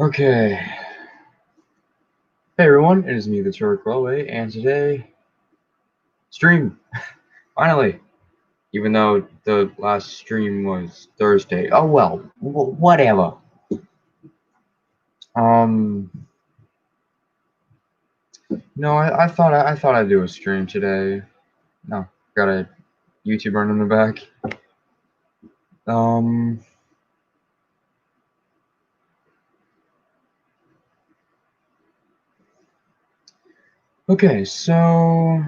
Okay. Hey everyone, it is me, the Turk Railway, and today, stream! Finally! Even though the last stream was Thursday. Oh well, whatever. No, I thought I'd do a stream today. No, got a YouTube run in the back. Okay, so I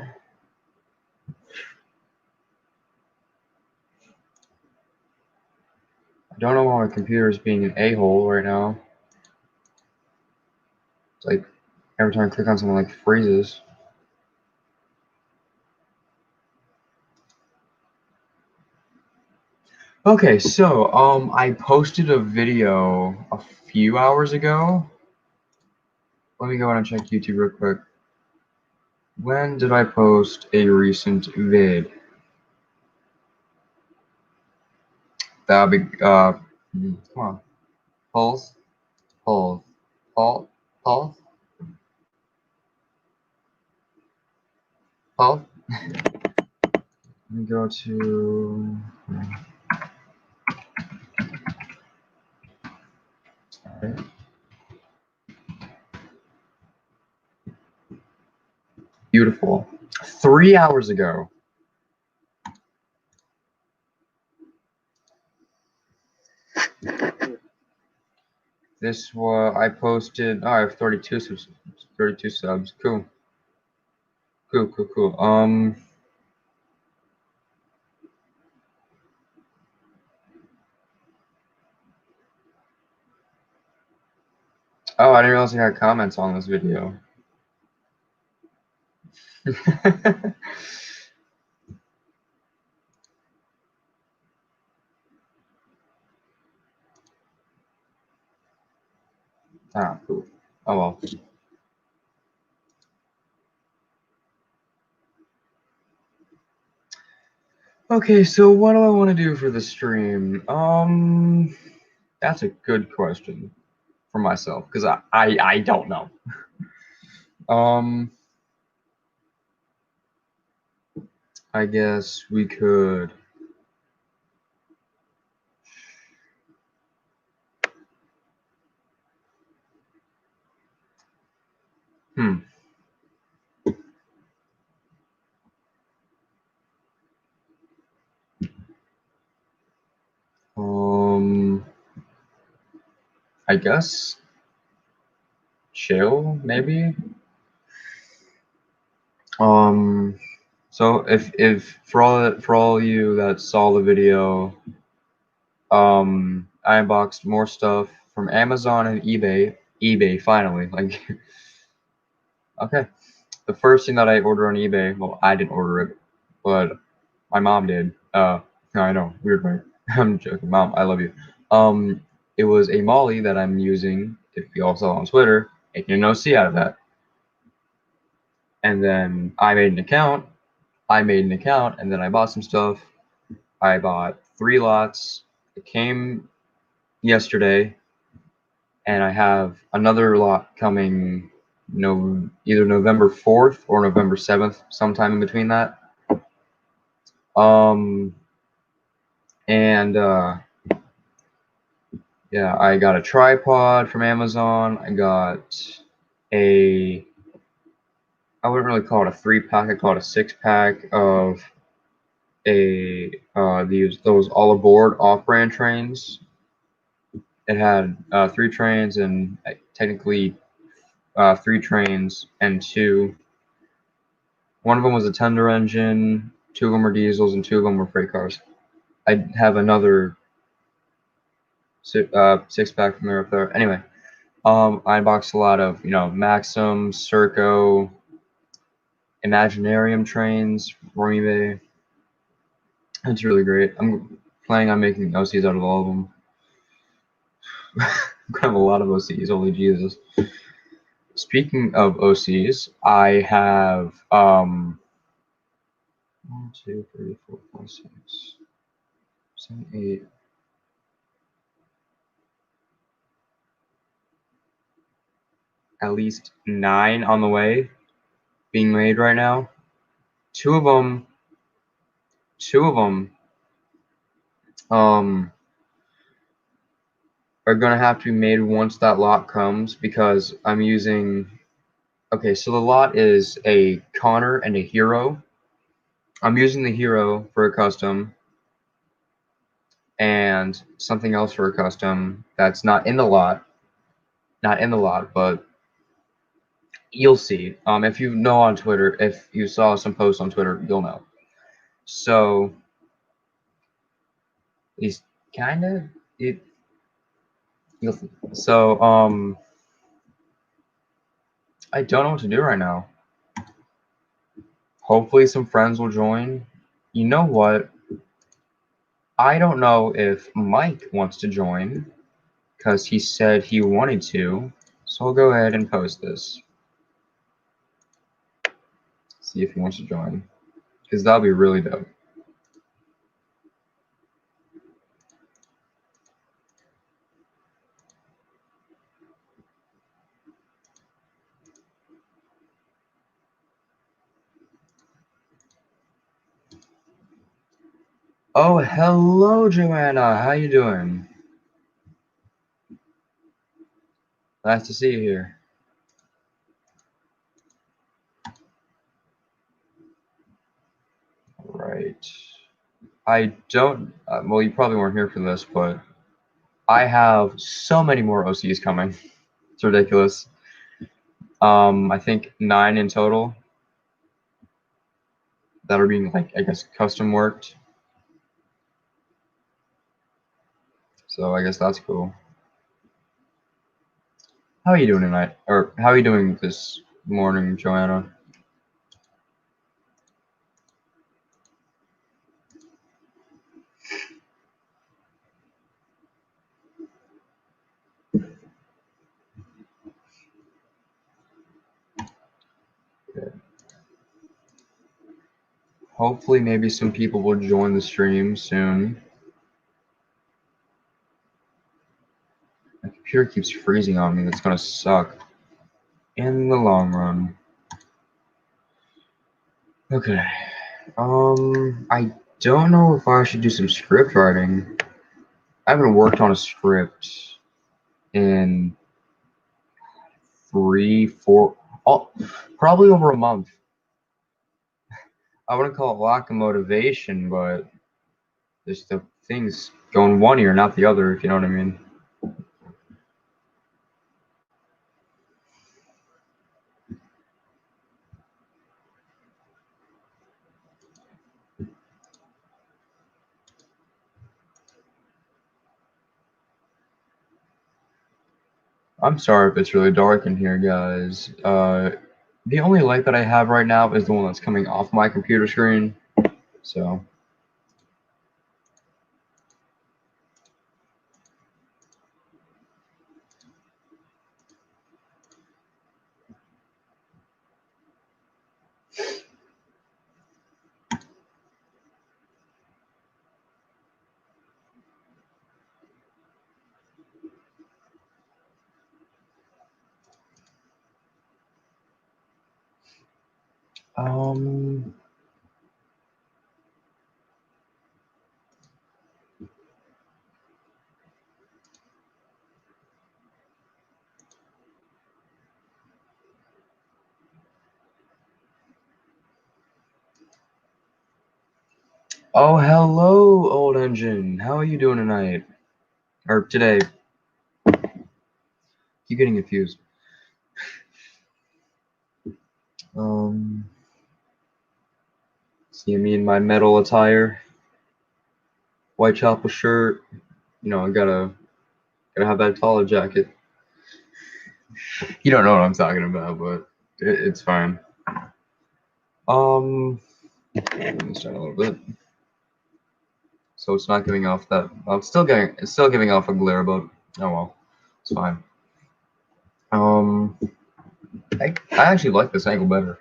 don't know why my computer is being an a-hole right now. It's like every time I click on something, like freezes. Okay, so I posted a video a few hours ago. Let me go ahead and check YouTube real quick. When did I post a recent vid? That'll be come on. Pulse. Pulse. Pulse. Pulse. Pulse. Let me go to Alright. Beautiful. 3 hours ago. This was I posted. Oh, I have 32 subs. 32 subs. Cool. Cool. Oh, I didn't realize I had comments on this video. Ah, cool. Oh well. Okay, so what do I want to do for the stream? That's a good question for myself because I don't know. I guess we could. I guess chill maybe. So if for all you that saw the video, I unboxed more stuff from Amazon and eBay. eBay finally, like, okay. The first thing that I ordered on eBay, well, I didn't order it, but my mom did. No, I know, weird, right? I'm joking, Mom, I love you. It was a Molly that I'm using. If you all saw on Twitter, making an OC out of that. And then I made an account. And then I bought some stuff. I bought 3 lots. It came yesterday, and I have another lot coming either November 4th or November 7th, sometime in between that. Yeah, I got a tripod from Amazon. I got I wouldn't really call it a 3-pack. I call it a 6-pack of those all aboard off-brand trains. It had 3 trains and technically 3 trains and 2. One of them was a tender engine, 2 of them were diesels, and 2 of them were freight cars. I have another 6-pack from there up there. Anyway, I unboxed a lot of Maxim, Serco, Imaginarium trains from eBay. It's really great. I'm planning on making OCs out of all of them. I'm gonna have a lot of OCs, holy Jesus. Speaking of OCs, I have 1, 2, 3, 4, 5, 6, 7, 8. at least 9 on the way being made right now. Two of them are gonna have to be made once that lot comes, because I'm using. Okay, so the lot is a Connor and a Hero. I'm using the Hero for a custom, and something else for a custom that's not in the lot. Not in the lot, but you'll see. If you know on Twitter, if you saw some posts on Twitter, you'll know. So he's kind of it. So I don't know what to do right now. Hopefully some friends will join. You know what? I don't know if Mike wants to join, because he said he wanted to. So I'll go ahead and post this. See if he wants to join, because that'll be really dope. Oh, hello, Joanna. How you doing? Nice to see you here. Right. I don't. Well, you probably weren't here for this, but I have so many more OCs coming. It's ridiculous. I think 9 in total that are being, like, I guess, custom worked. So I guess that's cool. How are you doing tonight? Or how are you doing this morning, Joanna? Okay. Hopefully, maybe some people will join the stream soon. My computer keeps freezing on me. That's gonna suck in the long run. Okay. I don't know if I should do some script writing. I haven't worked on a script in 3, 4, probably over a month. I wouldn't call it lack of motivation, but just the things going one ear, not the other, if you know what I mean. I'm sorry if it's really dark in here, guys. The only light that I have right now is the one that's coming off my computer screen. So. Oh, hello, old engine. How are you doing tonight? Or today? Keep getting confused. See me in my metal attire, white chapel shirt. You know, I gotta have that taller jacket. You don't know what I'm talking about, but it's fine. Let me start a little bit. So it's not giving off that. It's still giving off a glare, but oh well, it's fine. I actually like this angle better.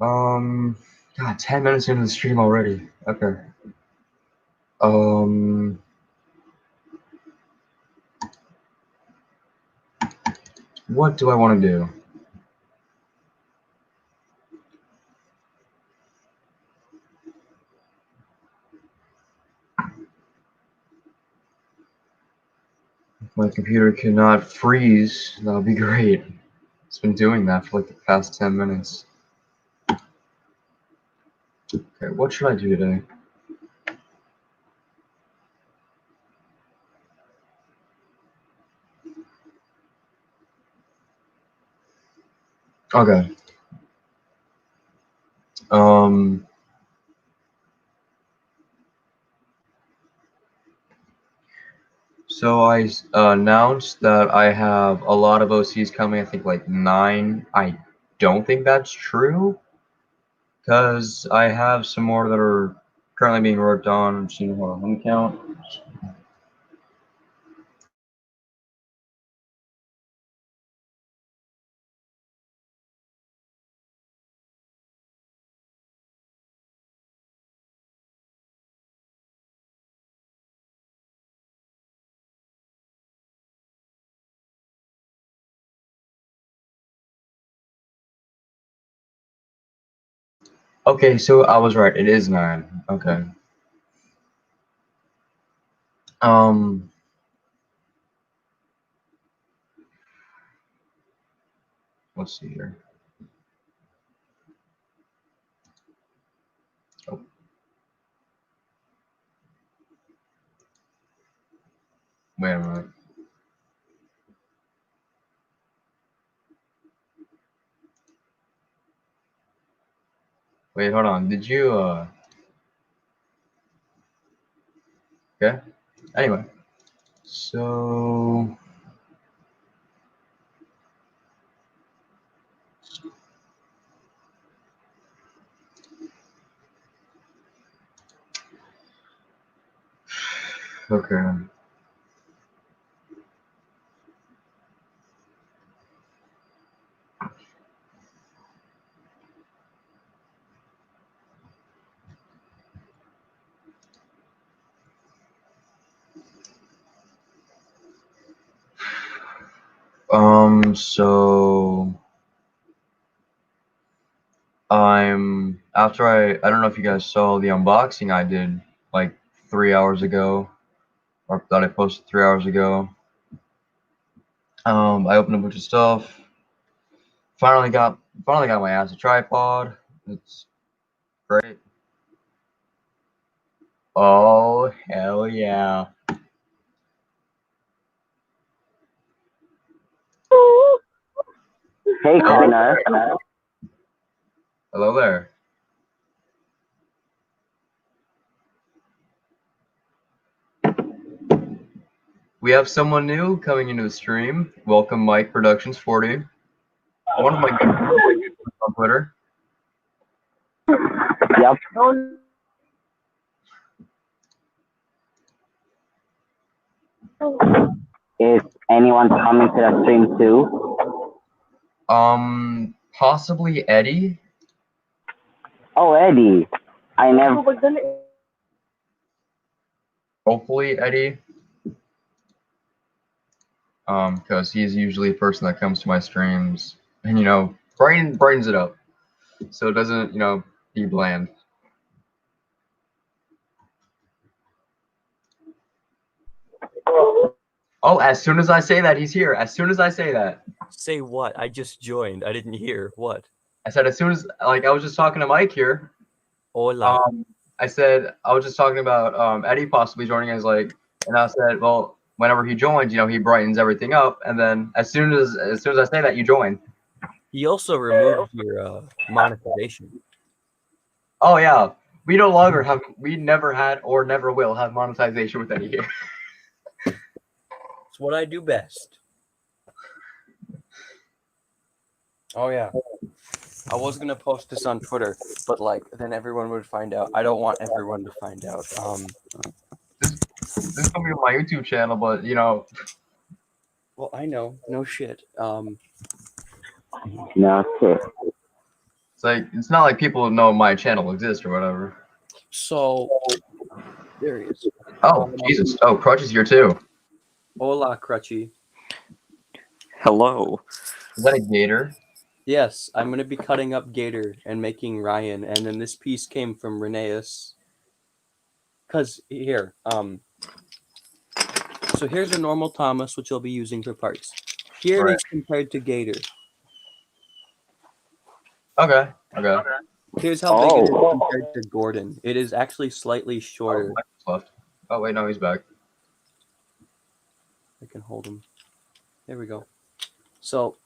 God, 10 minutes into the stream already. Okay. What do I want to do? If my computer cannot freeze, that would be great. It's been doing that for like the past 10 minutes. Okay, what should I do today? Okay. So I announced that I have a lot of OCs coming. I think like 9. I don't think that's true, because I have some more that are currently being worked on. I'm seeing, hold on, let me count. Okay, so I was right. It is 9. Okay. Let's see here. Oh. Wait a minute. Wait, hold on. Did you, okay. Anyway. So... Okay. So... I don't know if you guys saw the unboxing I did like 3 hours ago, or that I posted 3 hours ago. I opened a bunch of stuff. Finally got my ass a tripod. It's great. Oh, hell yeah. Hey, Connor. Hello there. We have someone new coming into the stream. Welcome, Mike Productions 40. One of my good friends on Twitter. Yep. Is anyone coming to the stream too? Possibly Eddie. Oh, Eddie. I never. Hopefully Eddie. Because he's usually a person that comes to my streams and, you know, brightens it up, so it doesn't, you know, be bland. Oh, as soon as I say that, he's here. As soon as I say that. Say what? I just joined. I didn't hear. What? I said as soon as, like, I was just talking to Mike here. Hola. I said I was just talking about Eddie possibly joining us, like, and I said, well, whenever he joins, you know, he brightens everything up, and then as soon as I say that, you join. He also removed your monetization. Oh yeah, we no longer have, we never had or never will have monetization with Eddie here. It's what I do best. Oh yeah. I was gonna post this on Twitter, but like then everyone would find out. I don't want everyone to find out. This is gonna be on my YouTube channel, but you know. Well, I know. No shit. No shit. It's like, it's not like people know my channel exists or whatever. So there he is. Oh Jesus! Oh, Crutch is here too. Hola, Crutchy. Hello. Is that a gator? Yes, I'm gonna be cutting up Gator and making Ryan, and then this piece came from Reneus. Cause here, so here's a normal Thomas, which I'll be using for parts. Here it Right. is compared to Gator. Okay. Here's how big it is Oh. compared to Gordon. It is actually slightly shorter. Oh, Michael's left. Oh wait, no, he's back. I can hold him. There we go. So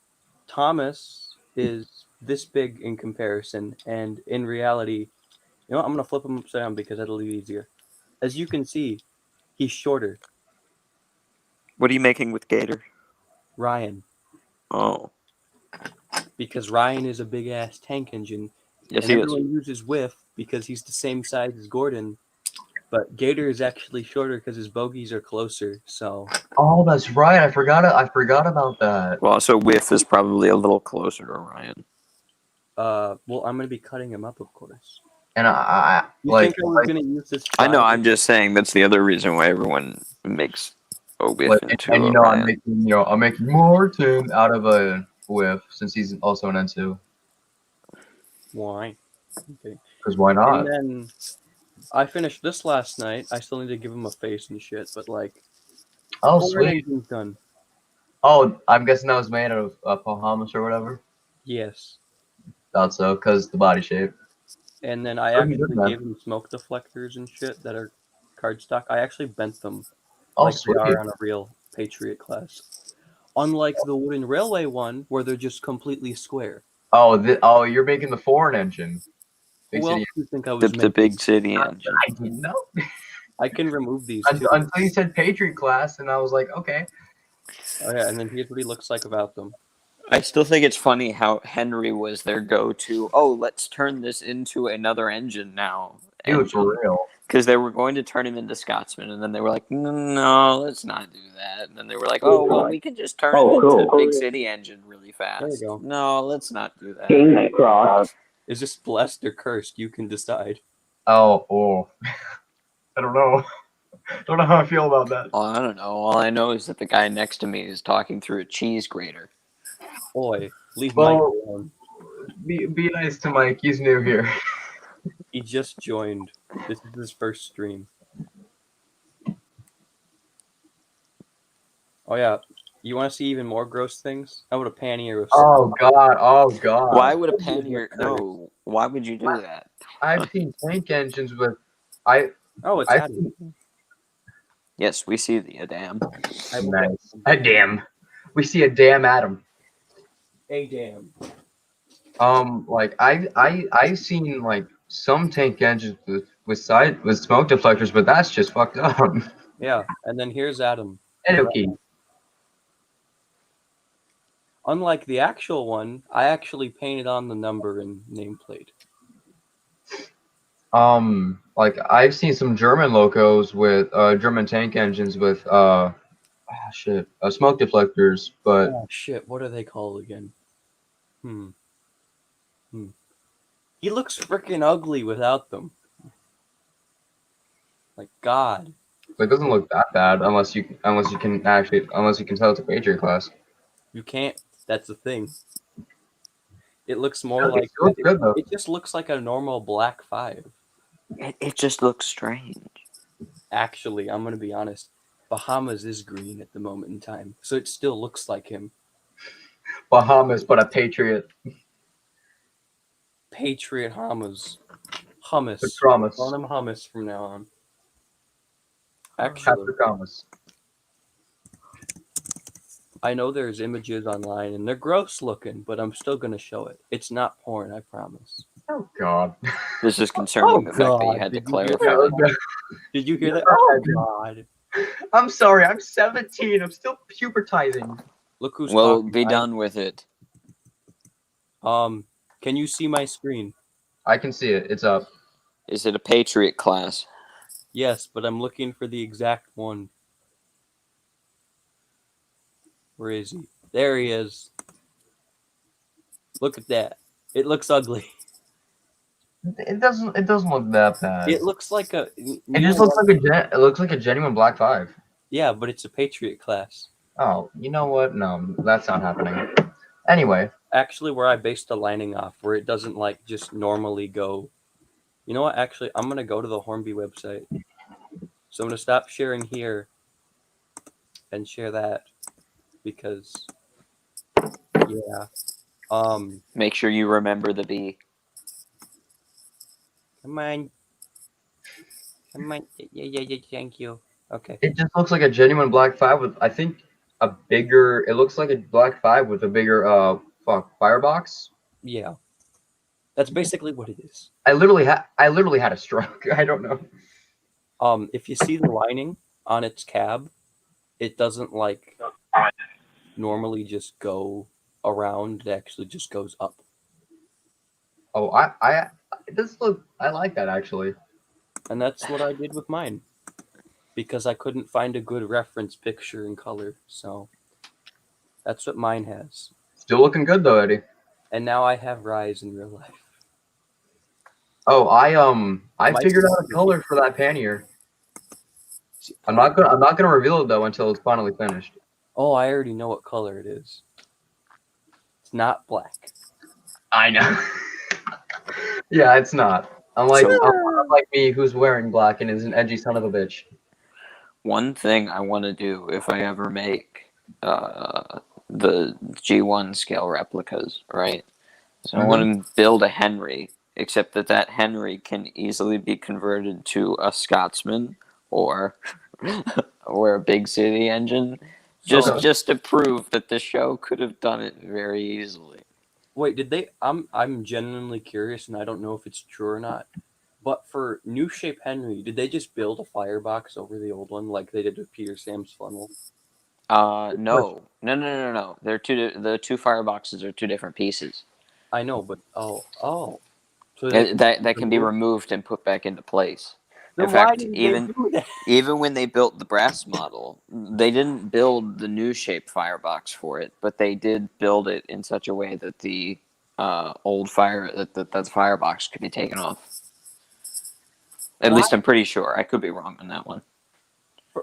Thomas is this big in comparison, and in reality, you know what? I'm gonna flip him upside down because that'll be easier. As you can see, he's shorter. What are you making with Gator? Ryan, Oh. because Ryan is a big ass tank engine, Yes, and he is. everyone uses Whiff because he's the same size as Gordon. But Gator is actually shorter because his bogies are closer. So Oh, that's right. I forgot about that. Well, so Whiff is probably a little closer to Ryan. well, I'm gonna be cutting him up, of course. And I You like, think I was gonna use this? I know. triangle? I'm just saying that's the other reason why everyone makes a Whiff like into and a you know Ryan. I'm making Morton out of a Whiff since he's also an N2. Why? Okay. Because why not? And then I finished this last night. I still need to give him a face and shit, but like, Oh full sweet. engine's done. Oh, I'm guessing that was made out of Bahamas or whatever. Yes. Thought so, because the body shape. And then I Pretty good, actually man. gave him smoke deflectors and shit that are cardstock. I actually bent them Oh like sweet. they are on a real Patriot class. Unlike the wooden railway one, where they're just completely square. Oh, you're making the foreign engine. Big Who else city. do you think I was The making? big city engine. I didn't know. I can remove these too. Until you said Patriot class, and I was like, okay. Oh yeah, and then here's what he looks like without them. I still think it's funny how Henry was their go-to. Oh, let's turn this into another engine now. Dude, for real. Because they were going to turn him into Scotsman, and then they were like, no, let's not do that. And then they were like, oh, well, we can just turn Oh, it into cool. Big City Engine really fast. There you go. No, let's not do that. King's Cross. Is this blessed or cursed? You can decide. Oh. I don't know. Don't know how I feel about that. Well, I don't know. All I know is that the guy next to me is talking through a cheese grater. Boy, leave Well- Mike alone. Be nice to Mike. He's new here. He just joined. This is his first stream. Oh yeah. You want to see even more gross things? How about a pannier of Oh God. Why would a pannier... No, why would you do that? I've seen tank engines with. Oh, it's I Adam. Yes, we see the Adam. I will- Nice. A dam. We see a damn Adam. A damn. Like I've seen like some tank engines with smoke deflectors, but that's just fucked up. Yeah, and then here's Adam. And okay. Unlike the actual one, I actually painted on the number and nameplate. Like I've seen some German locos with German tank engines with smoke deflectors, but Oh shit, what are they called again? He looks freaking ugly without them. Like God. it doesn't look that bad unless you can tell it's a Patriot class. You can't. That's the thing. It looks more It like looks good though. it just looks like a normal Black 5. It just looks strange. Actually, I'm gonna be honest. Bahamas is green at the moment in time, so it still looks like him. Bahamas, but a Patriot. Patriot Hamas. Hummus. The promise. Call him hummus from now on. Captain Actually, Thomas. I know there's images online and they're gross looking, but I'm still gonna show it. It's not porn, I promise. Oh God. This is concerning Oh, the fact that God, you had to did you hear clarify. that? Did you hear that? Yeah. Oh God! I'm sorry. I'm 17. I'm still pubertizing. Look who's Well, talking. be done with it. Can you see my screen? I can see it. It's up. Is it a Patriot class? Yes, but I'm looking for the exact one. Where is he? There he is. Look at that. It looks ugly. It doesn't look that bad. It looks like a. It just looks like it looks like a genuine Black 5. Yeah, but it's a Patriot class. Oh, you know what? No, that's not happening. Anyway, Actually, where I based the lining off, where it doesn't like just normally go. You know what? Actually, I'm gonna go to the Hornby website. So I'm gonna stop sharing here and share that because yeah. Make sure you remember the B. Come on. Come on. Yeah. Thank you. Okay. it just looks like a genuine Black 5 with, I think, a bigger. It looks like a Black 5 with a bigger, firebox. Yeah. That's basically what it is. I literally had a stroke. I don't know. If you see the lining on its cab, it doesn't like normally just go around. It actually just goes up. Oh, I like that actually. And that's what I did with mine. Because I couldn't find a good reference picture in color. So that's what mine has. Still looking good though, Eddie. And now I have Rise in real life. Oh, I Might figured out a be- color for that pannier. I'm not gonna reveal it though until it's finally finished. Oh, I already know what color it is. It's not black. I know. Yeah, it's not. Unlike me, who's wearing black and is an edgy son of a bitch. One thing I want to do if I ever make the G1 scale replicas, right? So I want to build a Henry, except that Henry can easily be converted to a Scotsman or or a big city engine, just to prove that the show could have done it very easily. Wait, did they? I'm genuinely curious, and I don't know if it's true or not. But for New Shape Henry, did they just build a firebox over the old one like they did with Peter Sam's funnel? No. The two fireboxes are two different pieces. I know, but oh, so That can be removed and put back into place. then In why fact, didn't they do that? even when they built the brass model, they didn't build the new shape firebox for it, but they did build it in such a way that the old that firebox could be taken off. At least I'm pretty sure. I could be wrong on that one.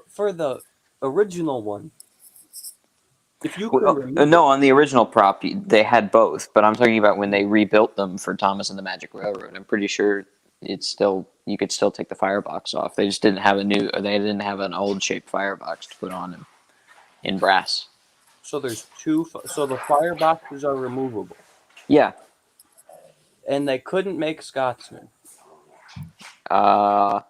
For the original one, if you could No, on the original prop, they had both, but I'm talking about when they rebuilt them for Thomas and the Magic Railroad. I'm pretty sure you could still take the firebox off. They just didn't have they didn't have an old shaped firebox to put on in brass. So there's two. So the fireboxes are removable, Yeah. and they couldn't make Scotsman. Now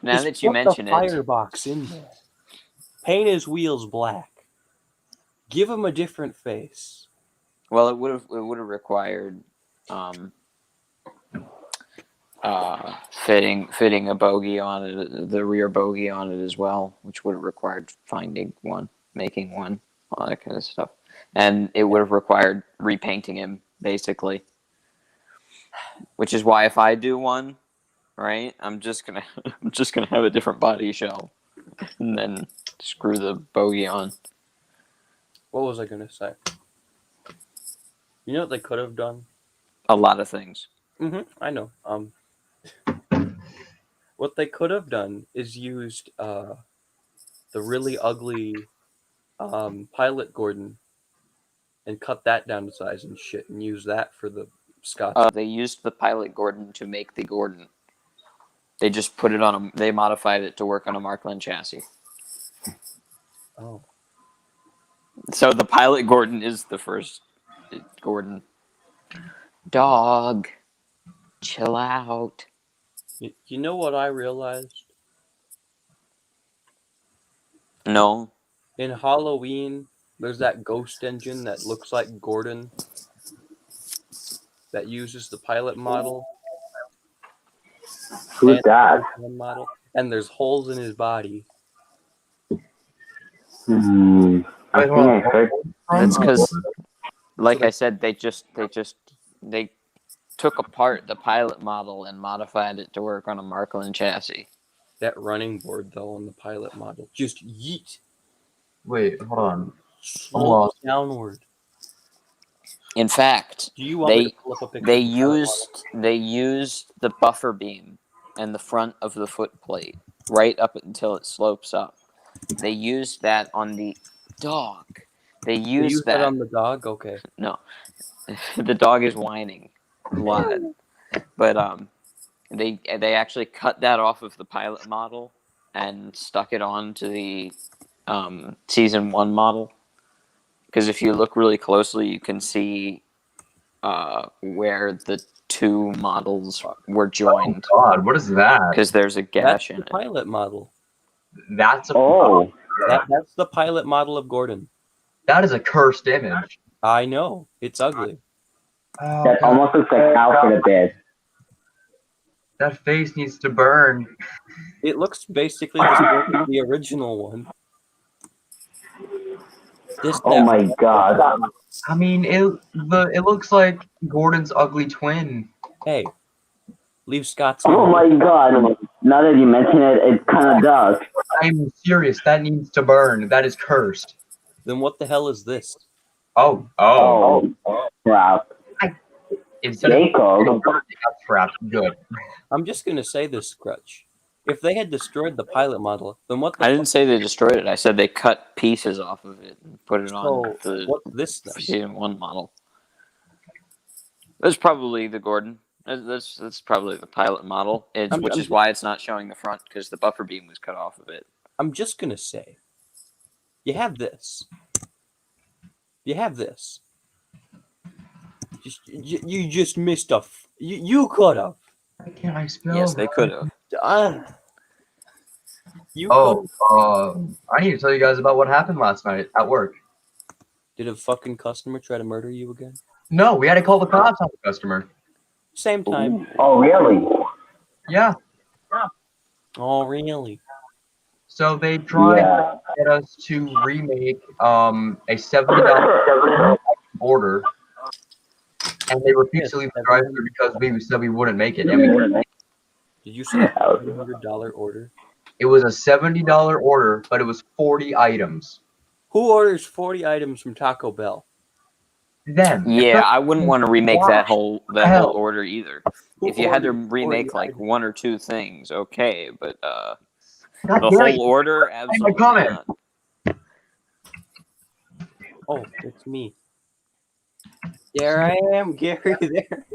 that you mention the it, firebox in there. Paint his wheels black. Give him a different face. well, it would have required fitting a bogey on it, the rear bogey on it as well, which would have required finding one, making one, all that kind of stuff, and it would have required repainting him basically. Which is why if I do one, right, I'm just gonna have a different body shell, and then screw the bogey on. What was I gonna say? You know what they could have done? A lot of things. I know. What they could have done is used the really ugly Pilot Gordon and cut that down to size and shit, and use that for the Scots. They used the Pilot Gordon to make the Gordon. They just put it on they modified it to work on a Markland chassis. Oh. So the Pilot Gordon is the first Gordon. Dog, chill out. You know what I realized? No. In Halloween, there's that ghost engine that looks like Gordon that uses the pilot model. Who's that? Model, and there's holes in his body. I think I heard. That's because, like I said, they took apart the pilot model and modified it to work on a Markland chassis. That running board, though, on the pilot model, just yeet. Wait, hold on. Slow downward. In fact, Do you want me to pull up a picture they used the buffer beam and the front of the foot plate right up until it slopes up. They used that on the dog. They You use used that that. on the dog? Okay. No, the dog is whining a lot. But they actually cut that off of the pilot model and stuck it onto the season 1 model. Because if you look really closely, you can see where the two models were joined. Oh God, what is that? Because there's a That's gash the in it. pilot model. That's a Oh, That's the pilot model of Gordon. that is a cursed image. I know. It's ugly. Oh, that God. almost looks like Alfred a bit. That face needs to burn. It looks basically the same as the original one. Oh my god. I mean, it looks like Gordon's ugly twin. Hey, leave Scott's Oh my god. Now that you mention it, it kind of does. I'm serious. That needs to burn. That is cursed. Then what the hell is this? Oh. Oh, crap. Instead of Jacob. crap. Good. I'm just gonna say this, Scrutch. If they had destroyed the pilot model, then what the I didn't say they destroyed it. I said they cut pieces off of it and put it on So, the what's this then? season 1 model. That's probably the Gordon. That's probably the pilot model, which is why it's not showing the front, because the buffer beam was cut off of it. I'm just gonna say, you have this. You have this. You just missed a. You could have. Why can't I spell? Yes, they could have. You Oh, I need to tell you guys about what happened last night at work. Did a fucking customer try to murder you again? No, we had to call the cops on the customer. Same time. Oh, really? Yeah. Oh, really? So they tried Yeah. to get us to remake a $70 order, and they refused to leave the drive-thru because we said we wouldn't make it, and we didn't. Did you say a $100 order? It was a $70 order, but it was 40 items. Who orders 40 items from Taco Bell? Them. Yeah, I wouldn't want to remake that whole hell? order either. Who If you had to orders 40 remake like items? 1 or 2 things, okay, but God the damn it. whole order, absolutely comment. not. Oh, it's me. There I am, Gary. There.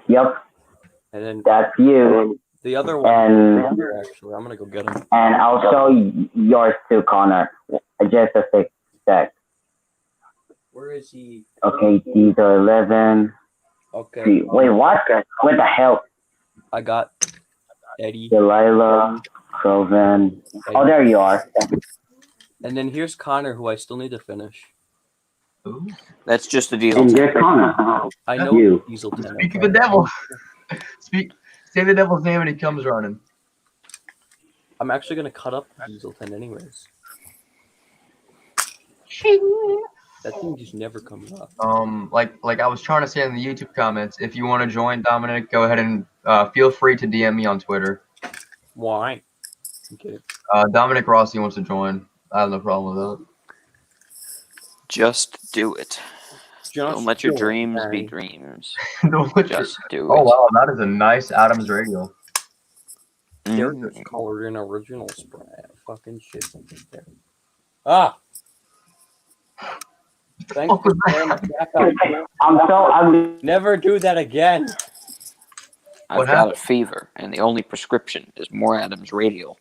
Yep, And then that's you. the other one. And Actually, I'm gonna go get him. and I'll show yours too, Connor. Just a sec. Where is he? Okay, these are 11. Okay, Wait, what? What the hell? I got Eddie. Delilah, Frozen. Oh, there you are. And then here's Connor, who I still need to finish. Ooh. That's just a diesel. And tank. there's Connor. I know You. Diesel 10. Speak of the devil. Say the devil's name and he comes running. I'm actually gonna cut up Diesel 10 anyways. That thing just never comes up. Like I was trying to say in the YouTube comments, if you want to join Dominic, go ahead and feel free to DM me on Twitter. Why? Okay. Dominic Rossi wants to join. I have no problem with that. Just do it. Don't let your do it, dreams be Barry. dreams. Don't let your- Just do Oh it. wow, that is a nice Adams radio. They're Mm. just colored in original spray. Fucking shit. There. Ah! Thanks What for was throwing that? the crap out. I'm so ugly. Never do that again. I've What got happened? a fever, and the only prescription is more Adams Radial.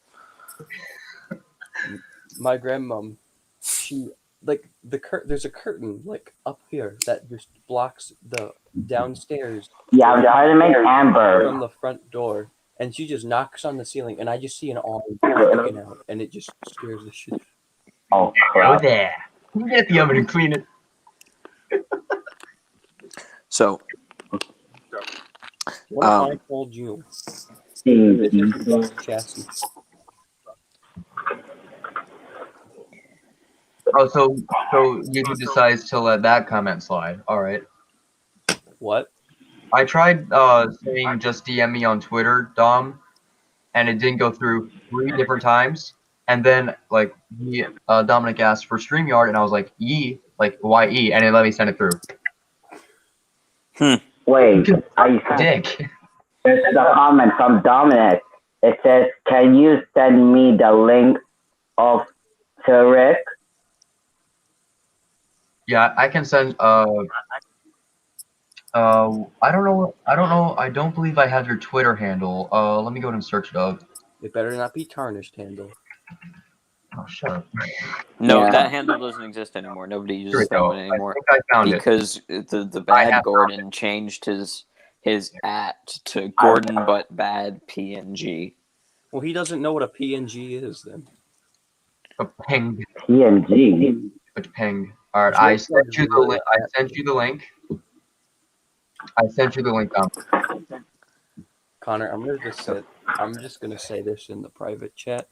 My grandmom, she like there's a curtain like up here that just blocks the downstairs Yeah, I'm trying to make Amber. from the front door, and she just knocks on the ceiling, and I just see an arm sticking out, and it just scares the shit. Oh, Go crap. there. You get the oven and clean it. So, What if I told you See, chassis? Oh, so YouTube decides to let that comment slide. All right. What? I tried saying just DM me on Twitter, Dom, and it didn't go through 3 different times. And then like Dominic asked for StreamYard, and I was like like YE, and it let me send it through. wait, I Dick. there's the comment from Dominic. It says, "Can you send me the link of Turek?" Yeah, I can send. I don't know. I don't believe I have your Twitter handle. Let me go ahead and search it up. It better not be tarnished handle. Oh, shut up. No, Yeah. that handle doesn't exist anymore. Nobody Here we uses that go. one I anymore think I found it. because the I bad have Gordon changed his at to Gordon but bad PNG. Well, he doesn't know what a PNG is then. A ping. PNG. A ping. All right, I sent you the link. I sent you the link. Connor, I'm just gonna say this in the private chat.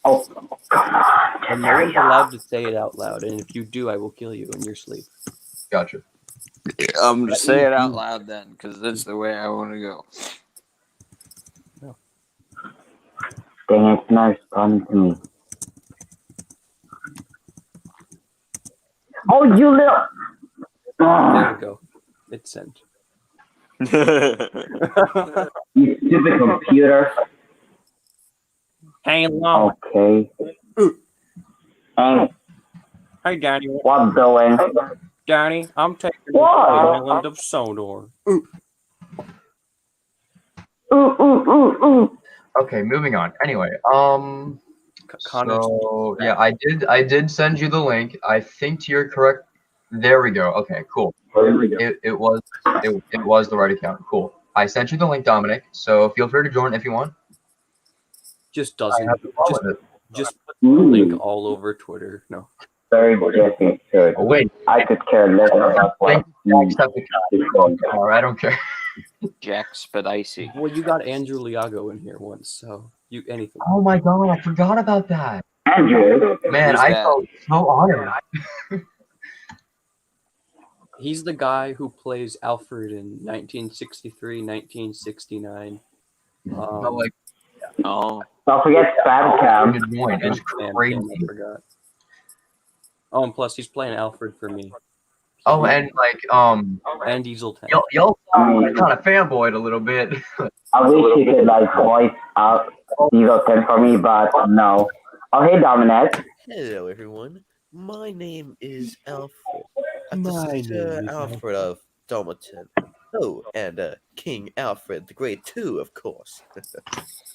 Oh, And no one's allowed to say it out loud, and if you do, I will kill you in your sleep. Gotcha. I'm gonna say it out loud then, because that's the way I want to go. dang it, it's not responding to me. Oh, you little. There we go. It's sent. You stupid computer. Hang on. Okay. And Hey, Danny. what's going? Danny, I'm taking you to the Why? island of Sodor. Ooh, ooh, ooh. Okay, moving on. Anyway, Connor's so yeah, I did send you the link. I think to your correct. There we go. Okay, cool. It was the right account. Cool. I sent you the link, Dominic. So feel free to join if you want. just I doesn't. have no problem with it. Just put the link all over Twitter. No. Very Jesse should. Oh wait, I could care less about what link accept the car. I don't care. Jack Spadici. Well, you got Andrew Liago in here once, so you anything. Oh my god, I forgot about that. Andrew. Man, Who's I that? felt so honored. He's the guy who plays Alfred in 1963, 1969. But like, Oh, Don't forget Spam Cam. to join. It's Damn, crazy. I forgot. Oh, and plus he's playing Alfred for me. Oh, and like, And Diesel 10. y'all kind of fanboyed a little bit. I wish you could like voice out Diesel 10 for me, but no. Oh, hey Dominic. Hello, everyone. My name is Alfred. After My Sister name is Alfred of Dalmatin. Oh, and King Alfred the Great too, of course.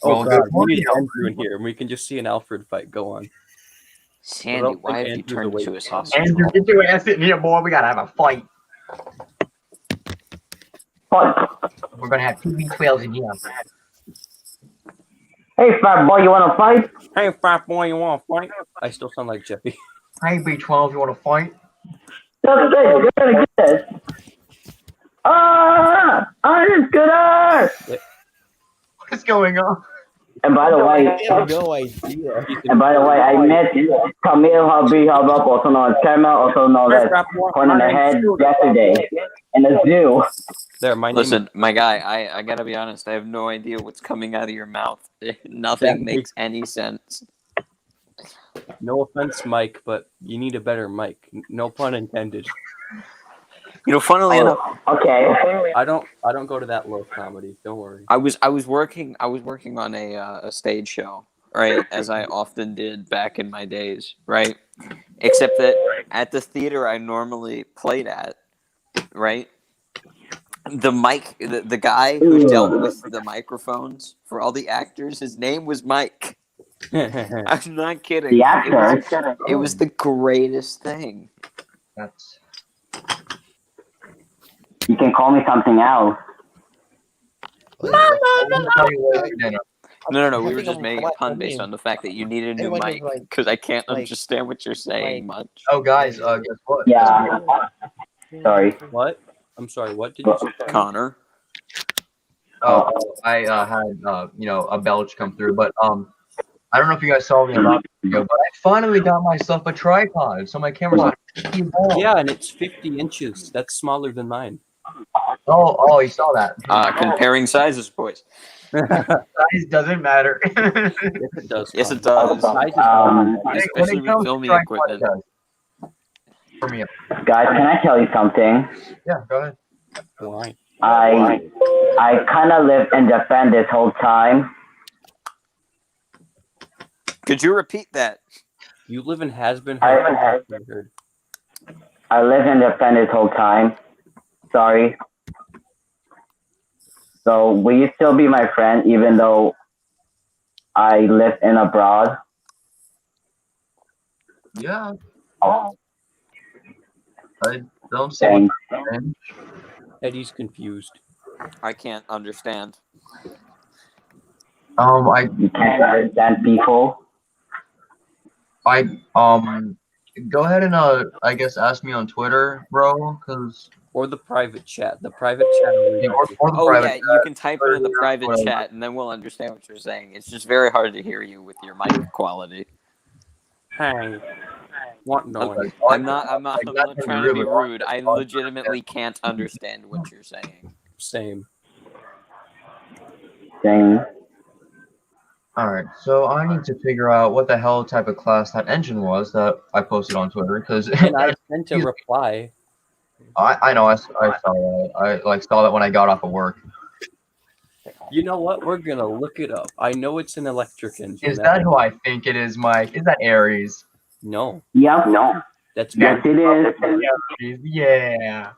Oh, Well, God. good We morning, need Andrew in here, and we can just see an Alfred fight go on. Sandy, don't why think have you Andrew's turned awake. into a sausage Andrew, roll? get your ass in here, boy. We gotta have a fight. What? We're gonna have 2v12s in here. Hey fat boy, you wanna fight? Hey, fat boy, you want to fight? I still sound like Jeffy. Hey, B12, you wanna fight? That's good, you're gonna get this. Ah! I'm good! What is going on? And by the way, I have no idea. I met Camille Habib, also known as Camel, also known as Corn in the Head, yesterday in the zoo. There, my name Listen, my guy, I gotta be honest. I have no idea what's coming out of your mouth. Nothing That makes any sense. is, no offense, Mike, but you need a better mic. No pun intended. You know, funnily enough, Okay. I don't go to that low comedy. Don't worry. I was working on a stage show, right, as I often did back in my days, right? Except that at the theater I normally played at, right? The guy who dealt with the microphones for all the actors, his name was Mike. I'm not kidding. The actor. It was the greatest thing. That's You can call me something else. No. We I were think just I'm making a like- pun I based mean, on the fact that you need a new everyone is mic like- because I can't like- understand what you're saying much. Oh, guys, guess what? Yeah. Sorry. What? I'm sorry. What did you say? Connor. Oh, I had a belch come through, but I don't know if you guys saw me about the video, but I finally got myself a tripod, so my camera's not. Yeah, and it's 50 inches. That's smaller than mine. Oh, you saw that. Comparing sizes, boys. Size doesn't matter. Yes, it does. Yes, it Connor. does. Size is Um, Especially with filming equipment. For me, Guys, can I tell you something? yeah, go ahead. why? I I kind of lived in Japan this whole time. Could you repeat that? You live in Has-Been I Heard. I lived in Japan this whole time. Sorry. So will you still be my friend even though I live in abroad? Yeah, Oh, I don't see what thanks. you're saying. Eddie's confused. I can't understand. I You can't understand people. go ahead and I guess ask me on Twitter, bro, because Or the private chat. The private chat. will read it. or the Oh private yeah, you can type it in the Twitter, private whatever. chat, and then we'll understand what you're saying. It's just very hard to hear you with your mic quality. Hey. What noise? I'm not That's trying to really be hard. rude. I legitimately can't understand what you're saying. Same. Thing. All right, so I need to figure out what the hell type of class that engine was that I posted on Twitter because And I sent a reply. I know I saw that. I saw that when I got off of work. You know what? We're gonna look it up. I know it's an electric engine. Is that who I think it is, Mike? Is that Aries? No. Yep. No. That's Yes, it is. Aries, yeah.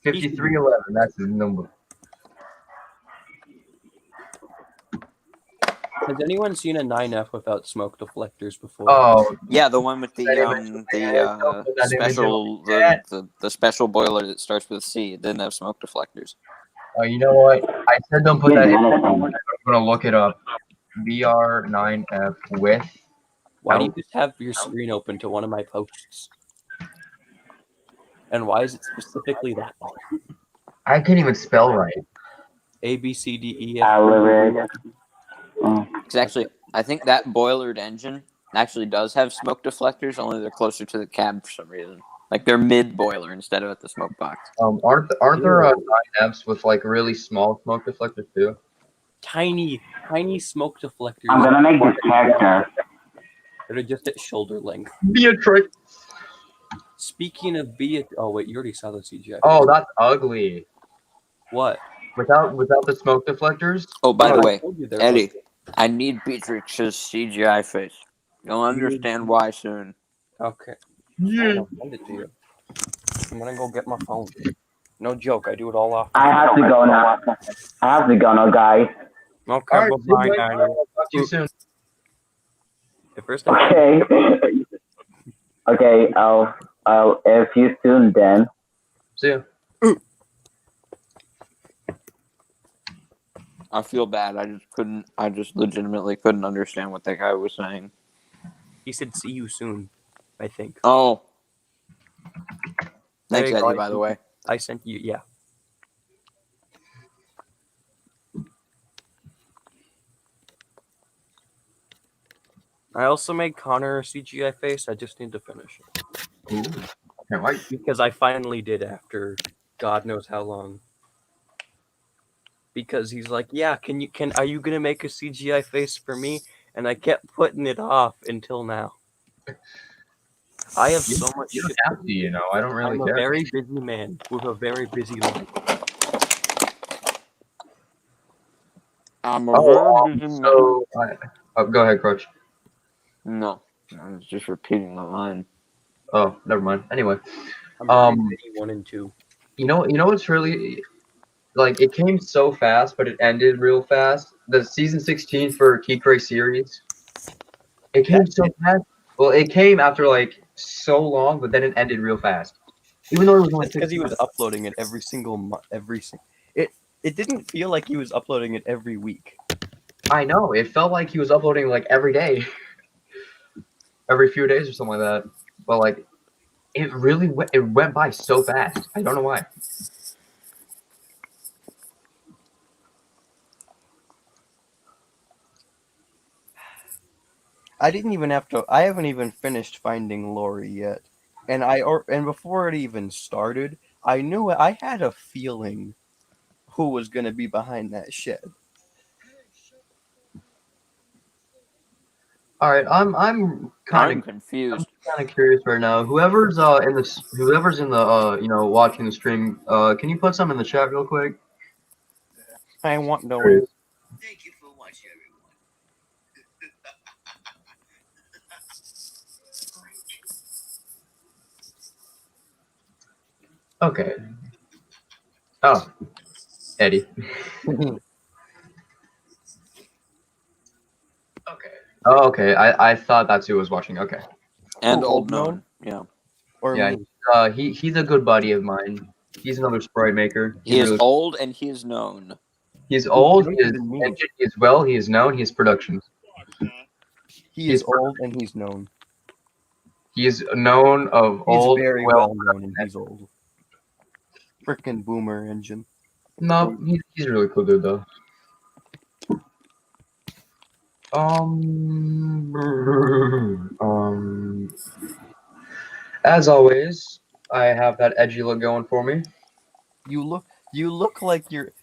5311. That's his number. Has anyone seen a 9F without smoke deflectors before? Oh, Yeah, the one with the special boiler that starts with C. It didn't have smoke deflectors. oh, you know what? I said don't put that in. Yeah, I'm gonna look it up. BR9F with. Why do you just have your screen open to one of my posts? And why is it specifically that one? I can't even spell right. A B C D E F. Alright. It's actually, I think that boilered engine actually does have smoke deflectors, only they're closer to the cab for some reason. Like they're mid boiler instead of at the smoke box. Aren't there 9Fs with like really small smoke deflectors too? Tiny smoke deflectors. I'm gonna make this character. that are just at shoulder length. Beatrix. Speaking of oh wait, you already saw the CGI. Oh, that's ugly. What? Without the smoke deflectors. Oh, by the I way, told you they're Eddie, ugly. I need Beatrix's CGI face. You'll understand why soon. Okay. Yeah. I'll send it to you. I'm gonna go get my phone. No joke, I do it all off. I have to go now. Guys. Okay, All right, bye-bye, see you Daddy. later. Talk to you soon. The first time. Okay. Okay. I'll F you soon then. See ya. I feel bad. I just legitimately couldn't understand what that guy was saying. He said, "See you soon," I think. Oh. There Thanks, you go. Eddie, by the way. I sent you, yeah. I also made Connor a CGI face. I just need to finish it. Ooh. Can't wait. Because I finally did after God knows how long. Because he's like, yeah, are you gonna make a CGI face for me? And I kept putting it off until now. I have so much You shit. don't have to, you know. I don't really I'm care. a very busy man with a very busy life. I'm a Oh, very busy man. so go ahead, Crutch. No, I was just repeating the line. Oh, never mind. Anyway, I'm very busy 1 and 2. you know what's really like it came so fast, but it ended real fast. The season 16 for Kikray series, it came so fast. Well, it came after like so long, but then it ended real fast. Even though it was only That's because 6 he was months. uploading it every single month. It didn't feel like he was uploading it every week. I know. It felt like he was uploading like every day, every few days or something like that. But like, it really went by so fast. I don't know why. I haven't even finished finding Lori yet. And before it even started, I knew it. I had a feeling who was going to be behind that shed. All right, I'm I'm kind confused. of curious right now. Whoever's in the watching the stream, can you put some in the chat real quick? I want no one. Curious. Thank you for watching, everyone. Okay. Oh, Eddie. Okay. Oh, okay. I thought that's who was watching. Okay. And Who, old Old Known? known. Yeah. Or Yeah. me? He's a good buddy of mine. He's another sprite maker. He is really, old and he is known. he's old. Who's He is younger than me? engine. He is well. He is known. He is productions. He He's is old and he's known. He's known of He's old. very well known and he's old. Frickin' boomer engine. No, he's really cool dude though. As always, I have that edgy look going for me. You look like you're that.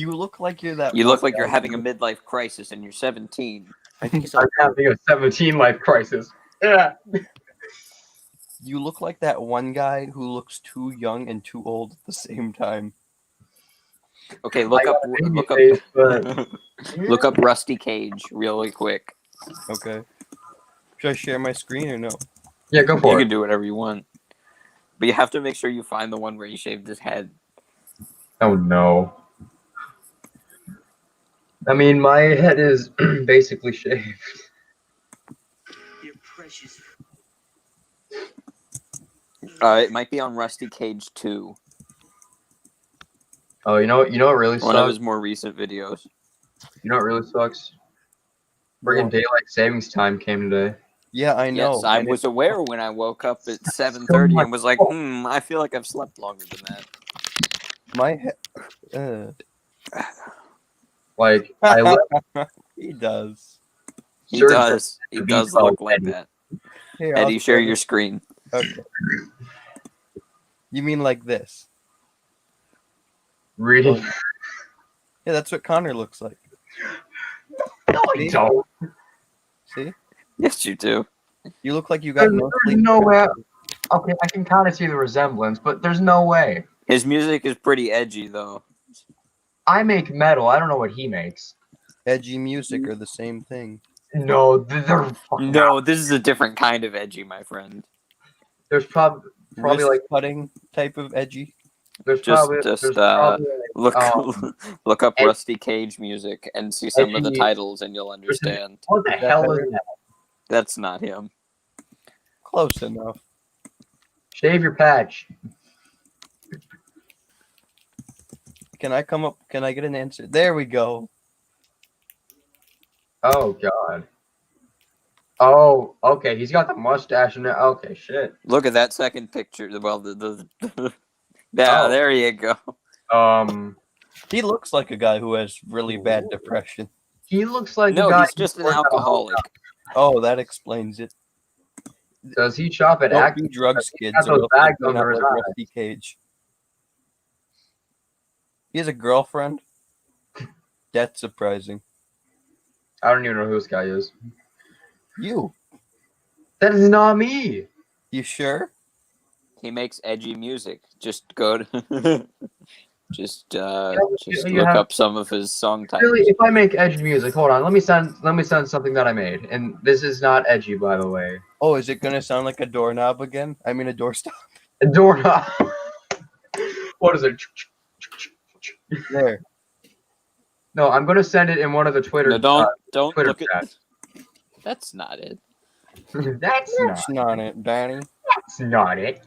You look one like you're guy having a who- midlife crisis and you're 17. I think I'm having a 17 life crisis. Yeah. you look like that one guy who looks too young and too old at the same time. Okay, look I up got a baby look up face, but look up Rusty Cage really quick. Okay. Should I share my screen or no? yeah, go You for can it. do whatever you want. But you have to make sure you find the one where he shaved his head. Oh no. I mean, my head is basically shaved. You're precious. It might be on Rusty Cage 2, Oh, you know what really one of sucks? his more recent videos. You know what really sucks? Friggin' What? daylight savings time came today. Yeah, I know. Yes, I and was aware when I woke up at 7:30 and was like, I feel like I've slept longer than that. my head. Like I left He does. He Search does. He for does B12 look like Eddie. that. Here, Eddie, I'll share show your screen. Okay. You mean like this? reading. Yeah, that's what Connor looks like. No, I don't. See? Yes, you do. You look like you got no There's sleep. no way. Okay, I can kind of see the resemblance, but there's no way. His music is pretty edgy, though. I make metal. I don't know what he makes. Edgy music are the same thing. No, they're fucking No, this is a different kind of edgy, my friend. There's probably Wrist like cutting type of edgy. there's Just- probably just, there's uh, probably Look, look up Ed- Rusty Cage music and see some of the Edgy- titles, and you'll understand. what the that hell is better? that? That's not him. Close enough. Shave your patch. Can I come up? Can I get an answer? There we go. Oh god. Oh, okay. He's got the mustache and okay, shit. Look at that second picture. Well, yeah, Oh. there you go. He looks like a guy who has really bad depression. He looks like No, a guy he's just an who works at a alcoholic. Oh, that explains it. hotel. Does he shop at Don't Act? do drugs, kids. got or those else bags you'll under not his like eyes. Rusty Cage. He has a girlfriend. That's surprising. I don't even know who this guy is. You? That is not me. You sure? He makes edgy music. Just go to just you look have- up some of his song titles. Really, if I make edgy music, hold on. Let me send something that I made, and this is not edgy, by the way. Oh, is it gonna sound like a doorknob again? I mean, a doorstop. A doorknob. What is it? There. No, I'm gonna send it in one of the Twitter. No, don't Twitter look at. chats. That's not it. That's That's not it, Danny. not it.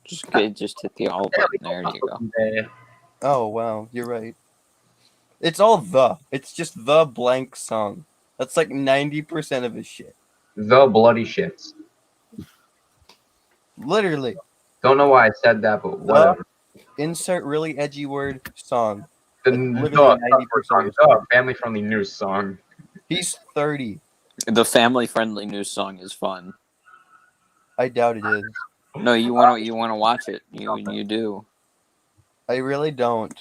Just hit the all button. There you go. Oh wow, you're right. It's all the. It's just the blank song. That's like 90% of his shit. The bloody shits. Literally. Don't know why I said that, but whatever. Insert really edgy word song. The literally 90% the family-friendly news song. He's 30. The family-friendly news song is fun. I doubt it is. No, you want to watch it. You do. I really don't.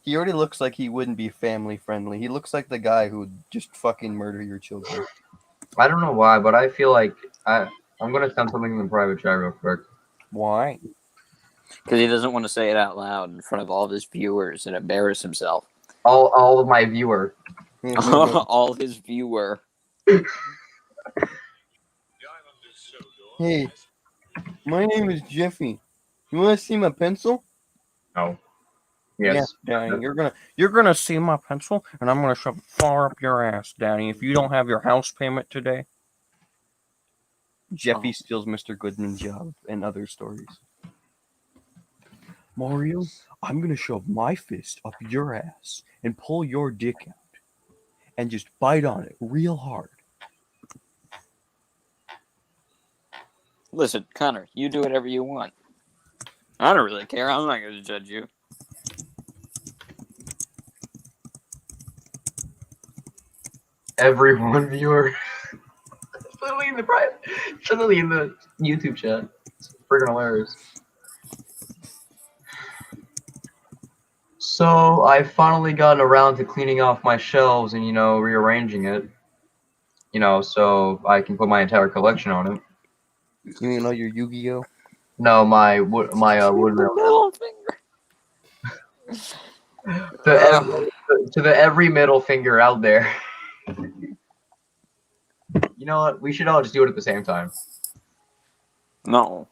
He already looks like he wouldn't be family friendly. He looks like the guy who would just fucking murder your children. I don't know why, but I feel like I'm gonna send something in the private chat real quick. Why? Because he doesn't want to say it out loud in front of all of his viewers and embarrass himself. All of my viewer. All his viewer. Hey, my name is Jeffy. You want to see my pencil? No. Yes. Yeah, Danny, you're gonna see my pencil, and I'm gonna shove it far up your ass, Danny. If you don't have your house payment today, Jeffy steals Mr. Goodman's job and other stories. Mario, I'm gonna shove my fist up your ass and pull your dick out, and just bite on it real hard. Listen, Connor, you do whatever you want. I don't really care. I'm not going to judge you. Every one viewer. It's literally in the private. It's literally in the YouTube chat. It's freaking hilarious. So I finally gotten around to cleaning off my shelves and rearranging it. So I can put my entire collection on it. You mean all your Yu-Gi-Oh? No, my woodmill. Middle finger. To the every middle finger out there. You know what? We should all just do it at the same time. No.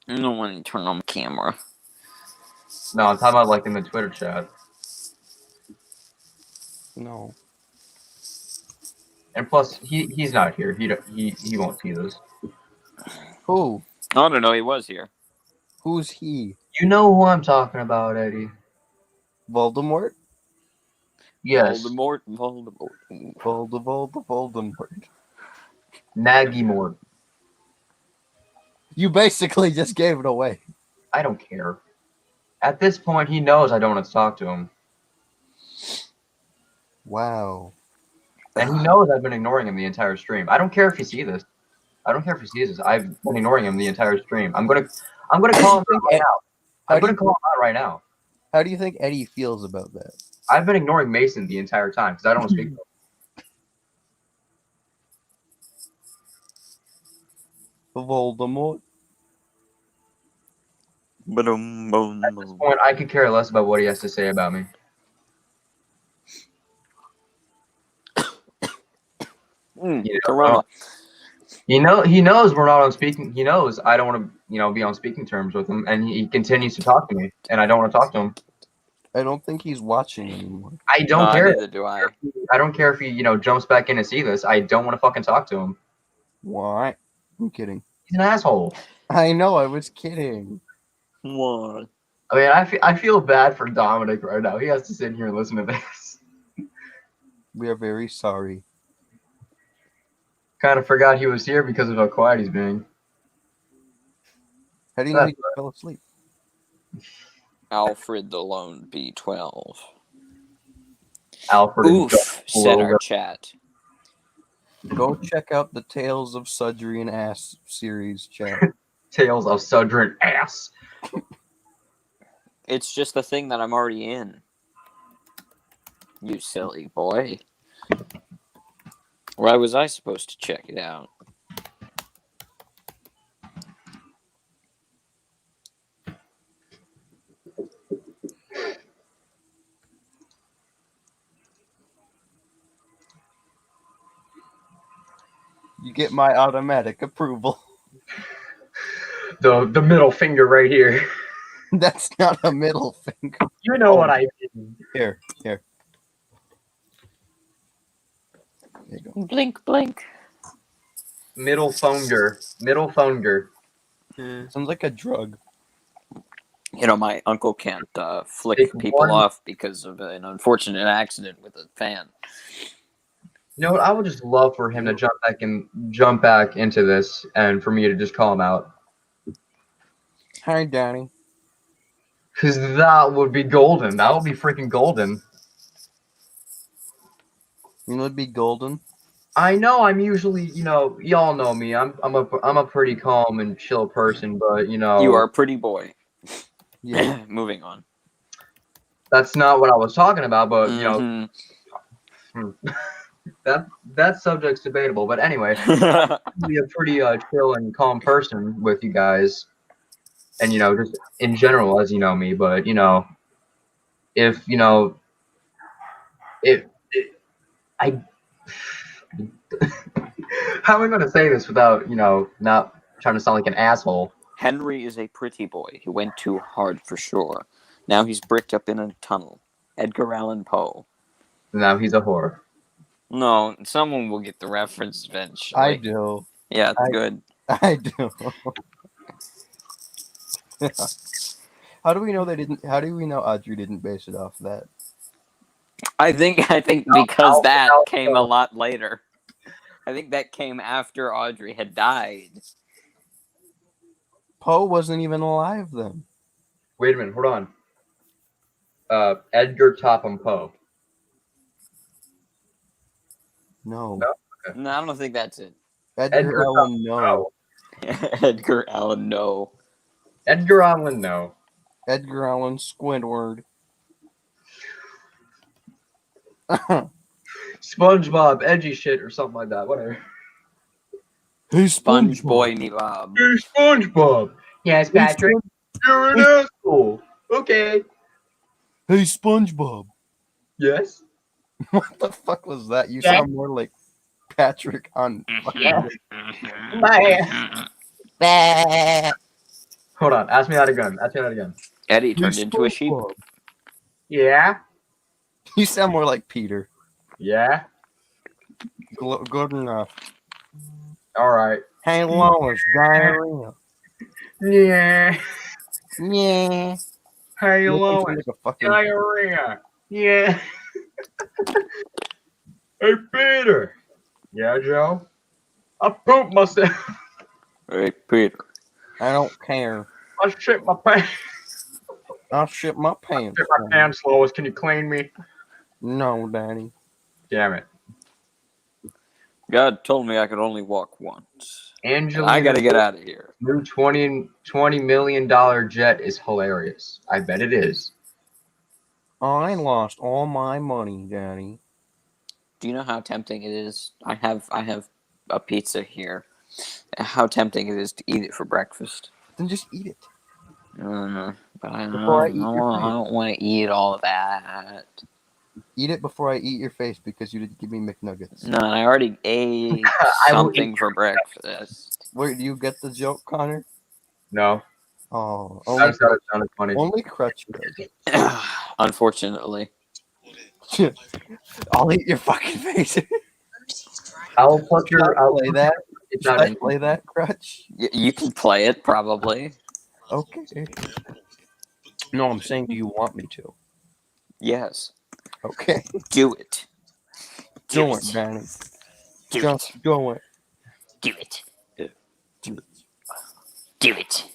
I don't want to turn on the camera. No, I'm talking about like in the Twitter chat. No. And plus, he's not here. He won't see this. Who? I don't know. He was here. Who's he? You know who I'm talking about, Eddie? Voldemort? Yes. Voldemort. Voldemort. Nagy Mort. You basically just gave it away. I don't care. At this point, he knows I don't want to talk to him. Wow. And he knows I've been ignoring him the entire stream. I don't care if he sees this. I've been ignoring him the entire stream. I'm gonna call him out right now. I'm gonna call him out right now. How do you think Eddie feels about that? I've been ignoring Mason the entire time because I don't want to speak to him. Voldemort? At this point, I could care less about what he has to say about me. Corona. He knows we're not on speaking. He knows I don't want to, be on speaking terms with him, and he continues to talk to me, and I don't want to talk to him. I don't think he's watching anymore. I don't care. Neither do I. I don't care if he, jumps back in to see this. I don't want to fucking talk to him. Why? I'm kidding. He's an asshole. I know, I was kidding. What? I mean, I feel bad for Dominic right now. He has to sit here and listen to this. We are very sorry. Kind of forgot he was here because of how quiet he's being. How do you know he just fell asleep? Alfred the Lone B12. Alfred. Oof, said our chat. Go check out the Tales of Sudbury and Ass series chat. Tales of Sudbury and Ass. It's just the thing that I'm already in. You silly boy. Why was I supposed to check it out? You get my automatic approval. The middle finger right here. That's not a middle finger. You know what I mean. Here. There you go. Blink, blink. Middle finger. Sounds like a drug. You know, my uncle can't flick Take people one. off because of an unfortunate accident with a fan. You know what? I would just love for him to jump back into this, and for me to just call him out, Hi, Danny. because that would be golden. That would be freaking golden. You know what'd be golden? I know I'm usually, y'all know me. I'm a pretty calm and chill person, but You are a pretty boy. Yeah. Moving on. That's not what I was talking about, but you know, Mhm. that subject's debatable. But anyway, be a pretty chill and calm person with you guys, and you know, just in general, as you know me. But you know, if you know, if I, how am I going to say this without you know not trying to sound like an asshole? Henry is a pretty boy. He went too hard for sure. Now he's bricked up in a tunnel. Edgar Allan Poe. Now he's a whore. No, someone will get the reference eventually. I do. Yeah, good. I do. How do we know they didn't? How do we know Audrey didn't base it off that? I think because that came a lot later. I think that came after Audrey had died. Poe wasn't even alive then. Wait a minute, hold on. Edgar Topham Poe. No. No, I don't think that's it. Edgar Allan no. Edgar Allan, no. Edgar Allan, no. Edgar Allan Squidward. SpongeBob, edgy shit, or something like that. Whatever. Hey, Sponge Boy Me Bob. Hey, SpongeBob. Yes, Patrick. You're an asshole. Okay. Hey, SpongeBob. Yes. What the fuck was that? You Yeah. sound more like Patrick on. Hold on. Ask me that again. Ask me that again. Eddie turned into a sheep. Yeah. You sound more like Peter. Yeah. Good enough. All right. Hey, Lois, diarrhea. Yeah. Yeah. Hey, You Lois. sound like a fucking. Diarrhea. Yeah. Hey, Peter. Yeah, Joe. I pooped myself. Hey, Peter. I don't care. I shit my pants. I'll shit my pants. Shit my pants, Lois. Can you clean me? No, Daddy. Damn it. God told me I could only walk once. Angelina. I gotta get out of here. New $20 million jet is hilarious. I bet it is. I lost all my money, Daddy. Do you know how tempting it is? I have a pizza here. How tempting it is to eat it for breakfast. Then just eat it. But I Before I eat don't your face. want to eat all of that. Eat it before I eat your face because you didn't give me McNuggets. No, I already ate I will something eat for breakfast. Wait, do you get the joke, Connor? No. Oh, I only, just thought it sounded funny. only Crutch does. Unfortunately. I'll eat your fucking face. I'll put Should your. I I'll play that? It's Should not. I play that, Crutch? You can play it, probably. Okay. No, I'm saying, do you want me to? Yes. Okay. Do it. Do it, Danny. Do Just do it. Do it. Do it. Do it.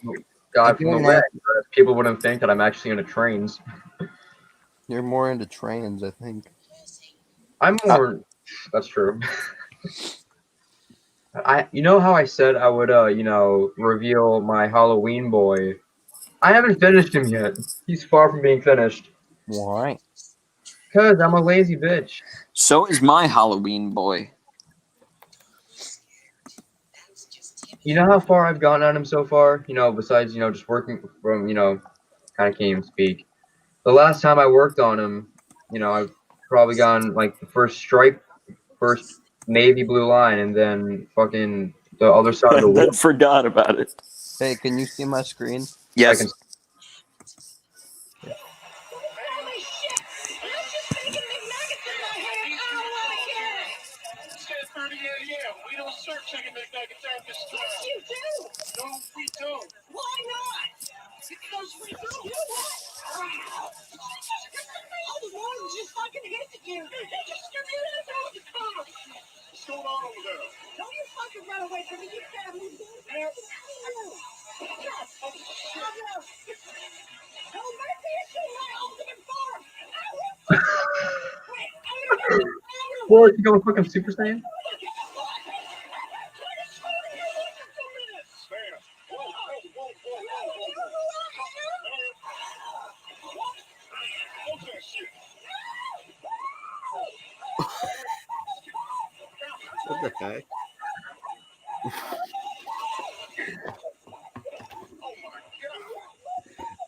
God from the doing way. that. People wouldn't think that I'm actually into trains. You're more into trains, I think. I'm more. That's true. You know how I said I would, reveal my Halloween boy. I haven't finished him yet. He's far from being finished. Why? Cause I'm a lazy bitch. So is my Halloween boy. You know how far I've gotten on him so far? You know, besides, just working from, kind of can't even speak. The last time I worked on him, I've probably gotten like the first stripe, first navy blue line, and then fucking the other side of the Then wheel. forgot about it. Hey, can you see my screen? Yes. Second. We don't serve chicken McNuggets out this store. Yes, you do. No, we don't. Why not? Because we don't. You know what? All the ones just fucking hit you. They just distributed it all the time. What's going on over there? Don't you fucking run away from me, you family. Yes. Don't make me issue my ultimate form. Boy, you going fucking Super Saiyan? What the heck?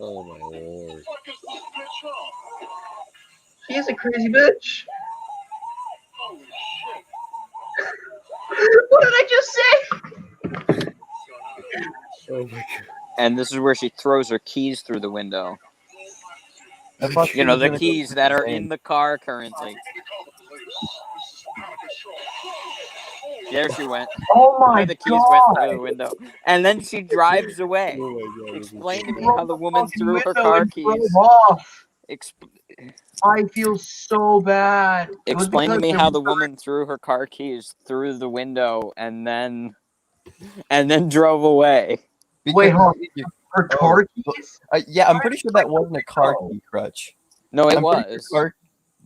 Oh my lord. Fuck is this bitch up? She is a crazy bitch. Holy shit. What did I just say? Oh my god. And this is where she throws her keys through the window. I thought she You know, was the gonna keys go that are insane. in the car currently. There she went. Oh my The keys went through the god! window. And then she drives away. Oh my god. this is Explain to so me bad. how the woman Fucking threw her window car and drove keys. off. Exp- I feel so bad. It was Explain to because me they how the were- woman threw her car keys through the window and then drove away. Wait, Because hold on. you- Her Oh, car but- keys? yeah, I'm pretty sure that wasn't a car Oh. key, Crutch. No, it I'm pretty was. sure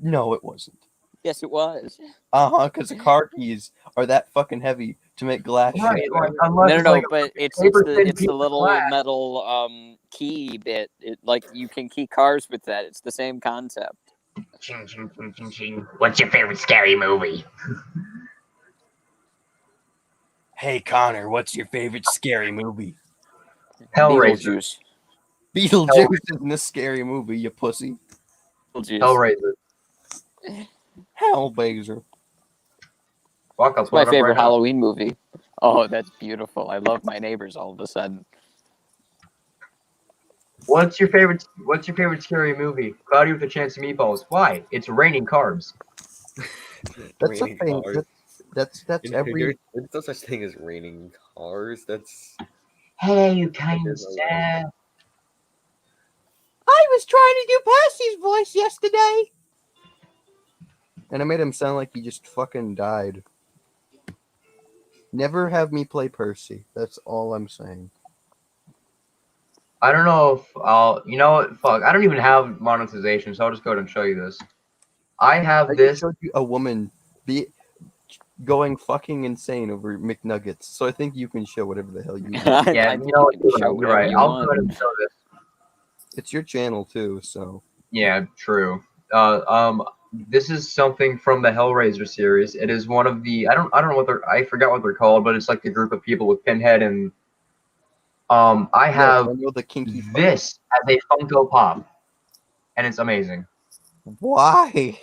No, it wasn't. Yes, it was. Because the car keys are that fucking heavy to make glass Right, shatter. like, unless No, it's like but it's paper the thin it's piece the of little glass. metal key bit. It like you can key cars with that. It's the same concept. Ching, ching, ching, ching, ching. What's your favorite scary movie? Hey, Connor, what's your favorite scary movie? Hellraiser. Beetlejuice. Beetlejuice isn't a scary movie, you pussy. Beetlejuice. Hellraiser. Hellblazer. Fuck, I'll It's my put it up favorite right now. Halloween movie. Oh, that's beautiful. I love My Neighbors all of a sudden. What's your favorite scary movie? Cloudy with a Chance of Meatballs. Why? It's raining carbs. That's the Raining thing. cars. That's every. There's no such thing as raining cars. That's Hey, you kind That of is a sad. I was trying to do Percy's voice yesterday. And I made him sound like he just fucking died. Never have me play Percy. That's all I'm saying. I don't know if I'll. You know what? Fuck. I don't even have monetization, so I'll just go ahead and show you this. I have I just this. showed you a woman be going fucking insane over McNuggets, so I think you can show whatever the hell you want. Yeah, I you think know what? you can show You're whatever right. you I'll want. go ahead and show this. It's your channel too, so Yeah, true. This is something from the Hellraiser series. It is one of the I don't know what I forgot what they're called, but it's like a group of people with Pinhead and I Yes, have I know the kinky this as a Funko Pop, and it's amazing. Why?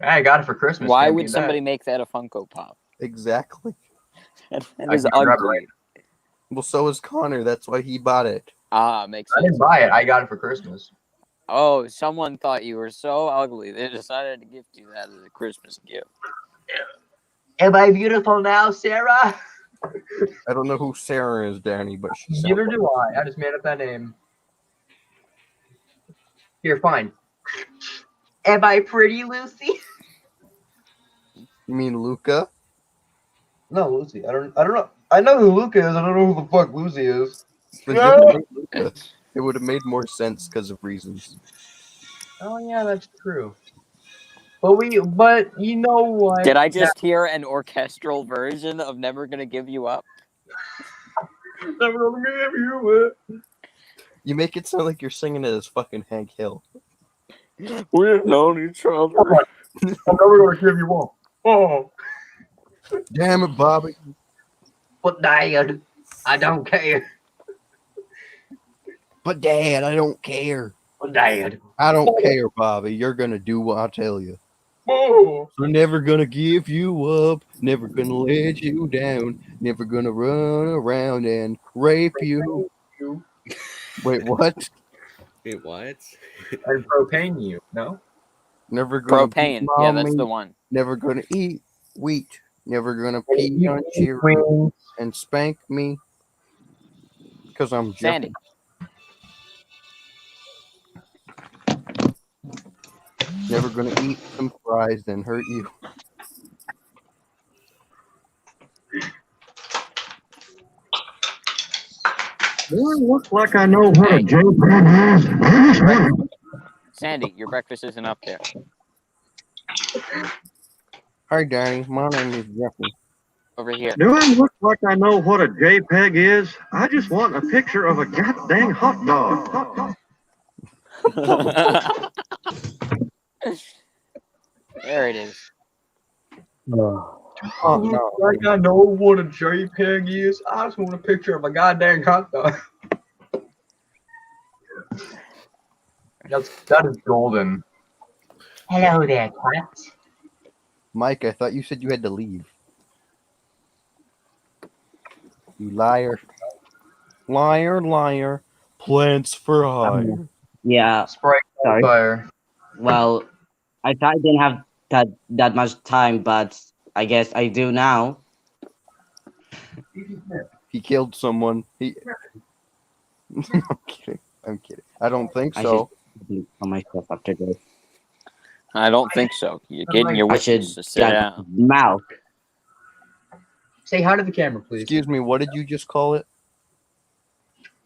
I got it for Christmas. Why can't would beat somebody that. make that a Funko Pop? Exactly. That I is can grab it ugly. Well, so is Connor. That's why he bought it. Ah, makes I sense. didn't buy it. I got it for Christmas. Oh, someone thought you were so ugly. They decided to gift you that as a Christmas gift. Am I beautiful now, Sarah? I don't know who Sarah is, Danny, but she sounds Neither do I. I just made up that name. Here, fine. Am I pretty, Lucy? You mean Luca? No, Lucy. I don't know. I know who Luca is. I don't know who the fuck Lucy is. But you made Luca. It would have made more sense because of reasons. Oh yeah, that's true. But you know what? Did I just hear an orchestral version of Never Gonna Give You Up? Never gonna give you it. You make it sound like you're singing it as fucking Hank Hill. We've known each other. I'm never gonna give you one. Oh, Damn it, Bobby. but Dad, I don't care. But Dad, I don't care. But Dad. I don't care, Bobby. You're gonna do what I tell you. Oh. I'm never gonna give you up. Never gonna let you down. Never gonna run around and rape you. Wait, what? wait, what? And propane you, no? Never gonna Propane. beat Yeah, that's mommy. the one. Never gonna eat wheat. Never gonna pee on Cheerios and spank me. Because I'm Jeff. Sandy. Never gonna eat some fries and hurt you. Looks like I know what a JPEG is. Sandy, your breakfast isn't up there. Hi, Danny. My name is Jeffrey. Over here. Do I look like I know what a JPEG is? I just want a picture of a goddamn hot dog. There it is. Oh, no. Like I know what a JPEG is. I just want a picture of a goddamn hot dog. That is golden. Hello there, cat. Mike, I thought you said you had to leave. You liar. Liar, liar. Plants for hire. Yeah. Sprite Sorry. fire. Well, I thought I didn't have that much time, but I guess I do now. He killed someone. I'm kidding. I'm kidding. I don't think I so. should on myself after this. I don't think so. You're getting your I should wishes to sit get down. mouth. Say hi to the camera, please. Excuse me, what did you just call it?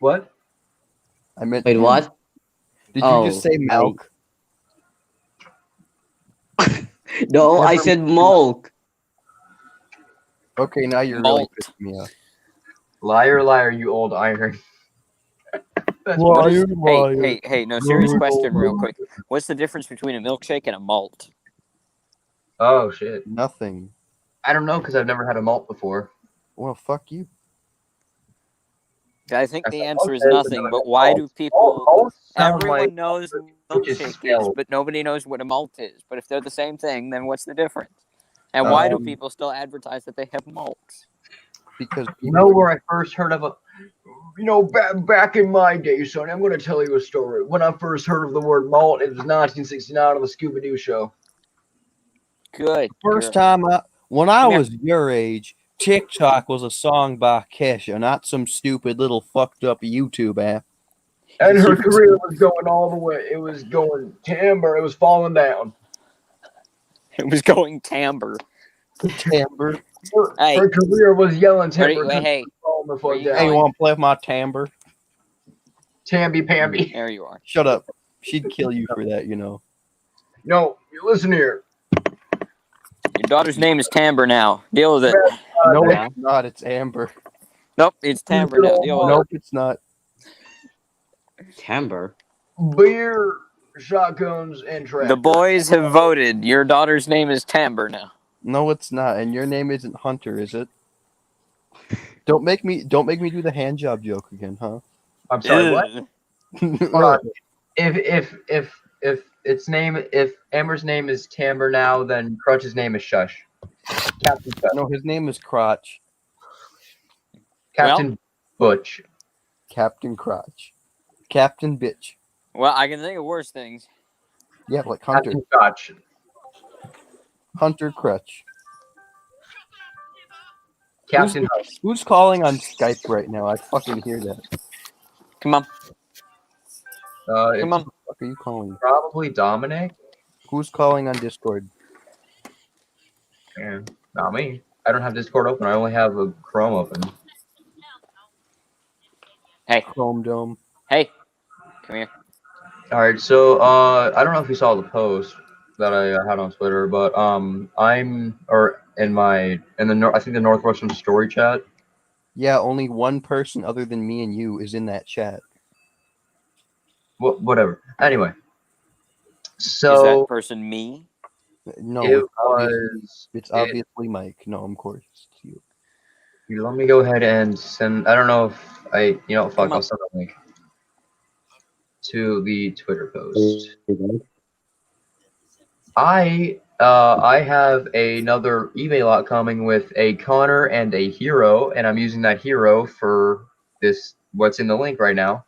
What? I meant. Wait, what? Did you just say milk? No, I Never- said milk. Okay, now you're Malt. really pissing me off. Liar, liar, you old iron. That's What what is- hey, no, serious question real quick. What's the difference between a milkshake and a malt? Oh shit. Nothing. I don't know because I've never had a malt before. Well, fuck you. I think the answer is Okay, nothing, but but why do people... Malts sound Everyone like knows what which is milkshake is, spelled. but nobody knows what a malt is. But if they're the same thing, then what's the difference? And why do people still advertise that they have malts? Because You know where I first heard of a, back in my day, Sonny, I'm going to tell you a story. When I first heard of the word malt, it was 1969 on the Scooby-Doo show. Good. first good. time when I Come here. was your age, TikTok was a song by Kesha, not some stupid little fucked up YouTube app. And her career was going all the way. It was going timber. It was falling down. It was going timbre. Timbre. Hey. Her career was yelling Ready? timber. Wait, hey. Falling the Where fuck you Hey, you down. want to play with my timbre? Tamby Pamby. There you are. Shut up. She'd kill you for that, you know. No, you listen here. Your daughter's name is Timbre now. Deal with it. No, yeah. it's not. It's Amber. Nope, it's Timbre now. Deal with Nope, it's not. Timber. Beer, shotguns, and it. tractors. The boys have voted. Your daughter's name is Timbre now. No, it's not. And your name isn't Hunter, is it? Don't make me do the hand job joke again, huh? I'm sorry, what? Ugh. Hold on. If Amber's name is Timber now, then Crutch's name is Shush. Captain Shush. No, his name is Crotch. Captain Butch. Captain Crotch. Captain Bitch. Well, I can think of worse things. Yeah, like Hunter. Captain Scotch. Hunter Crutch. Captain Hush. Who's calling on Skype right now? I fucking hear that. Come on. It's Come on. What the fuck are you calling? probably Dominic. Who's calling on Discord? Yeah, not me. I don't have Discord open. I only have a Chrome open. Hey. Chrome Dome. Hey. Come here. All right, so I don't know if you saw the post that I had on Twitter, but I think the Northwestern story chat. Yeah, only one person other than me and you is in that chat. Whatever. Anyway, Is so that person me? No, it was. it's obviously Mike. No, of course it's you. Here, let me go ahead and send. I don't know if fuck. Come on. I'll send a link to the Twitter post. I have another eBay lot coming with a Connor and a hero, and I'm using that hero for this. What's in the link right now,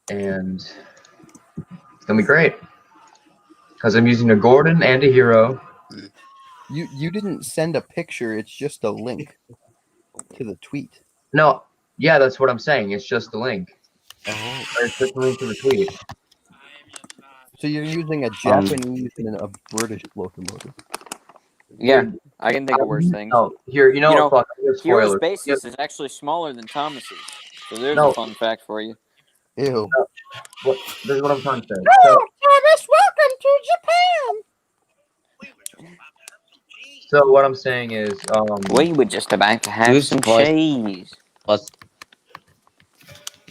and it's gonna be great because I'm using a Gordon and a hero. You didn't send a picture. It's just a link to the tweet. No, yeah, that's what I'm saying. It's just the link. Oh. It's just the link to the tweet. So you're using a Japanese and a British locomotive. Yeah, I can think of worse things. No, here, what? Fuck, Hero's spoilers. basis is actually smaller than Thomas's. So there's No. a fun fact for you. Ew. This is what I'm trying to say. Thomas, welcome to Japan. So what I'm saying is, We were just about to have Who's some voice? cheese. Plus,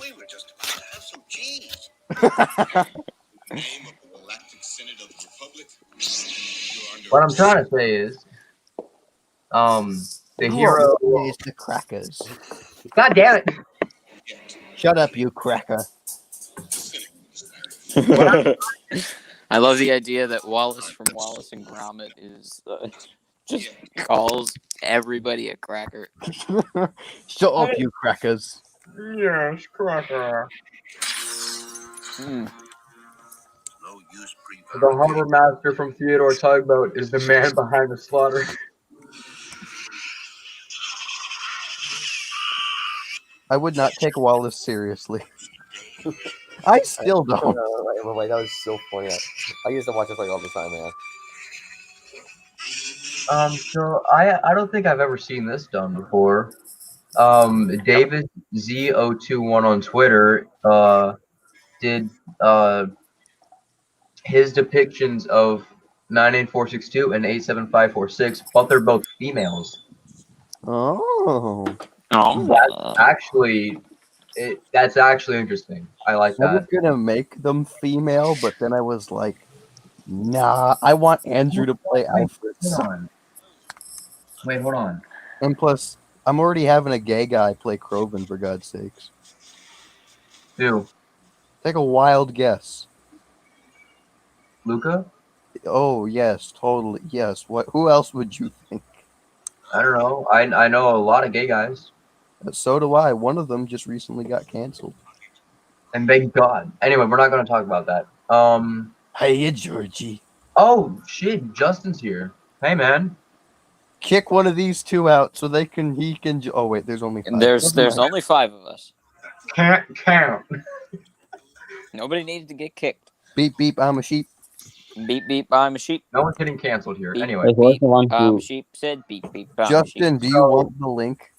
We were just about to have some cheese. Name of the Galactic Senate of the Republic. You are What I'm trying to say is, the hero. is the crackers. God damn it! Shut up, you cracker. I love the idea that Wallace from Wallace and Gromit is just calls everybody a cracker. Shut up, you crackers. Yes, cracker. Hmm. The harbor master from Theodore Tugboat is the man behind the slaughter. I would not take Wallace seriously. I still don't. Wait, that was so funny. I used to watch this like all the time, man. So I don't think I've ever seen this done before. David Z021 on Twitter did his depictions of 98462 and 87546, but they're both females. Oh. Oh, That's actually interesting. I like I was that. gonna make them female, but then I was like, nah, I want Andrew to play Alfred. Hold on. And plus, I'm already having a gay guy play Krovan, for God's sakes. Who? Take a wild guess. Luca? Oh, yes, totally. Yes. What? Who else would you think? I don't know. I know a lot of gay guys. So do I. One of them just recently got canceled. And thank God. Anyway, we're not going to talk about that. Hey, Georgie. Oh, shit. Justin's here. Hey, man. Kick one of these two out so he can. Oh wait, there's only 5. there's only 5 of us. Can't count. Nobody needed to get kicked. Beep beep. I'm a sheep. Beep beep. I'm a sheep. No one's getting canceled here. Beep, Anyway. Who's the one I'm who? a sheep. Said beep beep. I'm a Justin, sheep. do you want the link?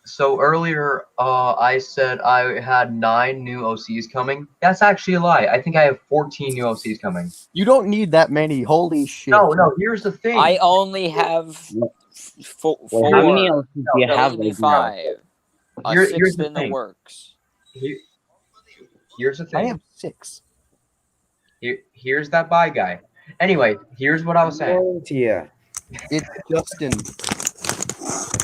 So earlier, I said I had 9 new OCs coming. That's actually a lie. I think I have 14 new OCs coming. You don't need that many. Holy shit. No. Here's the thing. I only have 4. Wait, how many else do you have Maybe right now? 5. A Here's 6th the in the thing. works. Here's the I thing. have 6. Here's that bye guy. Anyway, here's what I was saying. Glory to you. It's Justin.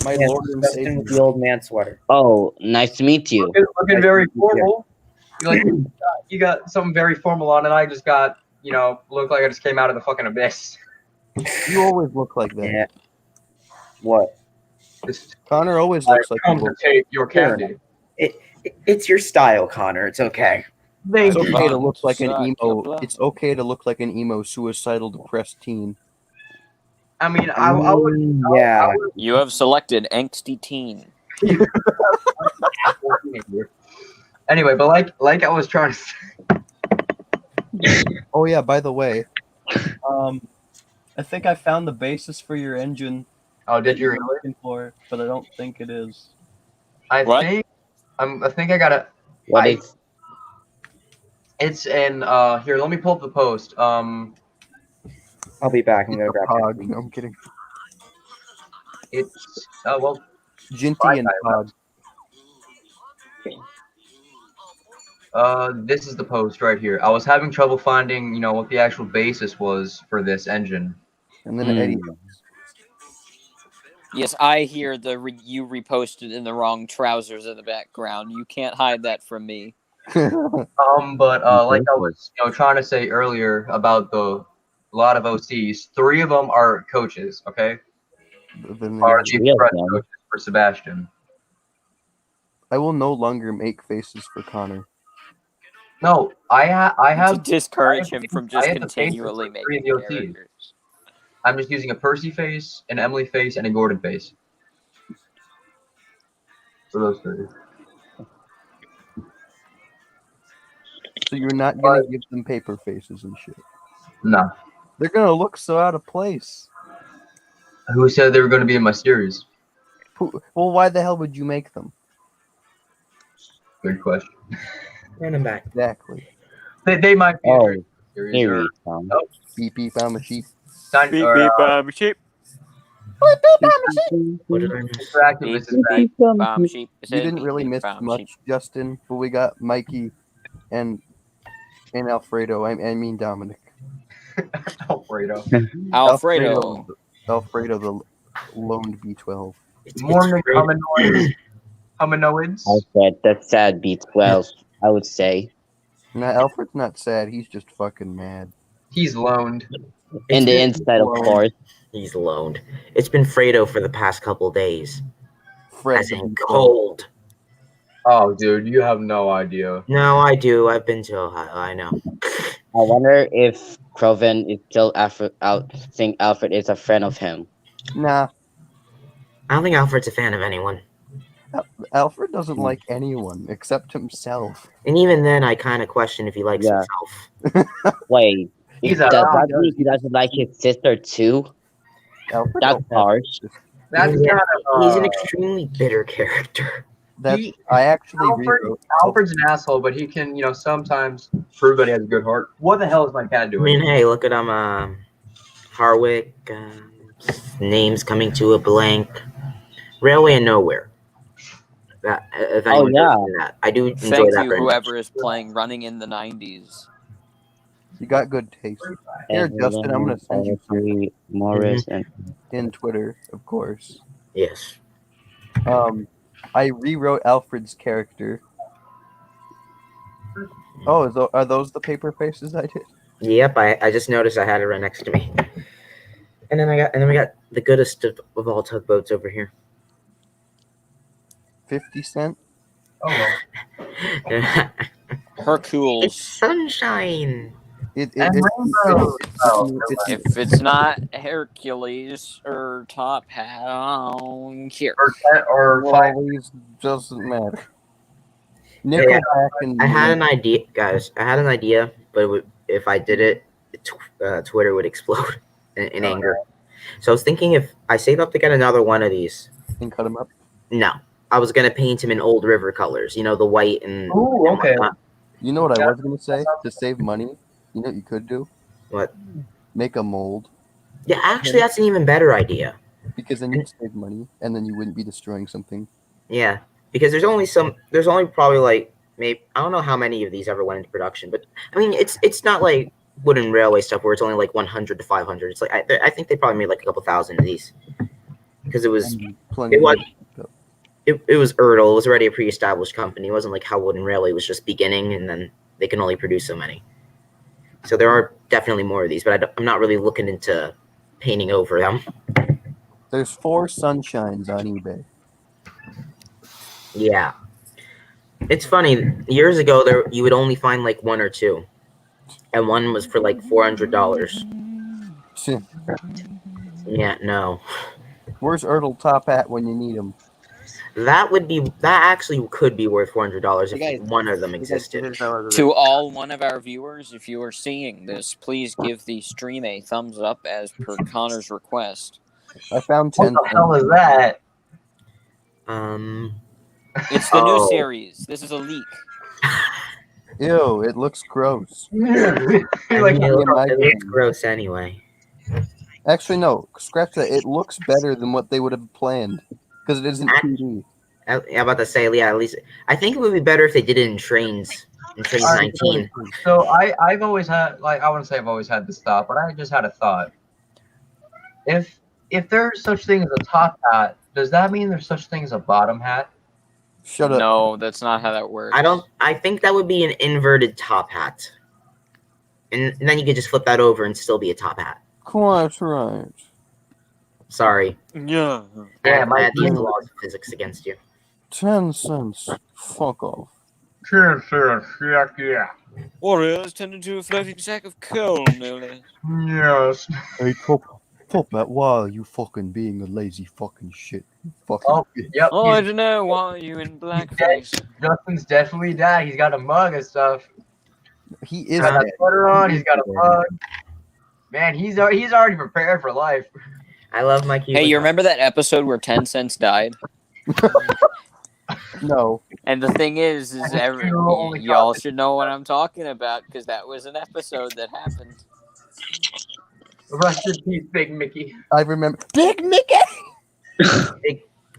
My Yes, lord and Justin savior. with the old man sweater. Oh, nice to meet you. Looking very formal. You got something very formal on, and I just got, look like I just came out of the fucking abyss. You always look like that. Yeah. What? Just Connor always looks like come you. to take your candy. It's your style, Connor. It's okay. Thank It's you. okay to look like an Suck emo. your blood. It's okay to look like an emo, suicidal, depressed teen. I mean, I would. Yeah. You have selected angsty teen. Anyway, but like I was trying to say. Oh yeah, by the way, I think I found the basis for your engine. Oh, did you were really? looking for, but I don't think it is. I What? think I got it. What is? It's in here. Let me pull up the post. I'll be back. I'm gonna grab Pog. it. No, I'm kidding. It's well. Ginty and Pog. This is the post right here. I was having trouble finding, what the actual basis was for this engine. And then Eddie. Yes, I hear you reposted in the wrong trousers in the background. You can't hide that from me. But like I was, trying to say earlier about the lot of OCs, 3 of them are coaches. Okay, Then are the Yeah, express yeah. coaches for Sebastian. I will no longer make faces for Connor. No, I To have. discourage him from just I have the faces continually for 3 making of the OCs. characters. I'm just using a Percy face, an Emily face, and a Gordon face. For those 3. So you're not gonna give them paper faces and shit. No. They're gonna look so out of place. Who said they were going to be in my series? Well, why the hell would you make them? Good question. And I'm back. Exactly. They might be. Oh, in a series here or we come. Beep beep, I'm a sheep. sign, Beep or, beep, I'm a sheep. What did I miss? interactive Beep, business bank. I'm sheep. You didn't really miss much, Justin, but we got Mikey and Alfredo. I mean Dominic. Alfredo. Alfredo. Alfredo the loaned B12. Morning hominoids. Alfred, that's sad B12, I would say. Nah, Alfred's not sad. He's just fucking mad. He's loaned. In the been inside, of loaned. course. He's loaned. It's been Fredo for the past couple days. Fred As in cold. Oh, dude, you have no idea. No, I do. I've been to Ohio. I know. I wonder if Croven is still think Alfred is a friend of him. Nah, I don't think Alfred's a fan of anyone. Alfred doesn't like anyone except himself. And even then, I kind of question if he likes Yeah. himself. Wait, He's does a- that mean he doesn't like his sister too? Alfred That's harsh. That's He's kind of. He's an extremely bitter character. That He- I actually Alfred, rewrote. Alfred's an asshole, but he can, sometimes prove that he has a good heart. What the hell is my cat I doing? mean, hey, look at him. Harwick. Names coming to a blank. Railway and Nowhere. That, if anyone yeah. knows that. I do enjoy Thank that you, very much. whoever is playing Running in the 90s. You got good taste. Here, Justin, I'm gonna send you Every Morris and in Twitter, of course. Yes. I rewrote Alfred's character. Oh, are those the paper faces I did? Yep, I just noticed I had it right next to me. And then we got the goodest of all tugboats over here. 50 Cent? Oh, well. Hercules. It's sunshine. It, And it, Rainbow. Oh, If it's not Hercules or Top Hat, I don't care. Or five. always doesn't matter. Nickelback and I had an idea, guys. I had an idea, but if I did it, Twitter would explode in anger. So I was thinking if I save up to get another one of these. And cut them up. No, I was gonna paint him in Old River colors. You know, the white and. Ooh, and okay. whatnot. You know what I was gonna say? To save money, you know what you could do? What? Make a mold. Yeah, actually, that's an even better idea. Because then you'd save money, and then you wouldn't be destroying something. Yeah, because there's only probably like maybe I don't know how many of these ever went into production, but I mean it's not like wooden railway stuff where it's only like 100 to 500. It's like I think they probably made like a couple thousand of these because it was Plenty it was of- it was Erdl. It was already a pre-established company. It wasn't like how Wooden Railway was just beginning and then they can only produce so many. So there are definitely more of these, but I'm not really looking into painting over them. There's 4 sunshines on eBay. Yeah. It's funny. Years ago, you would only find like 1 or 2. And one was for like $400. Yeah, no. Where's Erdl Top Hat when you need him? That actually could be worth $400 if one of them existed. To all one of our viewers, if you are seeing this, please give the stream a thumbs up as per Connor's request. I found What 10. the hell is that? It's the new series. This is a leak. Ew, it looks gross. It looks gross anyway. Actually, no. Scratch that. It looks better than what they would have planned. Because it isn't 2D. I'm about to say, yeah, at least I think it would be better if they did it in Trains 19. So I've always had, like, I wouldn't say I've always had this thought, but I just had a thought. If there's such thing as a top hat, does that mean there's such thing as a bottom hat? Shut up. No, that's not how that works. I think that would be an inverted top hat. And then you could just flip that over and still be a top hat. Quite right. Sorry. Yeah. I had the laws of physics against you. 10 cents. Fuck off. Yeah. Warriors turned into a floating sack of coal, nearly. Yes. Hey, Top Hat, why are you fucking being a lazy fucking shit? You fucking Oh, bitch. yep. Oh, I don't know. Why are you in blackface? Justin's definitely dead. He's got a mug and stuff. He He's is got a dead. sweater on. He's got a mug. Man, he's already prepared for life. I love my keyboard. Hey, you remember that episode where 10 Cents died? No. And the thing is y'all should know what I'm talking about because that was an episode that happened. Rest in peace, Big Mickey. I remember. Big Mickey!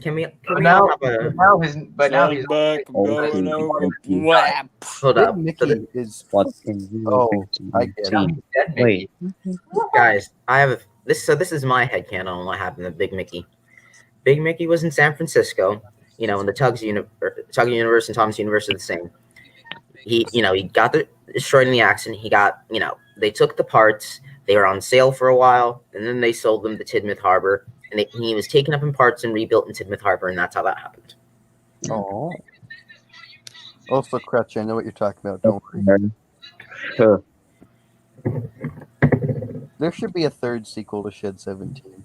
Can we But all now, have a now he's back, going over. hold up? Mickey So the, is. What can you Oh, do I get now it. he's dead, Wait. Mickey. guys, I have this. So this is my headcanon on what happened to Big Mickey. Big Mickey was in San Francisco. You know, when the Tug universe and Thomas universe are the same. He got destroyed in the accident. He got, they took the parts. They were on sale for a while, and then they sold them to Tidmouth Harbor. And he was taken up in parts and rebuilt in Tidmouth Harbor, and that's how that happened. Oh. Also, Crutch, I know what you're talking about. Don't worry. Sure. There should be a third sequel to Shed 17.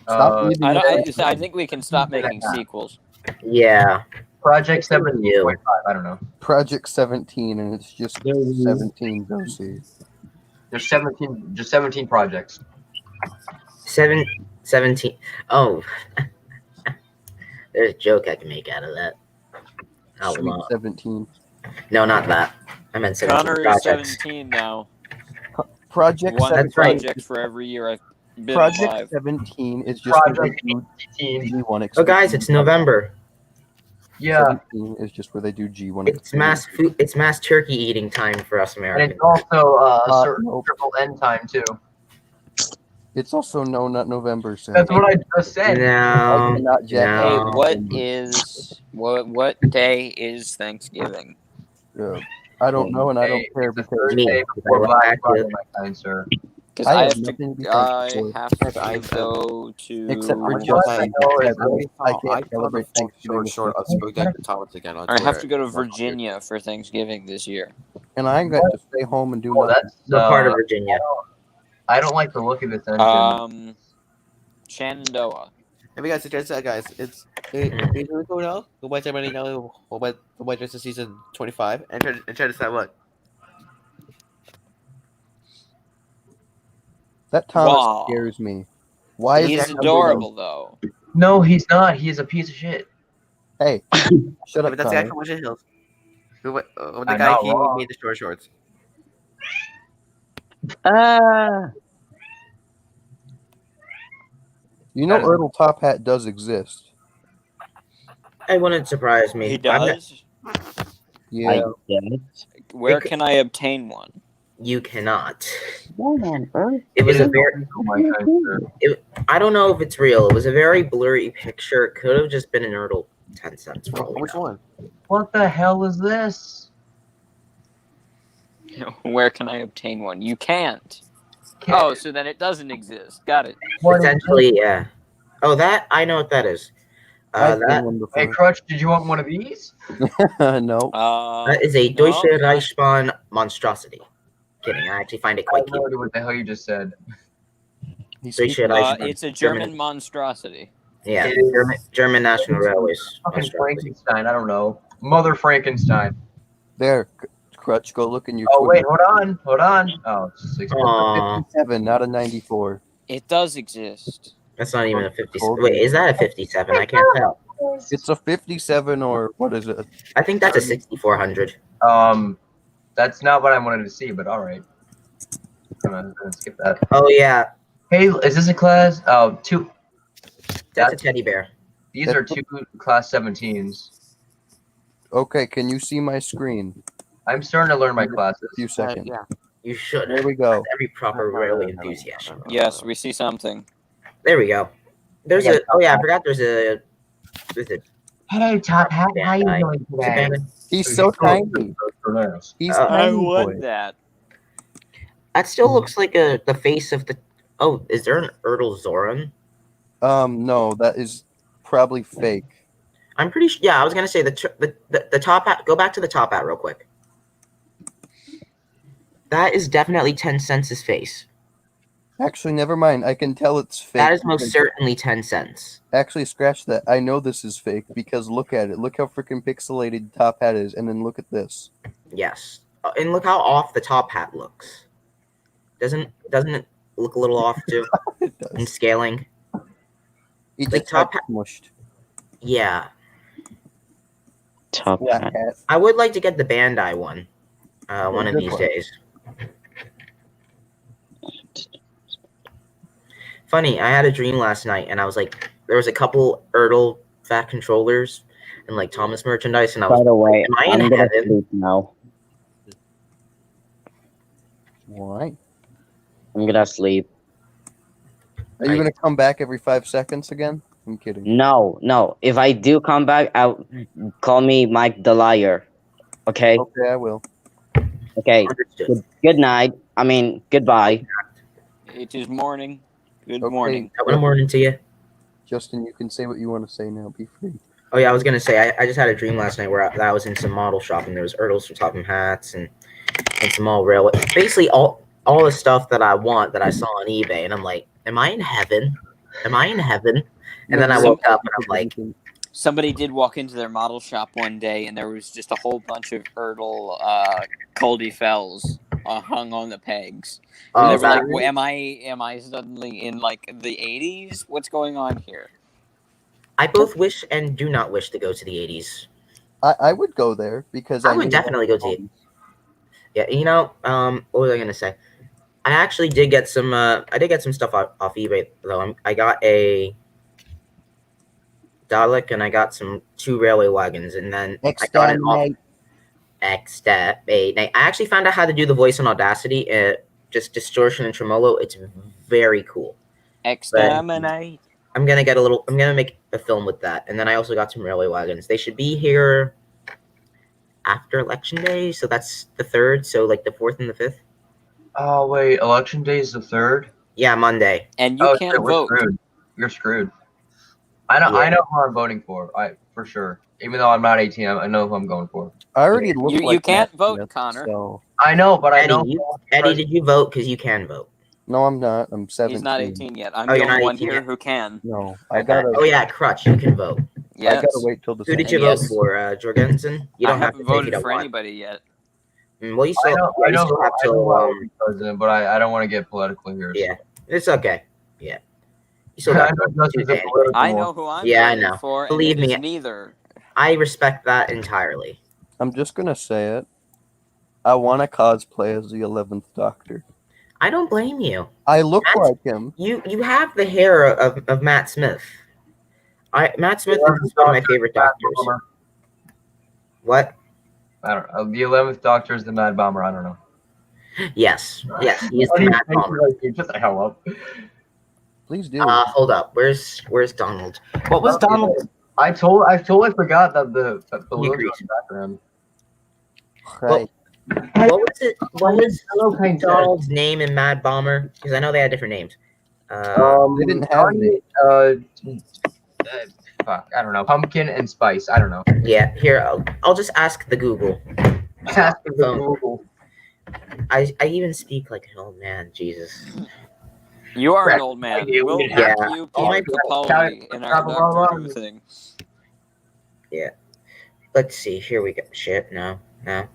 I think we can stop making sequels. Yeah. Project 17.5. I don't know. Project 17, and it's just 17. Go see. There's 17 projects. 17. Oh. There's a joke I can make out of that. Sweet 17. No, not that. I meant 17 Connor is projects. 17 now. Project One 17. project for every year I've been Project alive. 17 is just Project where they do G1 Oh, guys, it's November. Yeah. 17 is just where they do G1. It's mass turkey eating time for us And Americans. it's also a certain nope. triple N time too. It's also not November, so That's what I just said. No. not Jack. Hey, No. what day is Thanksgiving? I don't know, and I don't care It's the because Thursday before Black Friday, my kind sir. Because I I have have nothing to be to thankful for. I have to go to except for What just I I know is can't celebrate Thanksgiving. Short of Spokane Thomas again. I have to go to Virginia for Thanksgiving this year. And I got to stay home and do Well, nothing. that's What part of Virginia? I don't like the look of this engine. Shenandoah. Hey, we got suggest that, guys. It's really cool now. Go watch everybody now. Go watch just season 25 and try to decide what. That Thomas Wow. scares me. Why is He's that number adorable though. No, he's not. He's a piece of shit. Hey, shut up, But that's the guy Connor. from Witcher Hills. The I'm guy not he wrong. made the short shorts. You know Erdl Top Hat does exist. It wouldn't surprise me. He I'm not- does. Yeah. Where can I obtain one? You cannot. What on earth? It was a very. Oh, my kind sir. I don't know if it's real. It was a very blurry picture. It could have just been an Erdl 10 cents. For all we Which know. one? What the hell is this? Where can I obtain one? You can't. Oh, so then it doesn't exist. Got it. What is Essentially, yeah. Oh, that I know what that is. I've That done one Hey, before. Crutch, did you want one of these? No. that is a Deutsche no. Reichsbahn monstrosity. Kidding. I actually find it I quite have no cute. idea what the hell you just said. He's Deutsche speaking- Reichsbahn. It's a German monstrosity. Yeah, It is- German National Railways. Fucking monstrosity. Frankenstein. I don't know. Mother Frankenstein. There, Crutch, go look in your Oh wait, Twitter. hold on. Oh, it's 6. Aw, 57, not a 94. It does exist. that's not even a 57. Wait, is that a 57? I can't tell. It's a 57 or what is it? I think that's a 6400. That's not what I wanted to see, but all right. I'm gonna skip that. Oh yeah, Hey, is this a class? Oh, two. that's a teddy bear. These are two class 17s. Okay, can you see my screen? I'm starting to learn my classes. A few seconds. Yeah. You should. There we go. Every proper railway enthusiast. Yes, we see something. There we go. There's a. Oh yeah, I forgot. There's a. Hey, Top Hat, how you Bandai. doing Is it today? Bandai? He's so tiny. He's I tiny boy. want that. That still looks like the face of the. Oh, is there an Erdl Zoran? No, that is probably fake. I'm pretty sure. Yeah, I was gonna say the top hat. Go back to the top hat real quick. That is definitely 10 cents' face. Actually, never mind. I can tell it's fake. That is most certainly 10 cents. Actually, scratch that. I know this is fake because look at it. Look how freaking pixelated Top Hat is, and then look at this. Yes, and look how off the top hat looks. Doesn't it look a little off too It in does. scaling? It Like just Top got smushed. Yeah, Top Black hat. Hat. I would like to get the Bandai one. One of good these one. days. Funny, I had a dream last night, and I was like, there was a couple Erdl fat controllers and like Thomas merchandise, and I By was the way, am I in I'm gonna heaven? sleep now. Why? I'm gonna sleep. Are you gonna come back every 5 seconds again? I'm kidding. No, no. If I do come back, call me Mike the Liar. Okay. Okay, I will. Okay. Good night. I mean, goodbye. It is morning. Good Okay. morning. Good morning to you. Justin, you can say what you want to say now. Be free. Oh yeah, I was gonna say I just had a dream last night where I was in some model shop and there was Ertles from Topham Hats and some all railway, basically all the stuff that I want that I saw on eBay, and I'm like, am I in heaven? Am I in heaven? And then I woke up and I'm like, Somebody did walk into their model shop one day, and there was just a whole bunch of Ertl Coldy Fells hung on the pegs. And they were like, well, am I suddenly in like the 80s? What's going on here? I both wish and do not wish to go to the 80s. I would go there because I would definitely go to it. Yeah, you know, what was I gonna say? I actually did get some. I did get some stuff off eBay though. I got a Dalek and I got some 2 railway wagons, and then I got it off Exterminate. I actually found out how to do the voice on Audacity. Just distortion and tremolo. It's very cool. Exterminate. I'm gonna make a film with that, and then I also got some railway wagons. They should be here after Election Day, so that's the 3rd. So like the 4th and the 5th. Oh wait, Election Day is the 3rd. Yeah, Monday. And you can't we're vote. Screwed. You're screwed. I know. Yeah. I know who I'm voting for. For sure. Even though I'm not 18, I know who I'm going for. I already look You like can't Matt vote, Smith, Connor. So. I know, but I know. Eddie, did you vote? Because you can vote. No, I'm not. I'm 17. He's not 18 yet. I'm Oh, the you're only not one 18 here yet? who can. No, I gotta. Oh yeah, Crutch, you can vote. Yes. I gotta wait till Who December. did you Yes. vote for, Jorgensen? You I don't have to haven't take voted it for want. anybody yet. Well, you still, I you know. still have I know who I to. will be president, but I don't want to get political here. Yeah, it's okay. Yeah, you still I got. know Justin's a political I one. know who I'm Yeah, I voting know. for, and Believe it is me. neither. I respect that entirely. I'm just gonna say it. I want to cosplay as the 11th Doctor. I don't blame you. I look like him. You have the hair of Matt Smith. Matt Smith is one of my favorite doctors. What? I don't know. The 11th Doctor is the Mad Bomber. I don't know. Yes, he is the Mad Bomber. Shut the hell up. Please do. Hold up. Where's Donald? What was Donald? I totally forgot that the balloons agrees. on the background. Right. What was it? What was Donald's name in Mad Bomber? Because I know they had different names. They didn't have it. Fuck, I don't know. Pumpkin and spice. I don't know. Yeah, here I'll just ask the Google. Ask the Google. I even speak like an old man. Jesus. You are Correct. an old man. Yeah. We'll Yeah. have you, Oh my Peter God. Capaldi, in our Doctor Who thing. Yeah. Let's see. Here we go. Shit. No.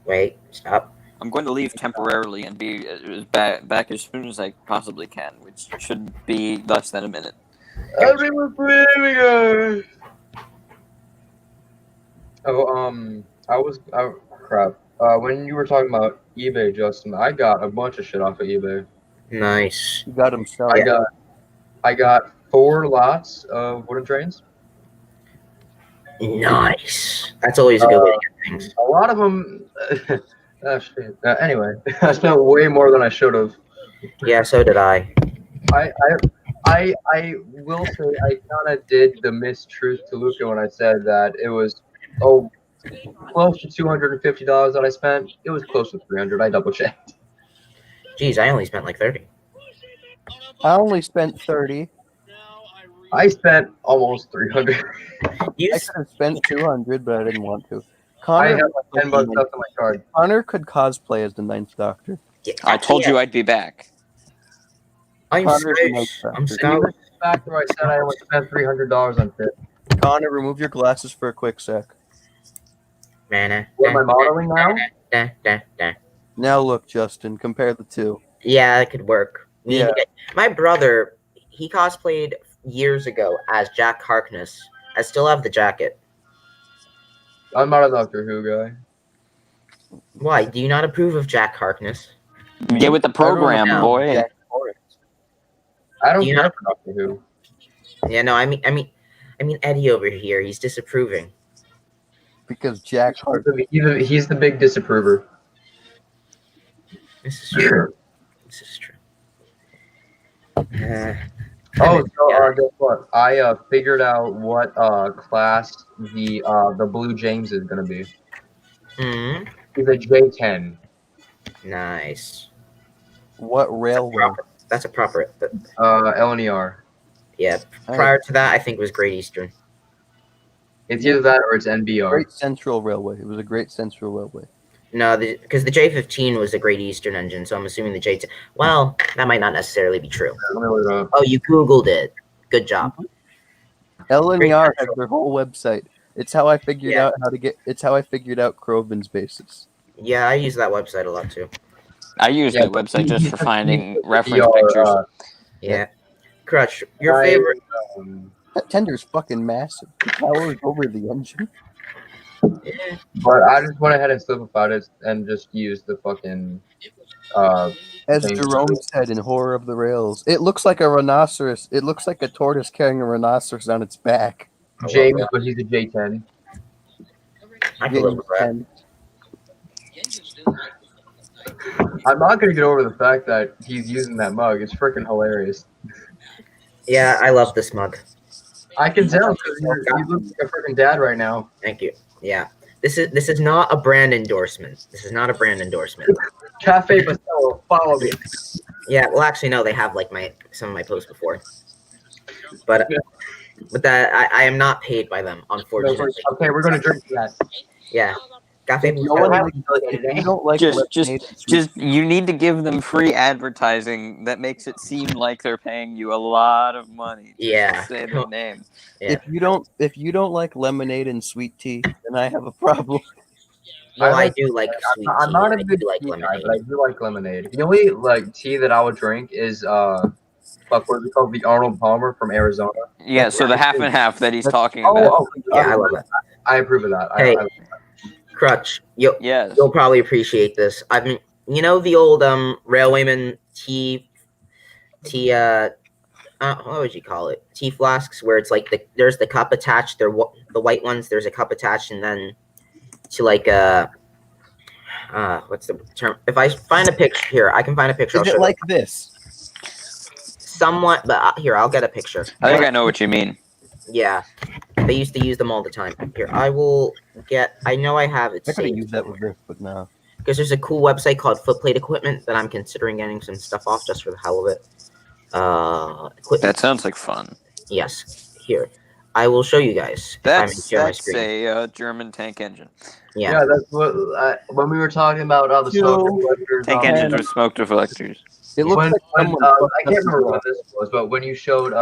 Wait. Stop. I'm going to leave temporarily and be back as soon as I possibly can, which should be less than a minute. Crap. When you were talking about eBay, Justin, I got a bunch of shit off of eBay. Nice. You got him started. I got 4 lots of wooden trains. Nice. That's always a good way to get things. A lot of them. Shit. Anyway, I spent way more than I should have. Yeah. So did I. I will say I kind of did the mistruth to Luca when I said that it was close to $250 that I spent. It was close to $300. I double checked. Jeez, I only spent like 30. I only spent 30. I spent almost $300. I could have spent 200, but I didn't want to. I Connor, have like $10 left on my card. Connor could cosplay as the 9th Doctor. Yeah, I told you I'd be back. I'm Connor's the scared. 9th I'm Doctor. scared. Back where I said I only spent $300 on fit. Connor, remove your glasses for a quick sec. What am I modeling now? Now look, Justin, compare the two. Yeah, it could work. Yeah. My brother, he cosplayed years ago as Jack Harkness. I still have the jacket. I'm not a Doctor Who guy. Why? Do you not approve of Jack Harkness? Get with the program, know. boy. Yeah. I don't Do you care not- for Doctor Who. Yeah, no, I mean, I mean Eddie over here. He's disapproving. Because Jack Hart. He's the big disapprover. This is true. This is true. Oh, so guess what? I figured out what class the Blue James is gonna be. Hmm. He's a J10. Nice. What railway? That's a proper. LNER. Yeah. Prior to that, I think it was Great Eastern. It's either that or it's NBR. Great Central Railway. It was a Great Central Railway. No, because the J15 was the Great Eastern engine, so I'm assuming the J10. Well, that might not necessarily be true. Oh, you Googled it. Good job. LNER has their whole website. It's how I figured out how to get. It's how I figured out Croven's basis. Yeah, I use that website a lot too. I use that website just for finding reference pictures. Yeah. Crutch, your favorite. That tender's fucking massive. It towers over the engine. But I just went ahead and simplified it and just used the fucking. As Jerome said in Horror of the Rails, it looks like a rhinoceros. It looks like a tortoise carrying a rhinoceros on its back. James, but he's a J10. I can live with that. I'm not gonna get over the fact that he's using that mug. It's freaking hilarious. Yeah, I love this mug. I can tell because you look like a freaking dad right now. Thank you. Yeah. This is not a brand endorsement. This is not a brand endorsement. Cafe Pastello, follow me. Yeah, well actually no, they have like some of my posts before. But that I am not paid by them, unfortunately. Okay, we're gonna drink that. Yeah. Cafe No one if you don't like just you need to give them free advertising that makes it seem like they're paying you a lot of money. Yeah. To say their name. Yeah. If you don't like lemonade and sweet tea, then I have a problem. Well, I do like sweet tea. I'm not a I big do like tea guy, lemonade. but I do like lemonade. The only like tea that I would drink is what is it called? The Arnold Palmer from Arizona. Yeah, so the half and half that he's talking about. Oh, Yeah, I love that. I approve of that. Hey. I Crutch, Yes. you'll probably appreciate this. I mean, you know the old railwayman tea what would you call it? Tea flasks where it's like there's the cup attached. The white ones. There's a cup attached, and then to like what's the term? If I find a picture here, I can find a picture. Is it like this? Somewhat, but here I'll get a picture. I think I know what you mean. Yeah, they used to use them all the time. Here, I will get. I know I have it I could have saved used that with this, but no. because there's a cool website called Footplate Equipment that I'm considering getting some stuff off just for the hell of it. Equipment. That sounds like fun. Yes. Here, I will show you guys. if I may That's share my screen. a German tank engine. Yeah. Yeah, that's what when we were talking about the smoke deflectors. Tank engines with smoke deflectors. It looks like someone I can't remember what this was, but when you showed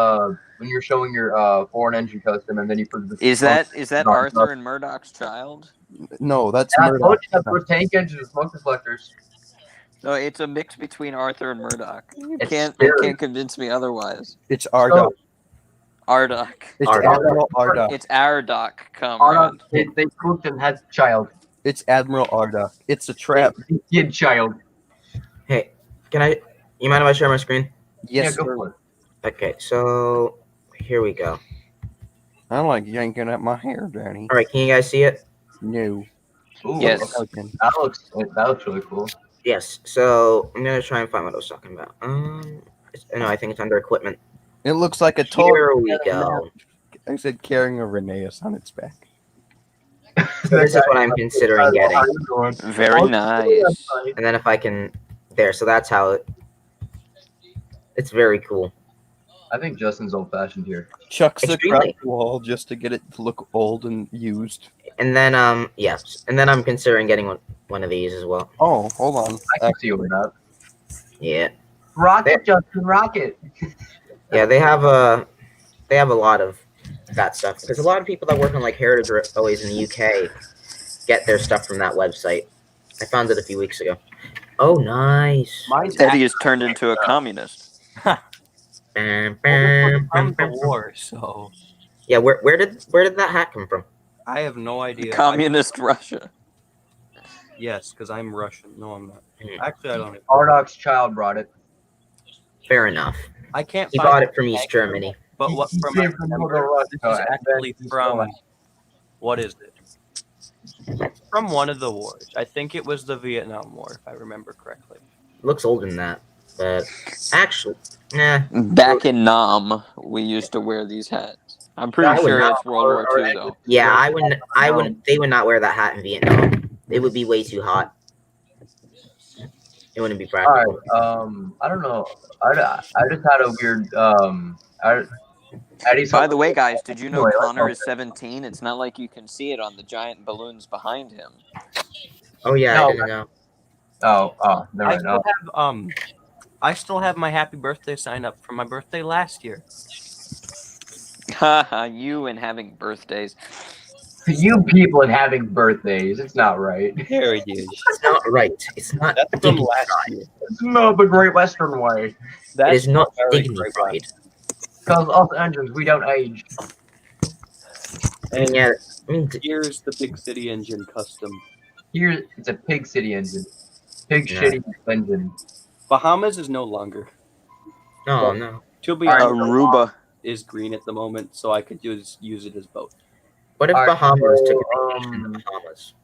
when you're showing your foreign engine custom, and then you put the Is that Arthur and Murdoch's child? No, that's I Murdoch. told you that was tank engines with smoke deflectors. No, it's a mix between Arthur and Murdoch. You It's can't scary. convince me otherwise. It's Ardoc. Ardoc. It's Ardoc. Admiral Ardoc. It's Ardoc, come Arnold, on. they cooked and had child. It's Admiral Ardoc. It's a trap. Kid child. Hey, can I? You mind if I share my screen? Yes, Yeah, go sir. for it. Okay, so here we go. I don't like yanking at my hair, Danny. All right, can you guys see it? No. Ooh, Yes. Okay. that looks really cool. Yes. So I'm gonna try and find what I was talking about. No, I think it's under equipment. It looks like a Here total. we go. I said carrying a Rheneas on its back. So this is what I'm considering getting. Very nice. And then if I can, there. So that's how it. It's very cool. I think Justin's old-fashioned here. Chucks the Extremely. crop wall just to get it to look old and used. And then yes, and then I'm considering getting one of these as well. Oh, hold on. I can see you with that. Yeah. Rocket, Justin, rocket. Yeah, they have a lot of that stuff because a lot of people that work on like heritage railways in the UK get their stuff from that website. I found it a few weeks ago. Oh, nice. Eddie has turned into a communist. Bam, bam, From bam, the bam. war, so Yeah, where did that hat come from? I have no idea. Communist Russia. Yes, because I'm Russian. No, I'm not. Hmm. Actually, I don't. Even, Ardoc's child brought it. Fair enough. I can't. He find bought the it from East tag. Germany. But what He from came from Motorola, this is and then actually he's from going- what is it? From one of the wars. I think it was the Vietnam War, if I remember correctly. Looks older than that, but actually, nah. Back in Nam, we used to wear these hats. I'm pretty I would sure not- it's World War II, though. Yeah, I wouldn't. They would not wear that hat in Vietnam. It would be way too hot. It wouldn't be practical. Alright, I don't know. I just had a weird Eddie's By the way, guys, did you know Anyway, let's Connor go. is 17? It's not like you can see it on the giant balloons behind him. Oh yeah, No. I didn't know. Oh, never I mind. still have I still have my happy birthday sign up from my birthday last year. Haha, you and having birthdays. You people and having birthdays, it's not right. There it is. It's not right. It's not That's from dignified. last year. It's not the Great Western way. It is not very dignified. Because us engines, we don't age. And Yeah, I mean, here's the Big City Engine custom. Here, it's a Pig City engine. Pig Yeah. shitty engine. Bahamas is no longer. no, no. To be Alright, honest, Aruba. is green at the moment, so I could use it as both. What if Alright, Bahamas took so, a vacation in the Bahamas?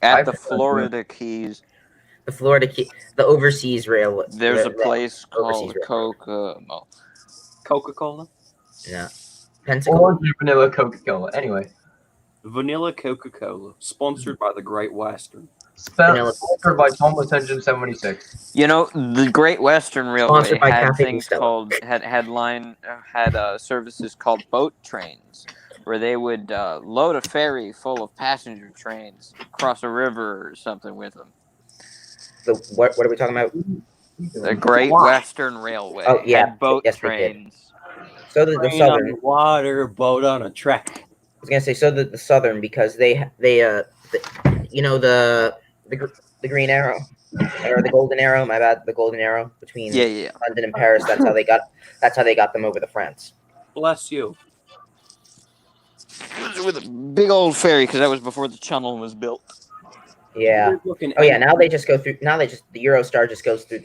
At I the prefer Florida Keys, The Florida Key, the overseas rail. there's a the- place overseas called rail. Coca-Cola? Yeah. Pensacola. Orange vanilla Coca-Cola. Anyway, Vanilla Coca-Cola, sponsored by the Great Western. Vanilla sponsored by Thomas Engine 76. You know, the Great Western Railway Sponsored by had Cafe things Bustelo. called had services called boat trains, where they would load a ferry full of passenger trains, cross a river or something with them. The what are we talking about? The Great Western Railway Oh, yeah. had boat Yes, they did. trains. So did the Train on Southern. the water, boat on a track. I was gonna say so did the Southern because you know the Green Arrow or the Golden Arrow. My bad, the Golden Arrow between Yeah. London and Paris. That's how they got them over to France. Bless you. With a big old ferry, because that was before the channel was built. Yeah. Weird looking Oh yeah. engine. Now they just go through. Now the Eurostar just goes through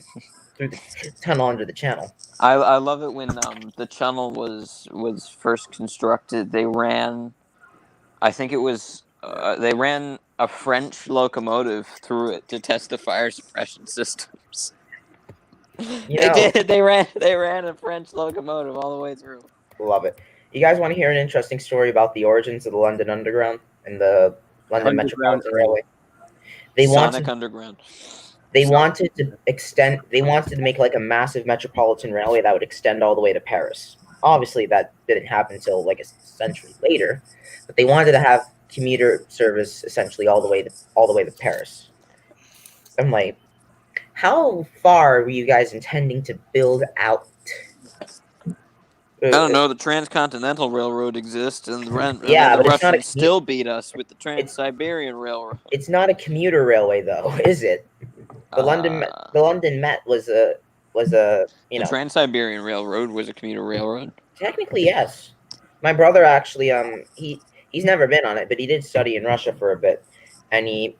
the tunnel under the channel. I love it when the channel was first constructed. They ran, I think it was they ran a French locomotive through it to test the fire suppression systems. You know, They did. They ran a French locomotive all the way through. love it. You guys want to hear an interesting story about the origins of the London Underground and the London Underground Metropolitan Railway? They Sonic wanted Underground. they wanted to extend. They wanted to make like a massive metropolitan railway that would extend all the way to Paris. Obviously, that didn't happen until like a century later. But they wanted to have commuter service essentially all the way to Paris. I'm like, how far were you guys intending to build out? I don't know. The Transcontinental Railroad exists, and Yeah, the but it's not a Russians still beat us with the Trans-Siberian Railroad. It's not a commuter railway, though, is it? The London Met was a The you know Trans-Siberian Railroad was a commuter railroad. technically yes. My brother actually he's never been on it, but he did study in Russia for a bit, and he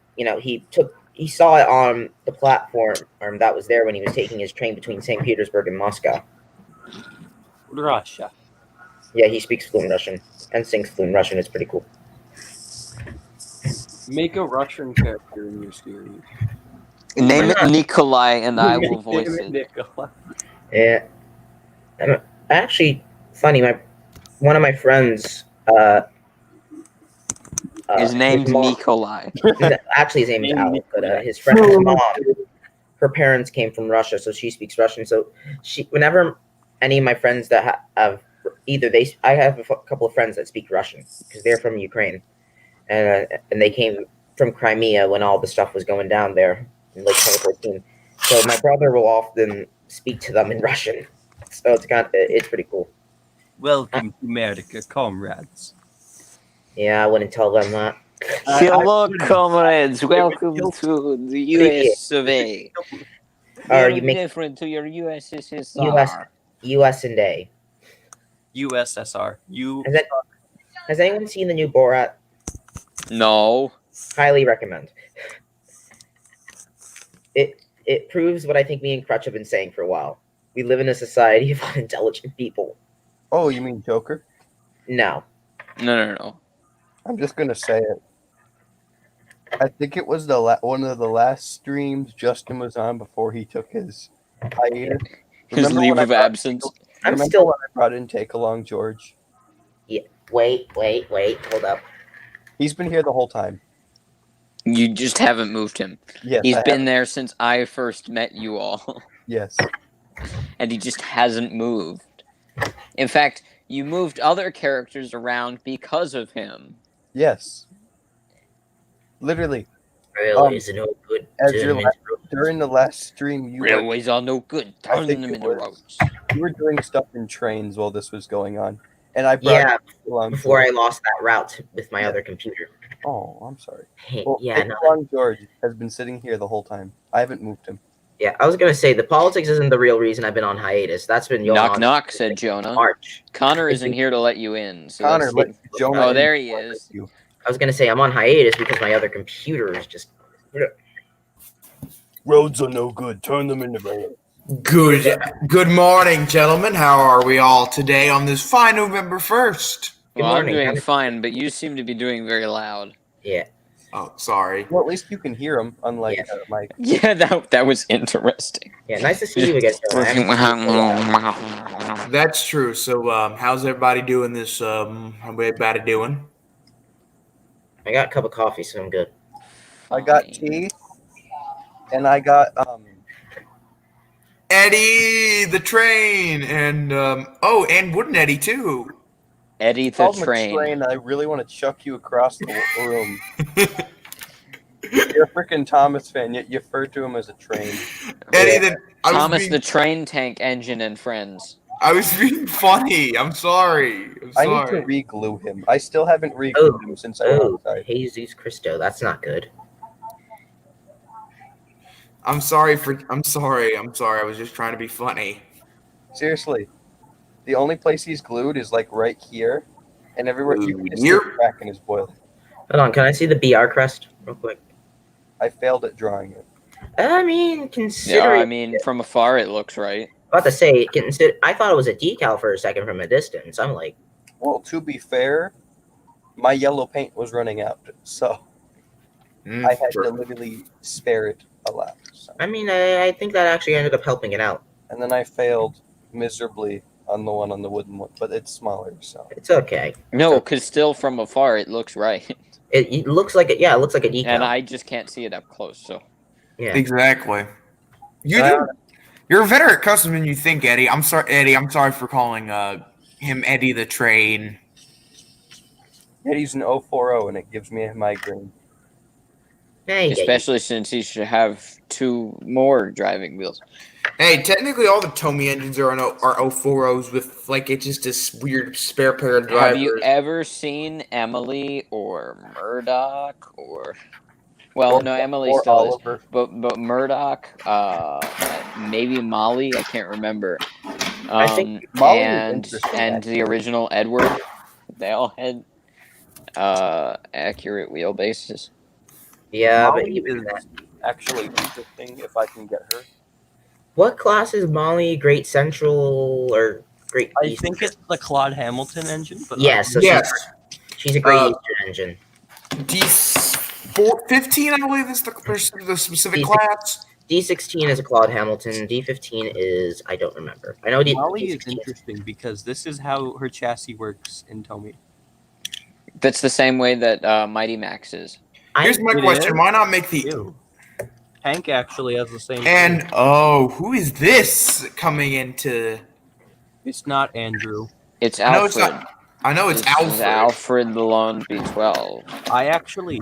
saw it on the platform that was there when he was taking his train between St. Petersburg and Moscow. Russia. Yeah, he speaks fluent Russian and sings fluent Russian. It's pretty cool. Make a Russian character in your series. Name it Nikolai, and I will voice Name it. Nikolai. Yeah, actually, funny. One of my friends. His name's mom- Nikolai. Actually, his name is Alec, but his friend's mom, her parents came from Russia, so she speaks Russian. So whenever any of my friends that have I have a couple of friends that speak Russian because they're from Ukraine, and they came from Crimea when all the stuff was going down there in like 2014. So my brother will often speak to them in Russian. So it's pretty cool. Welcome to America, comrades. Yeah, I wouldn't tell them that. Hello, comrades. Welcome to the US of A. Or Very you make different to your USSR. US and A. USSR. Has anyone seen the new Borat? No. Highly recommend. It proves what I think me and Crutch have been saying for a while. We live in a society of unintelligent people. Oh, you mean Joker? No. No. I'm just gonna say it. I think it was one of the last streams Justin was on before he took his hiatus. His Remember leave when I of brought- absence. Remember still- when I brought in Take Along George? Yeah. Wait. Hold up. He's been here the whole time. You just haven't moved him. Yes, He's I been have. there since I first met you all. Yes. And he just hasn't moved. In fact, you moved other characters around because of him. Yes. Literally. Railways are no good. During the last stream, you Railways are no good. I Turn think them it into was- roads. you were doing stuff in trains while this was going on, and I brought Yeah, Take Along before I George. lost that route with my other computer. Oh, I'm sorry. Hey, Well, yeah, Take no. Along George has been sitting here the whole time. I haven't moved him. Yeah, I was gonna say the politics isn't the real reason I've been on hiatus. That's been going Knock on knock, since said Jonah. March. Connor isn't here to let you in. So Connor, let's let see. Jonah Oh, in there he before I is. let you. I was gonna say I'm on hiatus because my other computer is just. Roads are no good. Turn them into rails. Good morning, gentlemen. How are we all today on this fine November 1st? Good Well, I'm morning. doing fine, but you seem to be doing very loud. Yeah. Oh, sorry. Well, at least you can hear them, unlike Mike. Yeah, that was interesting. Yeah, nice to see you again. Jonah. That's true. So, how's everybody doing this? How everybody doing? I got a cup of coffee, so I'm good. I got tea, and I got Eddie the train, and and Wooden Eddie too. Eddie the called him a train. train. I really want to chuck you across the room. You're a freaking Thomas fan, yet you refer to him as a train. Eddie Thomas the train tank engine and friends. I was being funny. I'm sorry. I need to re-glue him. I still haven't re-glued him since I went Oh, outside. Jesus Christo, that's not good. I'm sorry. I was just trying to be funny. Seriously, the only place he's glued is like right here, and everywhere you can just see Yep. a crack in his boiler. Hold on, can I see the BR crest real quick? I failed at drawing it. I mean, Yeah, considering. I mean, from afar it looks right. About to say, I thought it was a decal for a second from a distance. I'm like, Well, to be fair, my yellow paint was running out, so I had to literally spare it a lot. So. I mean, I think that actually ended up helping it out. And then I failed miserably on the one on the wooden one, but it's smaller, so It's okay. No, because still from afar it looks right. It looks like it. Yeah, it looks like a decal. And I just can't see it up close, so. Yeah. Exactly. You're a better at custom than you think, Eddie. I'm sorry, Eddie. I'm sorry for calling him Eddie the train. Eddie's an 040 and it gives me a migraine. Hey, Especially since he should have 2 more driving wheels. Hey, technically all the Tomy engines are 040s with like it's just this weird spare pair of drivers. Have you ever seen Emily or Murdoch or... Well, no, Emily or still Oliver. is. But Murdoch, maybe Molly, I can't remember. I think Molly is and interesting, the original Edward, they all had accurate wheelbases. Yeah, but Molly even is that. actually interesting if I can get her. What class is Molly? Great Central or Great I East? think it's the Claude Hamilton engine. But Yes. So Yes. She's a Great Eastern engine. D15, I believe, is the specific D6 class. D16 is a Claude Hamilton. D15 is I don't remember. I know Molly is D16 interesting because this is how her chassis works in Tomy. That's the same way that Mighty Max is. Here's my It question: is? why not make the Ew. Hank actually has the same. and thing. who is this coming into? It's not Andrew. It's I know Alfred. it's not. I know it's This is Alfred. Alfred the Lone B12. I actually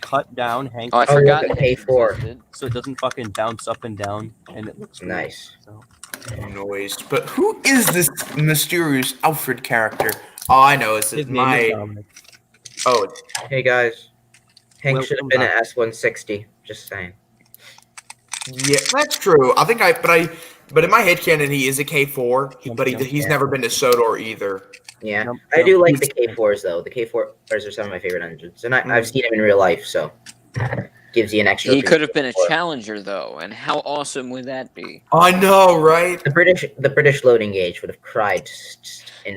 cut down Hank. Oh, I forgot look at Hank K4. existed. So it doesn't fucking bounce up and down, and it looks weird. Nice. So. Noise. But who is this mysterious Alfred character? Oh, I know. It's His name is my. Dominic. Oh, Hey guys, Hank Welcome should have been back. an S160. Just saying. yeah, that's true. I think but in my headcanon, he is a K4, but he's never been to Sodor either. Yeah, Nope, I do nope. like the K4s though. The K4s are some of my favorite engines, and I've seen them in real life. So gives you an extra. He could have been a appreciation for it. challenger though, and how awesome would that be? I know, right? The British loading gauge would have cried.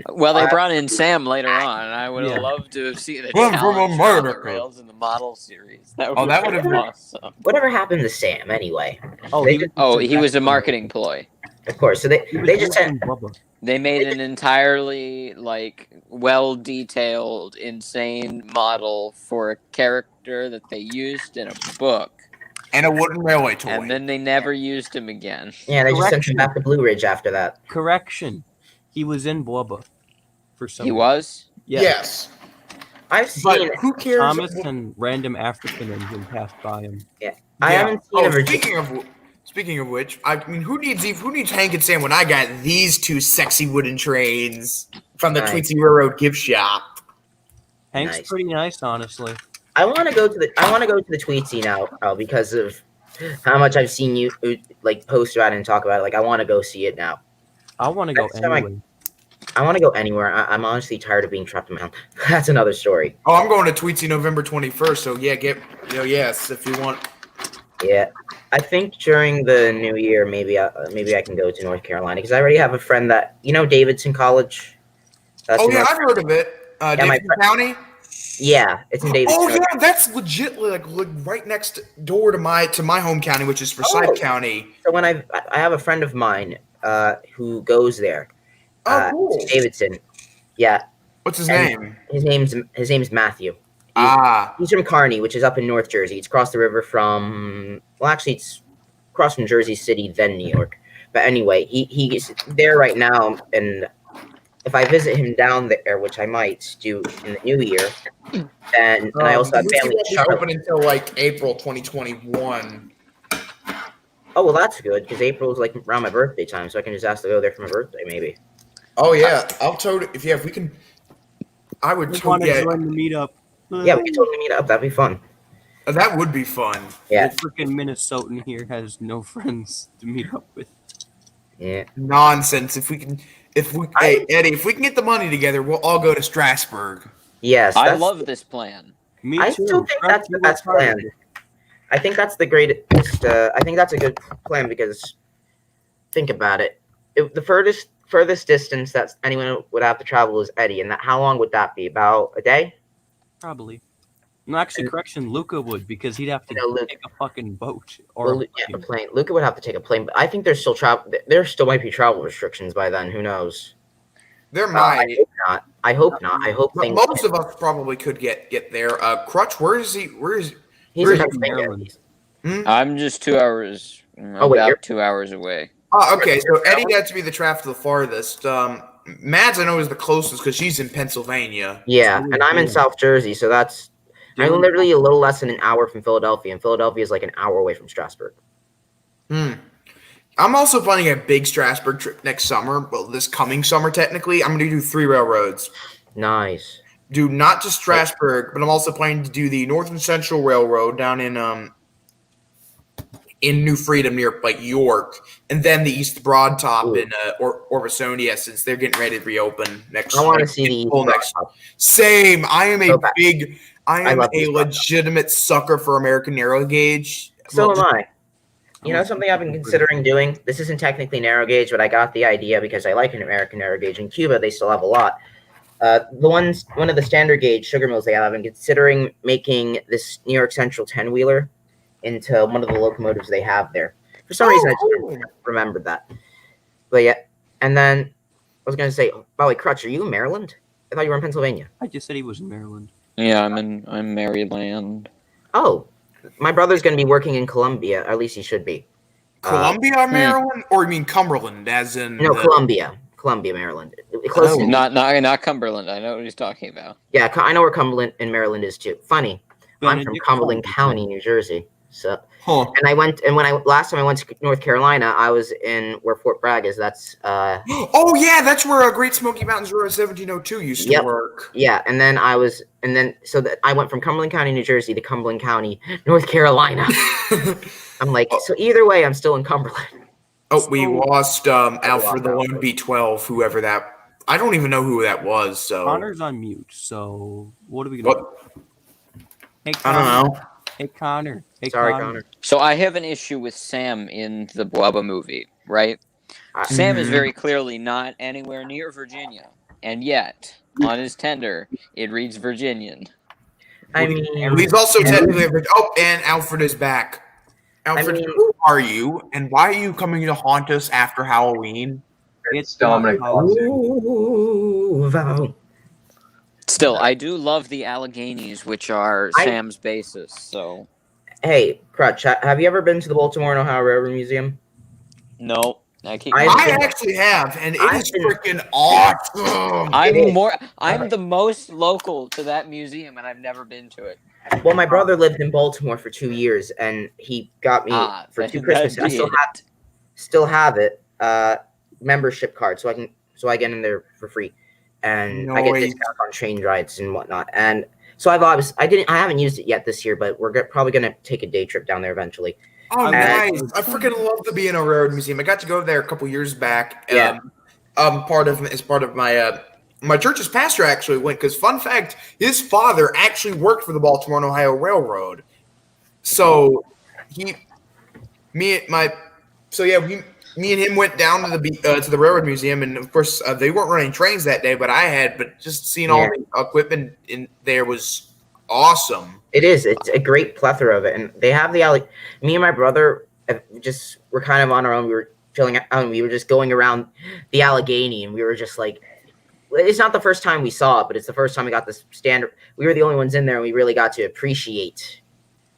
Well, they brought in Sam later on, and I would have loved to have seen a Well, from challenge on the America. rails in the model series. That would Oh, that would have have been been awesome. Whatever happened to Sam anyway? He was a marketing ploy. Of course. So they just had. They made an entirely well detailed, insane model for a character that they used in a book. And a wooden railway toy. And then they never used him again. Yeah, they just sent him back to Blue Ridge after that. Correction. He was in Blubber for some He reason. was? Yeah. Yes. I've seen Who cares? Thomas and random African engine passed by him. Yeah. I haven't seen a Virginia. Speaking of which, I mean, who needs Hank and Sam when I got these two sexy wooden trains from the Nice. Tweetsie Railroad gift shop? Hank's Nice. pretty nice, honestly. I want to go to the Tweetsie now because of how much I've seen you post about it and talk about it. Like I want to go see it now. I want to go Next time anyway. I want to go anywhere. I'm honestly tired of being trapped in my house. That's another story. Oh, I'm going to Tweetsie November 21st. So yeah, yes, if you want. Yeah, I think during the new year, maybe I can go to North Carolina because I already have a friend that Davidson College. That's Oh in yeah, North- I've heard of it. my Davidson friend- County. Yeah, it's in Davidson. Oh yeah, that's legit like right next door to my home county, which is Forsyth County. So when I have a friend of mine who goes there. Cool. To Davidson. Yeah. What's his And name? His name's Matthew. He's from Kearney, which is up in North Jersey. It's across the river from it's across from Jersey City, then New York. But anyway, he's there right now, and if I visit him down there, which I might do in the new year, and I also have family in It's Charlotte. open until April 2021. Oh well, that's good because April is around my birthday time, so I can just ask to go there for my birthday, maybe. Oh yeah, I'll totally if we can. I would We want totally. to join the meetup. Yeah, we can totally meet up. That'd be fun. That would be fun. Yeah. The freaking Minnesotan here has no friends to meet up with. Yeah. Nonsense. Hey Eddie, if we can get the money together, we'll all go to Strasbourg. Yes, I that's- love this plan. Me I too. still think that's the best plan. I think that's the greatest. I think that's a good plan because think about it. If the furthest distance that anyone would have to travel is Eddie, and how long would that be? About a day? Probably. No, actually, correction, Luca would because he'd have to take a fucking boat or Well, a plane. Luca would have to take a plane, but I think there's still travel. There still might be travel restrictions by then. Who knows? There might. I hope not. I hope things. Most of us probably could get there. Crutch, where is he? He's in Pennsylvania. I'm just 2 hours. Oh, wait, about you're- 2 hours away. Okay, so Eddie had to be the trap to the farthest. Mads, I know, is the closest because she's in Pennsylvania. Yeah, and I'm in South Jersey, so I'm literally a little less than an hour from Philadelphia, and Philadelphia is an hour away from Strasbourg. I'm also planning a big Strasbourg trip next summer. Well, this coming summer, technically, I'm going to do 3 railroads. Nice. Do not just Strasbourg, but I'm also planning to do the Northern Central Railroad down in New Freedom near York, and then the East Broad Top in Orvasonia, since they're getting ready to reopen next. I want to see the next. Same. I am a love a East Broad legitimate sucker for American narrow gauge. So am I. You know something I've been considering doing? This isn't technically narrow gauge, but I got the idea because I like an American narrow gauge. In Cuba, they still have a lot. One of the standard gauge sugar mills they have, I've been considering making this New York Central 10-wheeler into one of the locomotives they have there. For some reason, I just remembered that. But yeah, and then I was going to say, by the way, Crutch, are you in Maryland? I thought you were in Pennsylvania. I just said he was in Maryland. Yeah, I'm Maryland. Oh, my brother's going to be working in Columbia, or at least he should be. Columbia, Maryland, or you mean Cumberland, as in No, Columbia, Maryland. Close to- Not Cumberland. I know what he's talking about. Yeah, I know where Cumberland in Maryland is too. Funny, I'm from Benedict Cumberland County, New Jersey. So, and last time I went to North Carolina, I was in where Fort Bragg is. That's Oh yeah, that's where Great Smoky Mountains Road 1702 used to work. Yeah, and then I went from Cumberland County, New Jersey to Cumberland County, North Carolina. I'm like, so either way, I'm still in Cumberland. Oh, we lost Alfred the 1B12, whoever that. I don't even know who that was. So Connor's on mute, so what are we gonna do? Hey, I don't know. Hey Connor. Hey Sorry, Connor. Connor. So I have an issue with Sam in the Bubba movie, right? Sam is very clearly not anywhere near Virginia, and yet on his tender it reads Virginian. I mean, He's also technically and Alfred is back. Alfred, who are you, and why are you coming to haunt us after Halloween? It's Dominic. Ooh, Val. Still, I do love the Alleghenies, which are Sam's basis. So, Hey, Crutch, have you ever been to the Baltimore and Ohio Railroad Museum? no, I actually have, and it is freaking awesome. I'm the most local to that museum, and I've never been to it. Well, my brother lived in Baltimore for 2 years, and he got me for 2 Christmases. I still have it. Membership card, so I get in there for free, and I get discounts on train rides and whatnot. And so I haven't used it yet this year, but we're probably gonna take a day trip down there eventually. Oh, nice! I freaking love the B&O Railroad Museum. I got to go there a couple years back. Yeah. Part of my my church's pastor actually went, because fun fact, his father actually worked for the Baltimore and Ohio Railroad. So me and him went down to the Railroad Museum, and of course they weren't running trains that day, but just seeing all the equipment in there was awesome. It is. It's a great plethora of it, and they have me and my brother were kind of on our own. We were chilling out, and we were just going around the Allegheny, and we were just like, it's not the first time we saw it, but it's the first time we got this standard. We were the only ones in there, and we really got to appreciate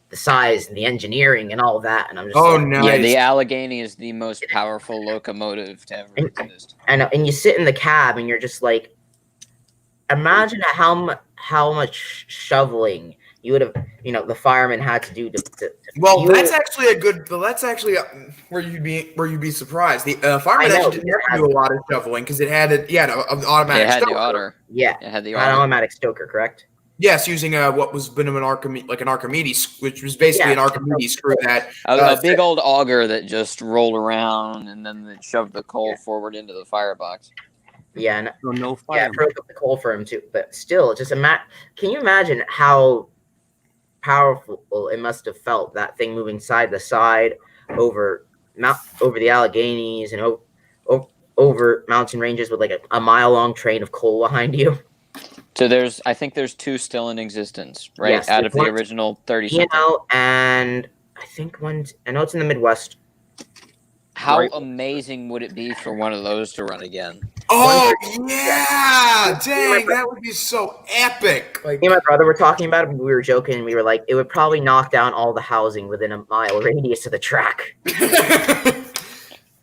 the size and the engineering and all of that. And I'm just nice. Yeah, the Allegheny is the most powerful locomotive to ever exist. And you sit in the cab, and you're just like, imagine how much shoveling you would have, the firemen had to do to that's actually where you'd be surprised. The firemen actually didn't have to do a lot of shoveling because it had an automatic. It had stoker. the otter. Yeah, it had the an automatic stoker, correct? Yes, using what was been an Archimedes, which was basically an Archimedes screw that a big old auger that just rolled around and then it shoved the coal forward into the firebox. Yeah, and no fire. Yeah, it broke up the coal for him too. But still, just can you imagine how powerful it must have felt, that thing moving side to side over the Alleghenies and over mountain ranges with like a mile-long train of coal behind you? So I think there's 2 still in existence, right? Yes, out of the original 30. And I think I know it's in the Midwest. How amazing would it be for one of those to run again? Oh yeah! Dang, that would be so epic. Me and my brother were talking about it, and we were joking, and we were like, it would probably knock down all the housing within a mile radius of the track.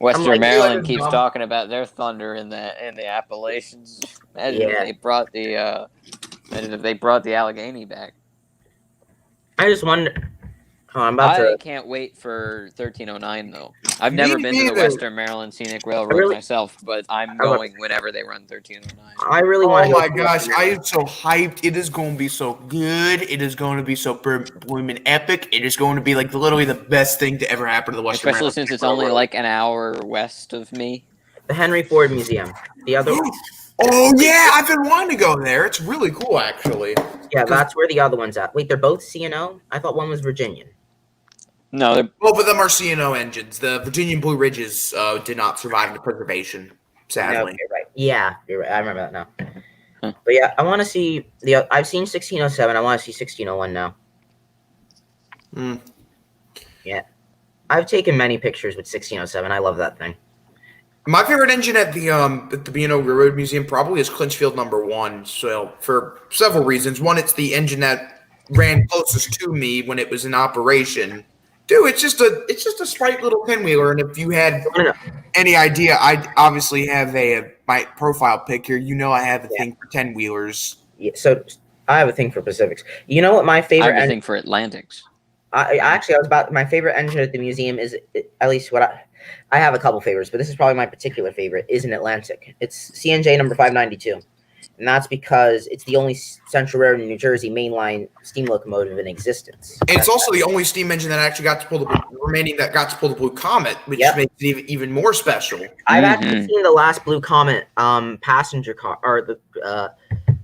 Western Maryland keeps talking about their thunder in the Appalachians. Imagine if they brought the Allegheny back. I just wonder. I can't wait for 1309 though. I've never been to the Western Maryland Scenic Railroad myself, but I'm going whenever they run 1309. I really want to. Oh my gosh, I am so hyped! It is going to be so good. It is going to be so blooming epic. It is going to be like literally the best thing to ever happen to the Western Maryland. Especially since it's only like an hour west of me. The Henry Ford Museum. The other. Oh yeah, I've been wanting to go there. It's really cool, actually. Yeah, that's where the other one's at. Wait, they're both C&O? I thought one was Virginian. No, both of them are C&O engines. The Virginian Blue Ridges did not survive the preservation, sadly. No, you're right. Yeah, you're right. I remember that now. But yeah, I want to see I've seen 1607. I want to see 1601 now. Yeah, I've taken many pictures with 1607. I love that thing. My favorite engine at the B&O Railroad Museum probably is Clinchfield #1. So for several reasons. One, it's the engine that ran closest to me when it was in operation. Dude, it's just a sprite little pinwheeler, and if you had any idea, I obviously have my profile pic here. I have a thing for 10-wheelers. Yeah, so I have a thing for Pacifics. You know what my favorite? I have a thing for Atlantics. My favorite engine at the museum is, at least what I have a couple favorites, but this is probably my particular favorite, is an Atlantic. It's CNJ number 592. And that's because it's the only Central Railroad in New Jersey mainline steam locomotive in existence. And it's also the only steam engine that actually got to pull the Blue Comet, which makes it even more special. I've actually seen the last Blue Comet passenger car, or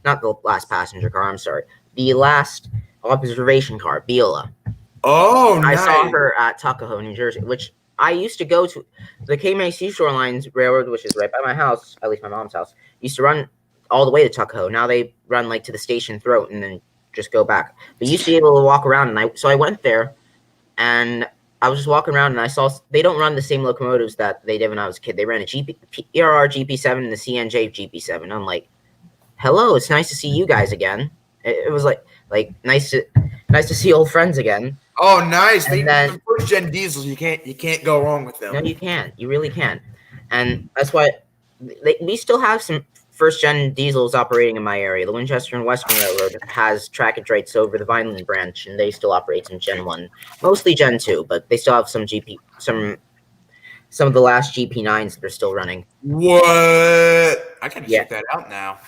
not the last passenger car. I'm sorry, the last observation car, Beulah. Oh, I nice. saw her at Tuckahoe, New Jersey, which I used to go to. The Cape Seashore Lines Railroad, which is right by my house, at least my mom's house, used to run all the way to Tuckahoe. Now they run like to the station throat and then just go back. But you used to be able to walk around, and I went there, and I was just walking around, and I saw they don't run the same locomotives that they did when I was a kid. They ran a PRR GP7 and the CNJ GP7. I'm like, hello, it's nice to see you guys again. It was like nice to see old friends again. Oh, nice. And then, the first gen diesels, you can't go wrong with them. No, you can't. You really can't. And that's why we still have some first gen diesels operating in my area. The Winchester and Western Railroad has trackage rates over the Vineland branch, and they still operate in Gen 1, mostly Gen 2, but they still have some of the last GP9s that are still running. What? I gotta check that out now.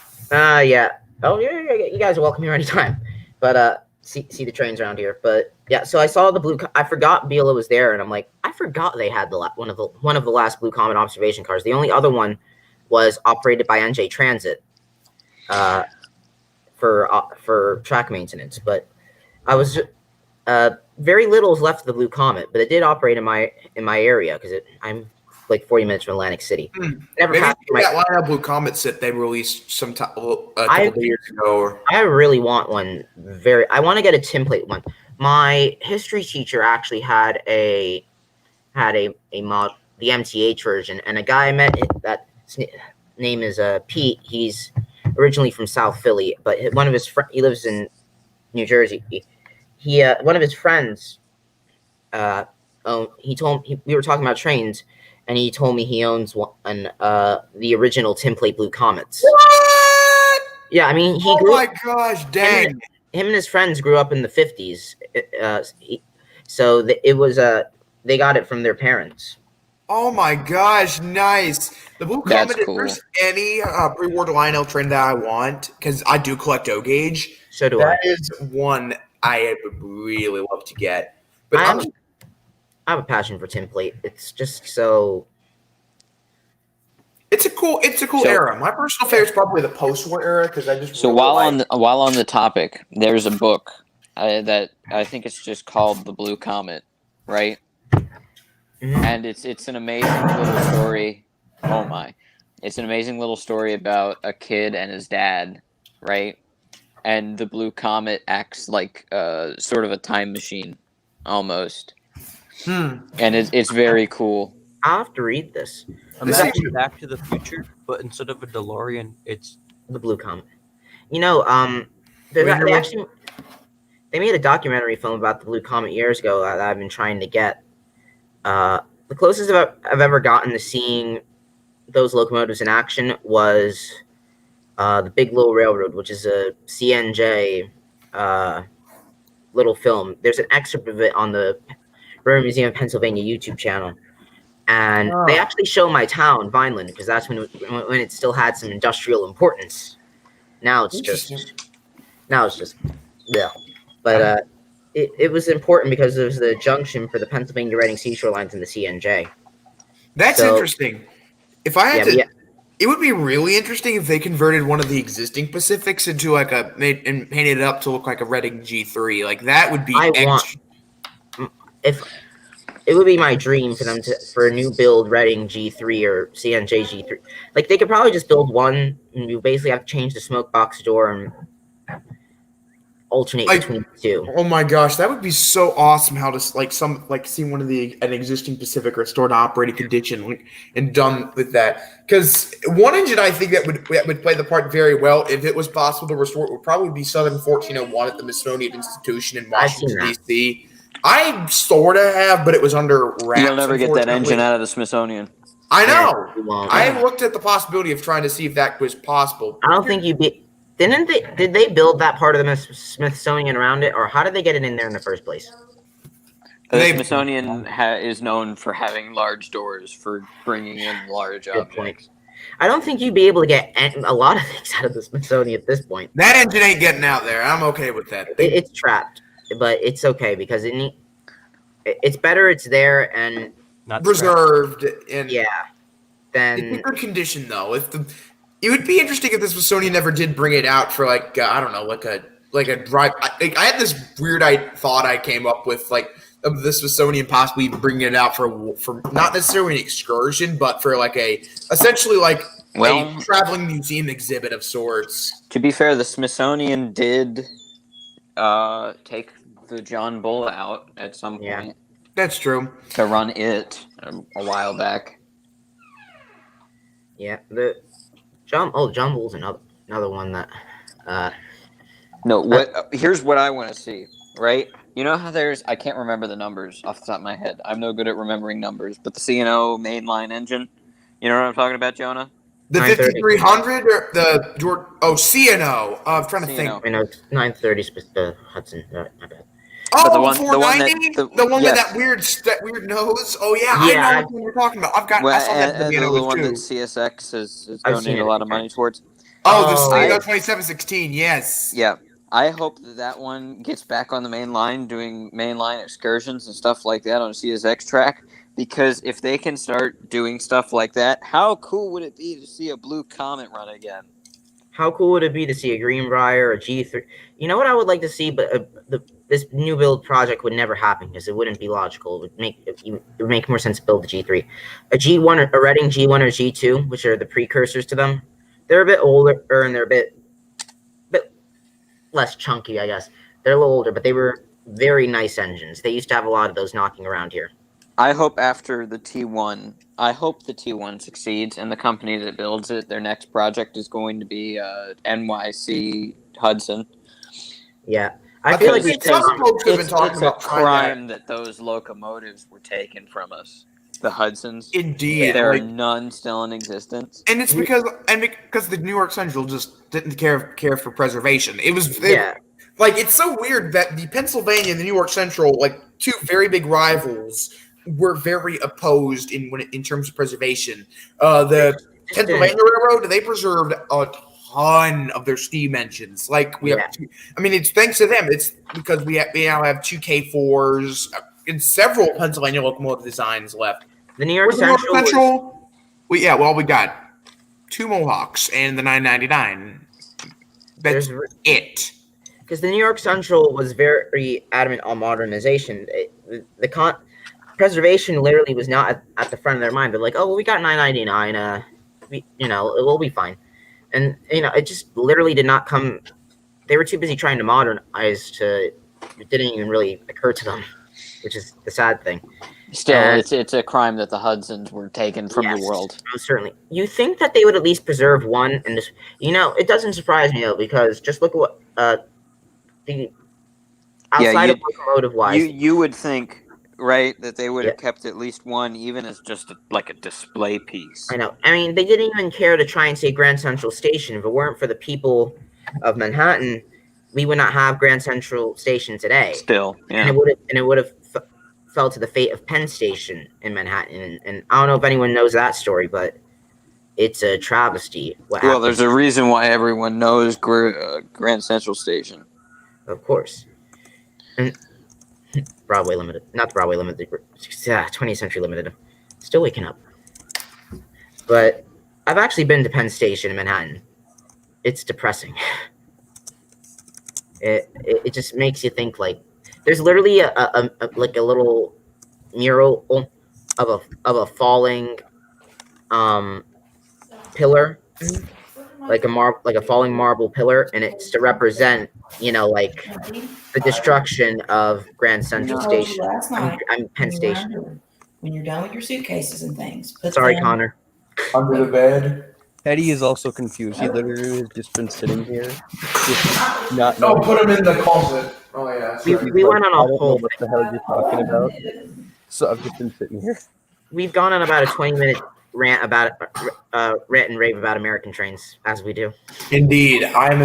Yeah. Oh, yeah. You guys are welcome here anytime. But see the trains around here. But yeah, so I saw the blue. I forgot Beulah was there, and I'm like, I forgot they had one of the last Blue Comet observation cars. The only other one was operated by NJ Transit for track maintenance. But I was very little is left of the Blue Comet, but it did operate in my area because I'm like 40 minutes from Atlantic City. Never Maybe passed that line of Blue Comet set they released a couple of years ago. I really want one. I want to get a template one. My history teacher actually had a mod, the MTH version, and a guy I met that name is Pete. He's originally from South Philly, but one of his he lives in New Jersey. He one of his friends he told me, we were talking about trains, and he told me he owns the original template Blue Comets. What? Yeah, I mean, oh my gosh, dang! Him and his friends grew up in the 50s, so it was they got it from their parents. Oh my gosh, nice! The Blue Comet. If there's any pre-war Lionel train that I want, because I do collect O gauge. So do That is one I would really love to get. But I have a passion for template. It's just so. It's a cool era. My personal favorite is probably the post-war era because I just. So really while on the topic, there's a book that I think it's just called The Blue Comet, right? Mm-hmm. And it's an amazing little story. Oh my! It's an amazing little story about a kid and his dad, right? And the Blue Comet acts like sort of a time machine, almost. And it's very cool. I'll have to read this. Imagine Back to the Future, but instead of a DeLorean, it's the Blue Comet. You know, they made a documentary film about the Blue Comet years ago that I've been trying to get. The closest I've ever gotten to seeing those locomotives in action was the Big Little Railroad, which is a CNJ little film. There's an excerpt of it on the Railroad Museum of Pennsylvania YouTube channel, and they actually show my town, Vineland, because that's when it still had some industrial importance. Now it's just yeah, but it was important because it was the junction for the Pennsylvania Reading Seashore Lines and the CNJ. That's interesting. If I had to, it would be really interesting if they converted one of the existing Pacifics into and painted it up to look like a Reading G3. Like that would be. If it would be my dream for a new build Reading G3 or CNJ G3. Like they could probably just build one, and you basically have to change the smoke box door and alternate between the two. Oh my gosh, that would be so awesome! How to seeing one of an existing Pacific restored to operating condition and done with that. Because one engine I think that would play the part very well if it was possible to restore it would probably be Southern 1401 at the Smithsonian Institution in Washington D.C. I sort of have, but it was under wraps. You'll never get that engine out of the Smithsonian. I know. I looked at the possibility of trying to see if that was possible. I don't think did they build that part of the Smithsonian around it, or how did they get it in there in the first place? The Smithsonian is known for having large doors for bringing in large objects. I don't think you'd be able to get a lot of things out of the Smithsonian at this point. That engine ain't getting out there. I'm okay with that. It's trapped, but it's okay because it's better it's there and not preserved. And then it's in good condition though. It would be interesting if the Smithsonian never did bring it out for like like a drive. I had this weird thought I came up with, like, of the Smithsonian possibly bringing it out for not necessarily an excursion, but for like essentially like a traveling museum exhibit of sorts. To be fair, the Smithsonian did take the John Bull out at some point. That's true. To run it a while back. Yeah, the John Bull's another one that. No, here's what I want to see. Right, you know how I can't remember the numbers off the top of my head. I'm no good at remembering numbers, but the C&O mainline engine. You know what I'm talking about, Jonah? The 5300 or the C&O. I'm trying to think. I know 930 the Hudson. My bad. Oh, the one, 490? The one with that weird nose? Oh, yeah, I know what you're talking about. I saw that and the one too. that CSX has donated a lot of money towards. Oh, the C&O 2716, yes. Yeah, I hope that one gets back on the main line, doing mainline excursions and stuff like that on a CSX track, because if they can start doing stuff like that, how cool would it be to see a Blue Comet run again? How cool would it be to see a Greenbrier, a G3? You know what I would like to see, but this new build project would never happen because it wouldn't be logical. It would make more sense to build the G3. A G1, a Reading G1 or G2, which are the precursors to them. They're a bit older, and they're a bit less chunky, I guess. They're a little older, but they were very nice engines. They used to have a lot of those knocking around here. I hope after the T1 succeeds, and the company that builds it, their next project is going to be NYC Hudson. Yeah, I feel like it's a crime that those locomotives were taken from us. The Hudsons. Indeed, there are none still in existence, and it's because the New York Central just didn't care for preservation. It's so weird that the Pennsylvania and the New York Central, like two very big rivals, were very opposed in terms of preservation. The Pennsylvania Railroad, they preserved a ton of their steam engines. Like we have, it's thanks to them. It's because we now have two K4s and several Pennsylvania locomotive designs left. The New York Central. We got two Mohawks and the 999. That's it. Because the New York Central was very adamant on modernization. Preservation literally was not at the front of their mind. They're like, oh, well, we got 999. We'll be fine. And it just literally did not come. They were too busy trying to modernize it didn't even really occur to them, which is the sad thing. Still, it's a crime that the Hudsons were taken from the world. Most certainly. You think that they would at least preserve one, and just it doesn't surprise me though, because just look at what the outside of locomotive wise, you would think. Right, that they would have kept at least one, even as just like a display piece. I know. I mean, they didn't even care to try and say Grand Central Station. If it weren't for the people of Manhattan, we would not have Grand Central Station today. Still, yeah. And it would have fell to the fate of Penn Station in Manhattan. And I don't know if anyone knows that story, but it's a travesty. Well, there's a reason why everyone knows Grand Central Station. Of course. And Broadway Limited, not the Broadway Limited, 20th Century Limited. Still waking up. But I've actually been to Penn Station in Manhattan. It's depressing. It just makes you think, like, there's literally a little mural of a falling pillar, like a falling marble pillar, and it's to represent the destruction of Grand Central Station. I'm Penn Station. When you're done with your suitcases and things. Sorry, Connor. Under the bed. Eddie is also confused. He literally has just been sitting here. Put him in the closet. Oh, yeah. We went on a whole. What the hell are you talking about? So I've just been sitting here. We've gone on about a 20-minute rant and rave about American trains, as we do. Indeed, I'm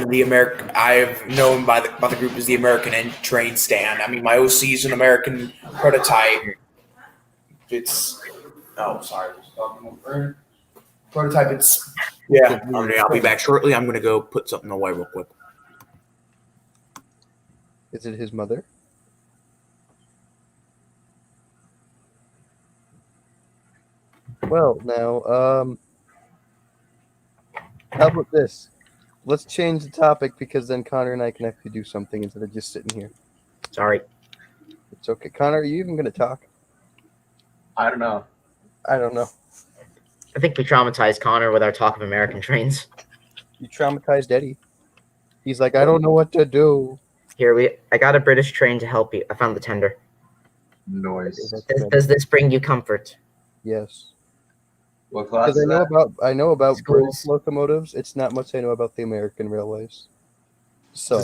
the American. I've known by the group as the American train stand. I mean, my OC is an American prototype. Prototype. I'll be back shortly. I'm gonna go put something away real quick. Is it his mother? Well, now, how about this? let's change the topic because then Connor and I can actually do something instead of just sitting here. Sorry. It's okay. Connor, are you even going to talk? I don't know. I don't know. I think we traumatized Connor with our talk of American trains. You traumatized Eddie. He's like, I don't know what to do. Here, I got a British train to help you. I found the tender. Noise. Does this bring you comfort? Yes. What class Because is that? I know about Schools. British locomotives. It's not much I know about the American railways. So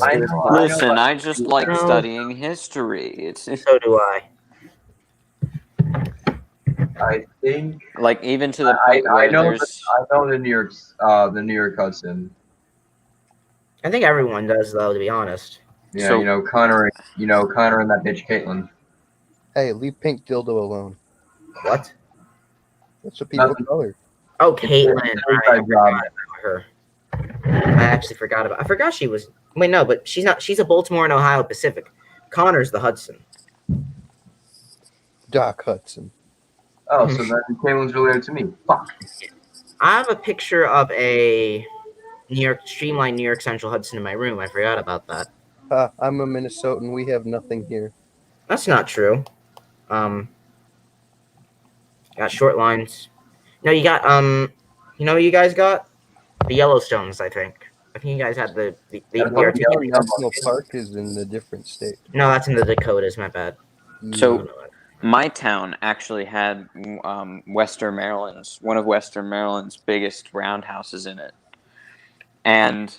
Listen, I just like No. studying history. It's So do I. I think like even to the point I where know there's I know the New York Hudson. I think everyone does, though, to be honest. Yeah, So- you know Connor and that bitch Caitlin. hey, leave Pink Dildo alone. What? That's what people Nothing. call her. Oh, Caitlin. I Inside job. forgot about her. I actually forgot about. I forgot she was. Wait, no, but she's not. She's a Baltimore and Ohio Pacific. Connor's the Hudson. Doc Hudson. Oh, so then Caitlin's related to me. Fuck. I have a picture of a streamlined New York Central Hudson in my room. I forgot about that. I'm a Minnesotan. We have nothing here. That's not true. Got short lines. No, you got you know what you guys got? The Yellowstones, I think. I think you guys had the RT. National Park is in a different state. No, that's in the Dakotas. My bad. So my town actually had one of Western Maryland's biggest roundhouses in it, and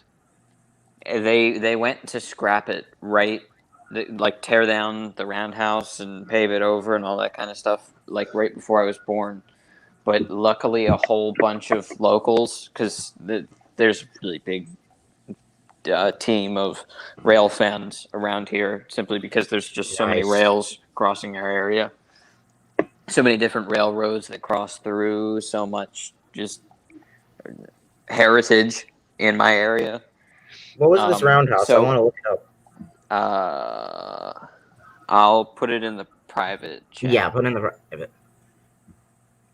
they went to scrap it like tear down the roundhouse and pave it over and all that kind of stuff, like right before I was born. But luckily, a whole bunch of locals, because there's a really big team of rail fans around here, simply because there's just so many Nice. rails crossing our area, so many different railroads that cross through, so much just heritage in my area. What was this roundhouse? I want to look it up. I'll put it in the private chat. Yeah, put it in the private.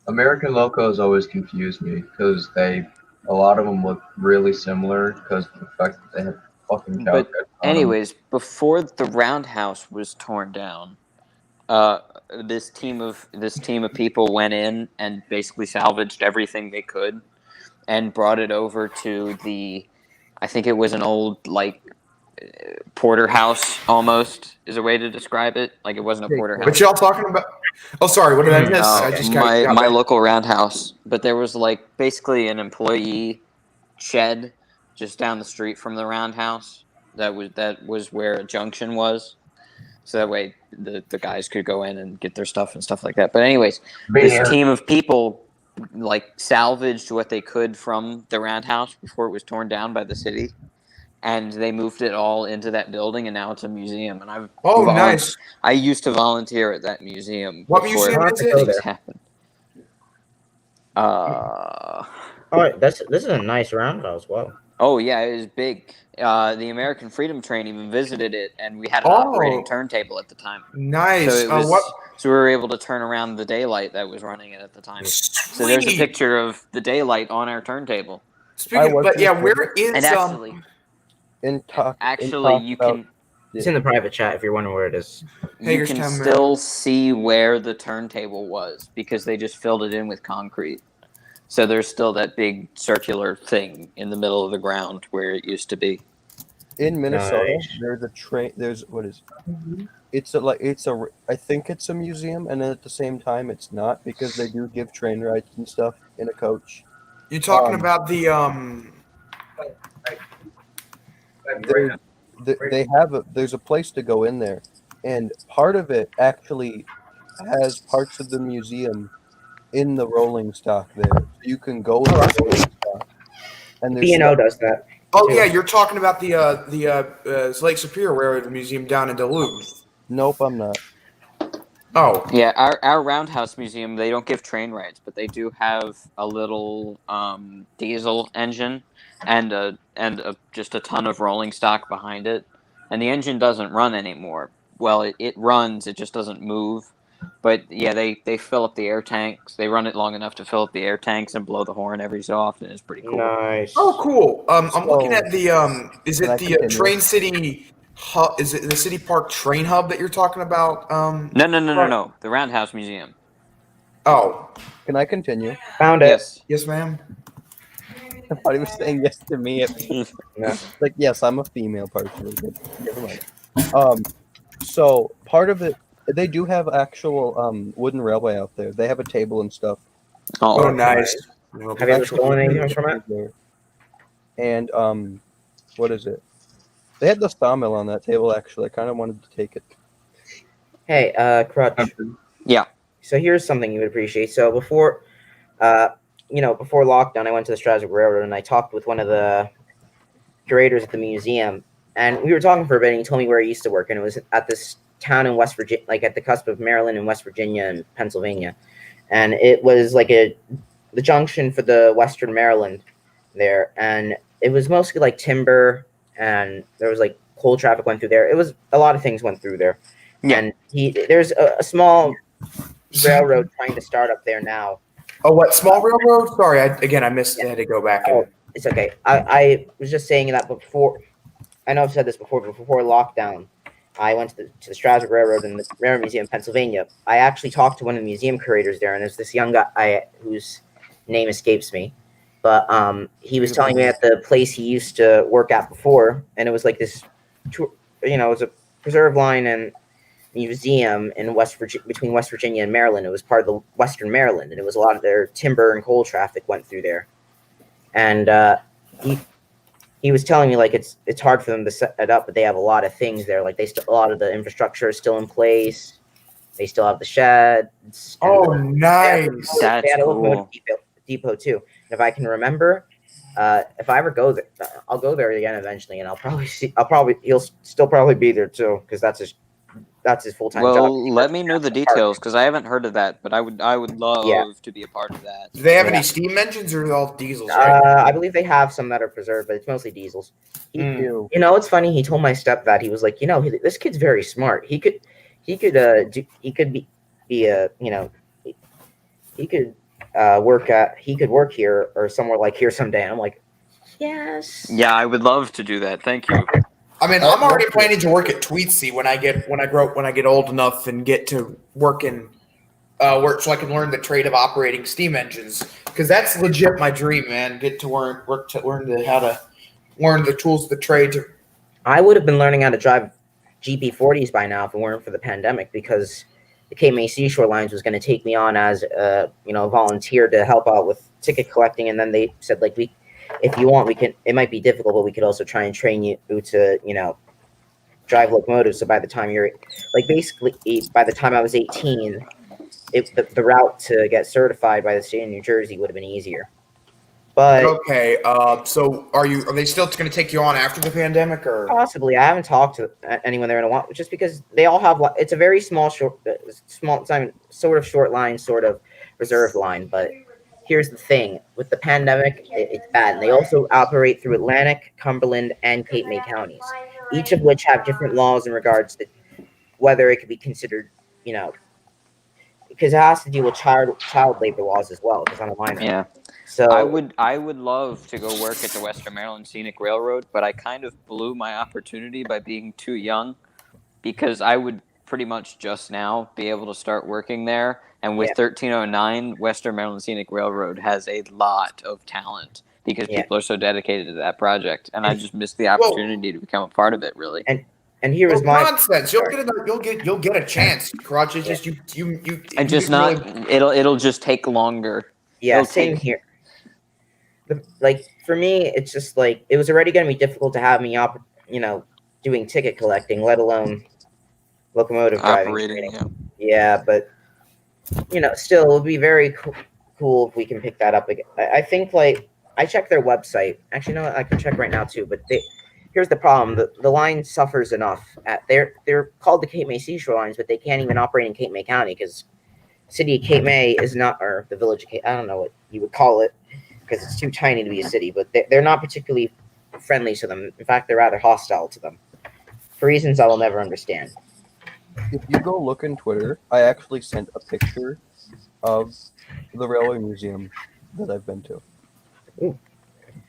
American locos always confuse me because a lot of them look really similar because of the fact that they have fucking cow. But anyways, before the roundhouse was torn down, this team of people went in and basically salvaged everything they could and brought it over to I think it was an old porterhouse, almost is a way to describe it. Like it wasn't a porterhouse. What y'all talking about? Oh, sorry. What did I miss? I just got my local roundhouse, but there was basically an employee shed just down the street from the roundhouse. That was where a junction was, so that way the guys could go in and get their stuff and stuff like that. But anyways, this team of people salvaged what they could from the roundhouse before it was torn down by the city, and they moved it all into that building, and now it's a museum. And nice. I used to volunteer at that museum. What before museum is it? things happened. All right, this is a nice roundhouse. Wow. Oh yeah, it was big. The American Freedom Train even visited it, and we had an operating turntable at the time. Nice. So we were able to turn around the daylight that was running it at the time. So there's a Sweet. picture of the daylight on our turntable. Where is And actually, you can. It's in the private chat if you're wondering where it is. You can still see where the turntable was because they just filled it in with concrete. So there's still that big circular thing in the middle of the ground where it used to be. In Minnesota, Nice. there's a train. There's what is? I think it's a museum, and then at the same time, it's not because they do give train rides and stuff in a coach. You talking about the There's a place to go in there, and part of it actually has parts of the museum in the rolling stock there. So you can go in the rolling stock. And there's B&O does that. Oh yeah, you're talking about the Lake Superior Railroad Museum down in Duluth. Nope, I'm not. Oh yeah, our Roundhouse Museum, they don't give train rides, but they do have a little diesel engine and just a ton of rolling stock behind it, and the engine doesn't run anymore. Well, it runs, it just doesn't move. But yeah, they fill up the air tanks. They run it long enough to fill up the air tanks and blow the horn every so often. It's pretty cool. Nice. Oh, cool. I'm looking at the is Can I it the continue? Train City hub? Is it the City Park Train Hub that you're talking about? No. The Roundhouse Museum. Oh, Can I continue? Found it. Yes. yes, ma'am. I thought he was saying yes to me. No. Like, yes, I'm a female partially, but never mind. So part of it, they do have actual wooden railway out there. They have a table and stuff. Oh, nice. Have you ever stolen anything from it? And what is it? They had the sawmill on that table. Actually, I kind of wanted to take it. Hey, Crutch. Yeah. So here's something you would appreciate. So before lockdown, I went to the Strasbourg Railroad and I talked with one of the curators at the museum, and we were talking for a bit. And he told me where he used to work, and it was at this town in West Virginia, like at the cusp of Maryland and West Virginia and Pennsylvania, and it was like the junction for the Western Maryland there, and it was mostly like timber, and there was like coal traffic went through there. It was a lot of things went through there, and there's a small railroad trying to start up there now. Oh, what small railroad? Sorry, I missed. I had to go back. Oh, it's okay. I was just saying that before. I know I've said this before, but before lockdown, I went to the Strasbourg Railroad and the Railroad Museum in Pennsylvania. I actually talked to one of the museum curators there, and there's this young guy whose name escapes me, but he was telling me at the place he used to work at before, and it was like this, it was a preserve line and museum in between West Virginia and Maryland. It was part of the Western Maryland, and it was a lot of their timber and coal traffic went through there, and he was telling me like it's hard for them to set it up, but they have a lot of things there. Like a lot of the infrastructure is still in place. They still have the sheds. Oh, nice! They had a locomotive depot too. And if I can remember, if I ever go there, I'll go there again eventually, and he'll still probably be there too, because that's his full time job. Well, let me know the details because I haven't heard of that, but I would love to be a part of that. Do they have any steam engines or are they all diesels? Right? I believe they have some that are preserved, but it's mostly diesels. It's funny. He told my stepdad, he was like, this kid's very smart. He could work here or somewhere like here someday. And I'm like, yes. Yeah, I would love to do that. Thank you. I mean, I'm already planning to work at Tweetsy when I get old enough and get to work so I can learn the trade of operating steam engines, because that's legit my dream, man. Get to learn how to learn the tools of the trade. I would have been learning how to drive GP40s by now if it weren't for the pandemic, because the Cape May Seashore Lines was going to take me on as a volunteer to help out with ticket collecting, and then they said like if you want, we can. It might be difficult, but we could also try and train you to, drive locomotives. So by the time by the time I was 18, the route to get certified by the state of New Jersey would have been easier. But okay, so are they still going to take you on after the pandemic, or possibly? I haven't talked to anyone there in a while, just because they all have. It's a very small sort of short line, sort of reserved line, but. Here's the thing, with the pandemic, it's bad. And they also operate through Atlantic, Cumberland, and Cape May counties, each of which have different laws in regards to whether it could be considered, because it has to deal with child labor laws as well, because I'm a minor. Yeah. So I would love to go work at the Western Maryland Scenic Railroad, but I kind of blew my opportunity by being too young, because I would pretty much just now be able to start working there. And with 1309, Western Maryland Scenic Railroad has a lot of talent because people are so dedicated to that project, and I just missed the opportunity to become a part of it. Really. And here is my nonsense. You'll get a chance, Crotch. It's just you. And just not. It'll just take longer. Yeah, same here. For me, it's just like it was already going to be difficult to have me doing ticket collecting, let alone locomotive driving. Yeah, but. Still, it would be very cool if we can pick that up again. I think, I checked their website. Actually, no, I can check right now, too. But here's the problem. The line suffers enough. They're called the Cape May Seashore Lines, but they can't even operate in Cape May County because the city of Cape May is not, or the village of Cape, I don't know what you would call it because it's too tiny to be a city, but they're not particularly friendly to them. In fact, they're rather hostile to them for reasons I will never understand. if you go look in Twitter, I actually sent a picture of the railway museum that I've been to.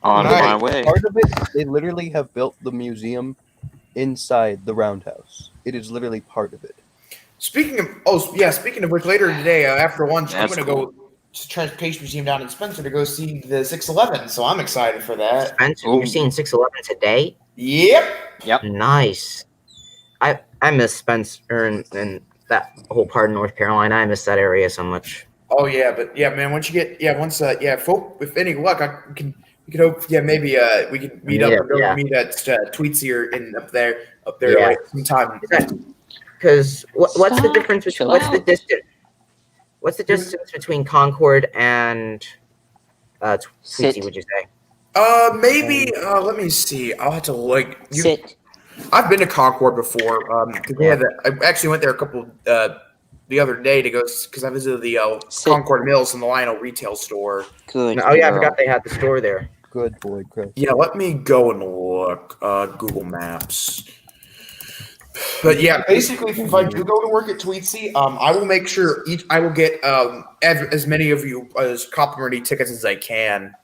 On Nice. my way. Part of it, they literally have built the museum inside the roundhouse. It is literally part of it. Speaking of which, later today after lunch, I'm That's gonna cool. go to the Transportation Museum down in Spencer to go see the 611. So I'm excited for that. Spencer, Ooh. you're seeing 611 today? Yep. Nice. I miss Spencer and that whole part of North Carolina. I miss that area so much. Oh yeah, but yeah, man. Once if any luck, we can hope. Yeah, maybe we can meet up or go meet at Tweetsy or up there Yeah. like sometime. Because what's the difference between Chill what's the out. distance? What's the distance between Concord and Tweetsy? Sit. Would you say? Maybe. Let me see. I'll have to look. Sit. I've been to Concord before. I actually went there a couple the other day to go because I visited the Concord Mills and the Lionel retail store. Good. Oh yeah, I forgot they had the store there. Good boy, Chris. Yeah, let me go and look. Google Maps. But yeah, basically, if I do go to work at Tweetsy, I will make sure I will get as many of you as complimentary tickets as I can.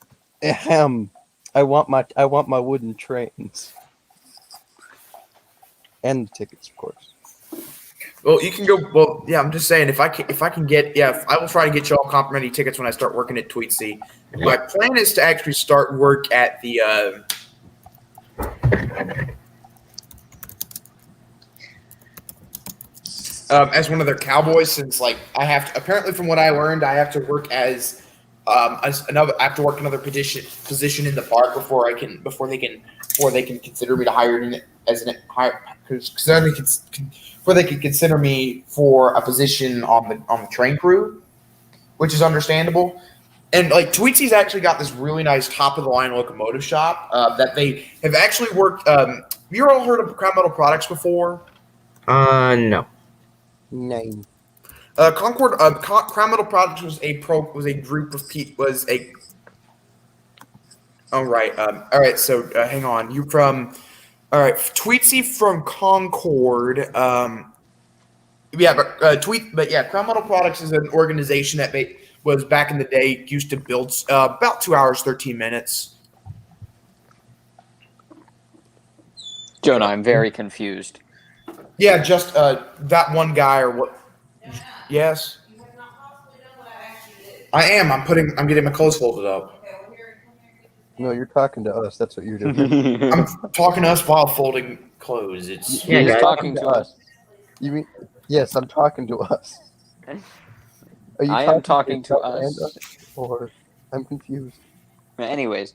I want my wooden trains. And the tickets, of course. Well, you can go. Well, yeah, I'm just saying if I can get I will try to get you all complimentary tickets when I start working at Tweetsy. My plan is to actually start work at the as one of their cowboys, since like I have to, apparently from what I learned, I have to work as another. I have to work another position in the park before they can consider me to hire in as an hire before they can consider me for a position on the train crew, which is understandable. And like Tweetsy's actually got this really nice top of the line locomotive shop that they have actually worked. Have you all heard of Crown Metal Products before? No. Name. Concord Crown Metal Products was a group of people. All right. So hang on. You from? All right, Tweetsy from Concord. Crown Metal Products is an organization that was back in the day used to build about 2 hours 13 minutes. Jonah, I'm very confused. Yeah, just that one guy or what? Yes. I am. I'm getting my clothes folded up. No, you're talking to us. That's what you're doing. I'm talking to us while folding clothes. It's He's talking to us. You mean? Yes, I'm talking to us. Are you I am talking to us. Or I'm confused. Anyways,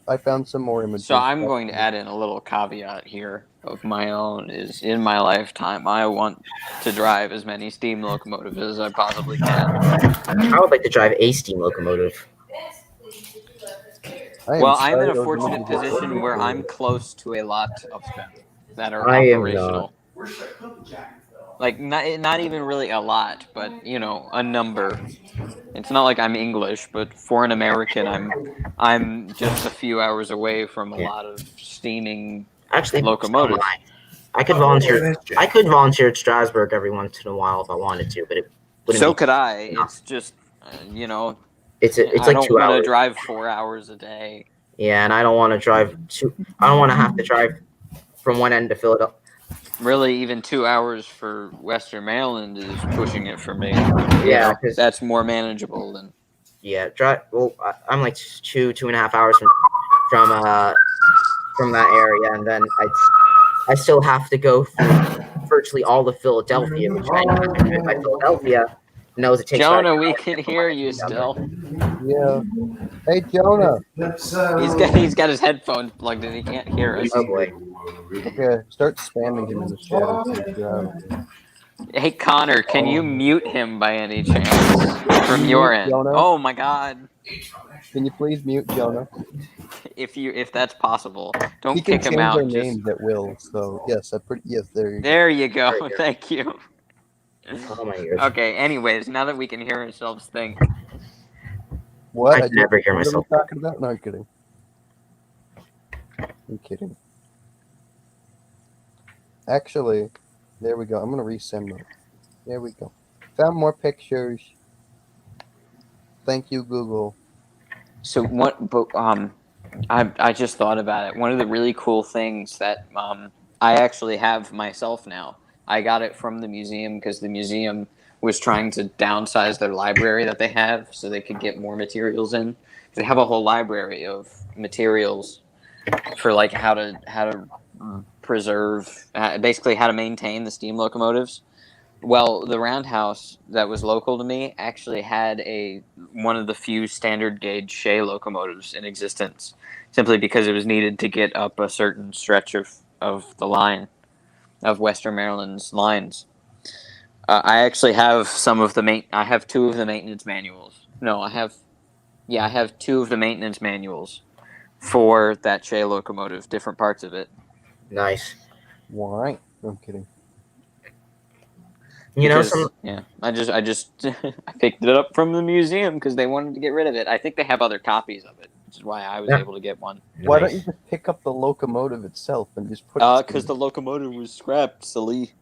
I found some more images. so I'm going to add in a little caveat here of my own. Is in my lifetime, I want to drive as many steam locomotives as I possibly can. I would like to drive a steam locomotive. Well, I'm in a fortunate position where I'm close to a lot of them that are operational. Like not even really a lot, but a number. It's not like I'm English, but for an American, I'm just a few hours away from a lot of steaming locomotives. I could volunteer. I could volunteer at Strasbourg every once in a while if I wanted to, but it wouldn't. So could I. It's just It's I like don't 2 want hours. to drive 4 hours a day. Yeah, and I don't want to drive. I don't want to have to drive from one end to Philadelphia. Really, even 2 hours for Western Maryland is pushing it for me. Yeah, that's more manageable than. Yeah, drive. Well, I'm like 2.5 hours from that area, and then I still have to go through virtually all of Philadelphia, which by Philadelphia knows it takes. Jonah, we can hear you still. Yeah. Hey, Jonah. He's got his headphones plugged in. He can't hear us. Oh boy. Okay, start spamming him in the chat. Hey Connor, can you mute him by any chance from your end? Jonah? Oh my God! Can you please mute Jonah? If that's possible, don't He can kick him change out. their Just... names at will. So yes, there you go. There you go. Thank you. Oh my ears. Okay. Anyways, now that we can hear ourselves think. What? I can never hear myself. What are we talking about? No, I'm kidding. I'm kidding. Actually, there we go. I'm gonna resend them. There we go. Found more pictures. Thank you, Google. So what? But I just thought about it. One of the really cool things that I actually have myself now. I got it from the museum because the museum was trying to downsize their library that they have so they could get more materials in. They have a whole library of materials for like how to preserve, basically how to maintain the steam locomotives. Well, the roundhouse that was local to me actually had one of the few standard gauge Shay locomotives in existence, simply because it was needed to get up a certain stretch of the line, of Western Maryland's lines. I actually have I have two of the maintenance manuals. No, I have two of the maintenance manuals for that Shay locomotive, different parts of it. Nice. Why? I'm kidding. You know, I just I picked it up from the museum because they wanted to get rid of it. I think they have other copies of it, which is why I was able to get one. Why don't you just pick up the locomotive itself and just put it? Because the locomotive was scrapped, silly.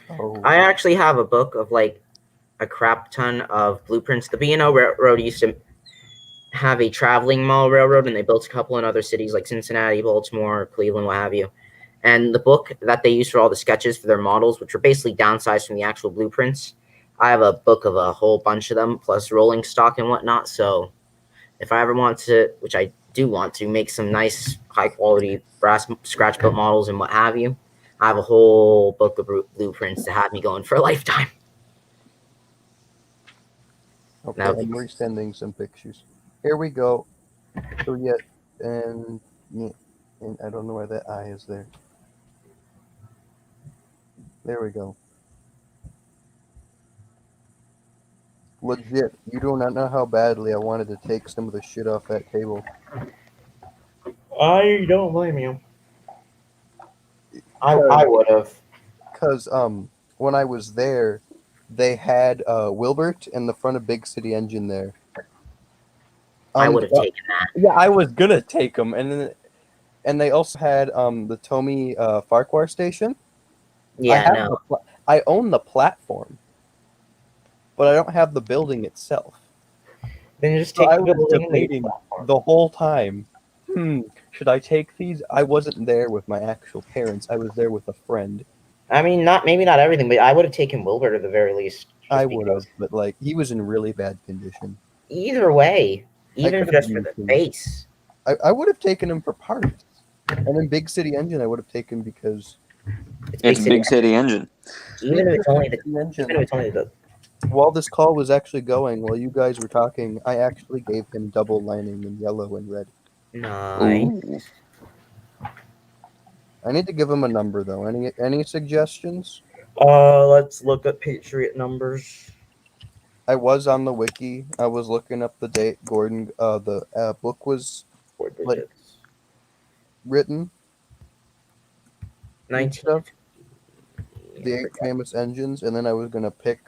Oh. I actually have a book of like a crap ton of blueprints. The B&O Railroad used to have a traveling mall railroad, and they built a couple in other cities like Cincinnati, Baltimore, Cleveland, what have you. And the book that they used for all the sketches for their models, which were basically downsized from the actual blueprints, I have a book of a whole bunch of them, plus rolling stock and whatnot. So if I ever want to, which I do want to, make some nice, high-quality brass scratch-built models and what have you, I have a whole book of blueprints to have me going for a lifetime. Okay, I'm resending some pictures. Here we go. So and I don't know why that eye is there. There we go. Legit, you do not know how badly I wanted to take some of the shit off that table. I don't blame you. I would have. Because when I was there, they had Wilbert in the front of Big City Engine there. I would have taken that. Yeah, I was gonna take them, and they also had the Tomy Farquhar station. Yeah, I own the platform, but I don't have the building itself. Then you just take I the was building debating the whole time. Should I take these? I wasn't there with my actual parents. I was there with a friend. I mean, maybe not everything, but I would have taken Wilbert at the very least. I would have, but like he was in really bad condition. Either way, even just for the face. I would have taken him for parts. And then Big City Engine I would have taken because it's Big City Engine. Even if it's only the while this call was actually going, while you guys were talking, I actually gave him double lining in yellow and red. Nice. I need to give him a number though. Any suggestions? Let's look at Patriot numbers. I was on the wiki. I was looking up the date Gordon the book was written. 19 stuff. The 8 famous engines, and then I was gonna pick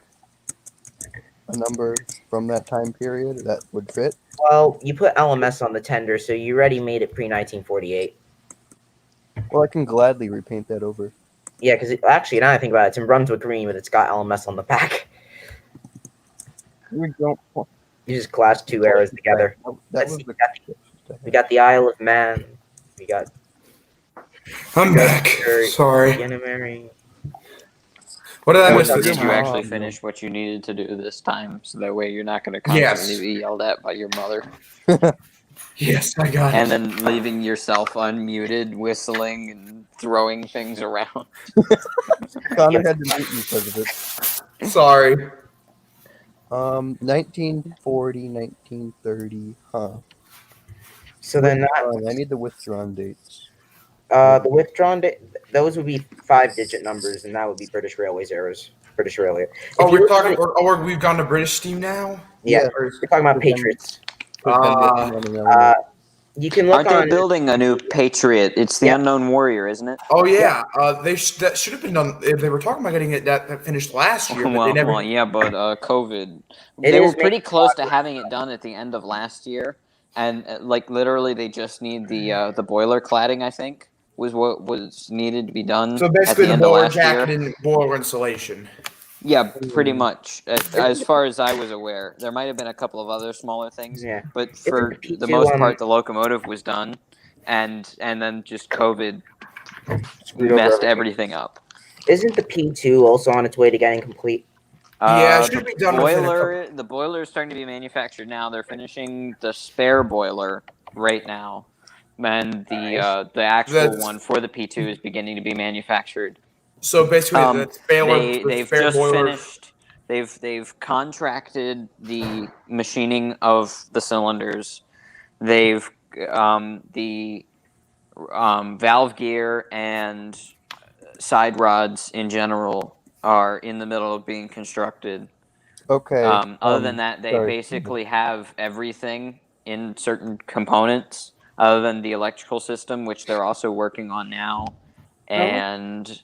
a number from that time period that would fit. Well, you put LMS on the tender, so you already made it pre-1948. Well, I can gladly repaint that over. Yeah, because actually, now I think about it, it's in Brunswick green, but it's got LMS on the back. We don't. You just clash 2 arrows together. We got the Isle of Man. We got. I'm back. Sorry. What did I miss? Did you actually finish what you needed to do this time, so that way you're not going to constantly be yelled at by your mother? Yes, I got and then leaving yourself unmuted, whistling and throwing things around. Connor had to mute you because of it. Sorry. 1940, 1930, huh? So then I need the withdrawn dates. The withdrawn date, those would be 5-digit numbers, and that would be British Railways errors. British Railway. Oh, we're talking. We've gone to British Steam now. Yeah, we're talking about Patriots. You can look Aren't they building a new Patriot? It's the Unknown Warrior, isn't it? Oh yeah, that should have been done. If they were talking about getting it that finished last year, but they never. Well, yeah, but COVID. They were pretty close to having it done at the end of last year, and like literally, they just need the boiler cladding, I think, was what was needed to be done. So at basically, the end of boiler last year. jacket and boiler insulation. Yeah, pretty much. As far as I was aware, there might have been a couple of other smaller things, Yeah. but Isn't for the the P2, most part, the locomotive was done, and then just COVID messed everything up. Isn't the P2 also on its way to getting complete? Yeah, it should be done within a The boiler is starting to be manufactured now. They're finishing the spare boiler right now, and the actual one for the P2 is beginning to be manufactured. So basically, the they've spare just boiler. finished. They've contracted the machining of the cylinders. They've the valve gear and side rods in general are in the middle of being constructed. Okay. Other than that, they basically have everything in certain components, other than the electrical system, which they're also working on now, and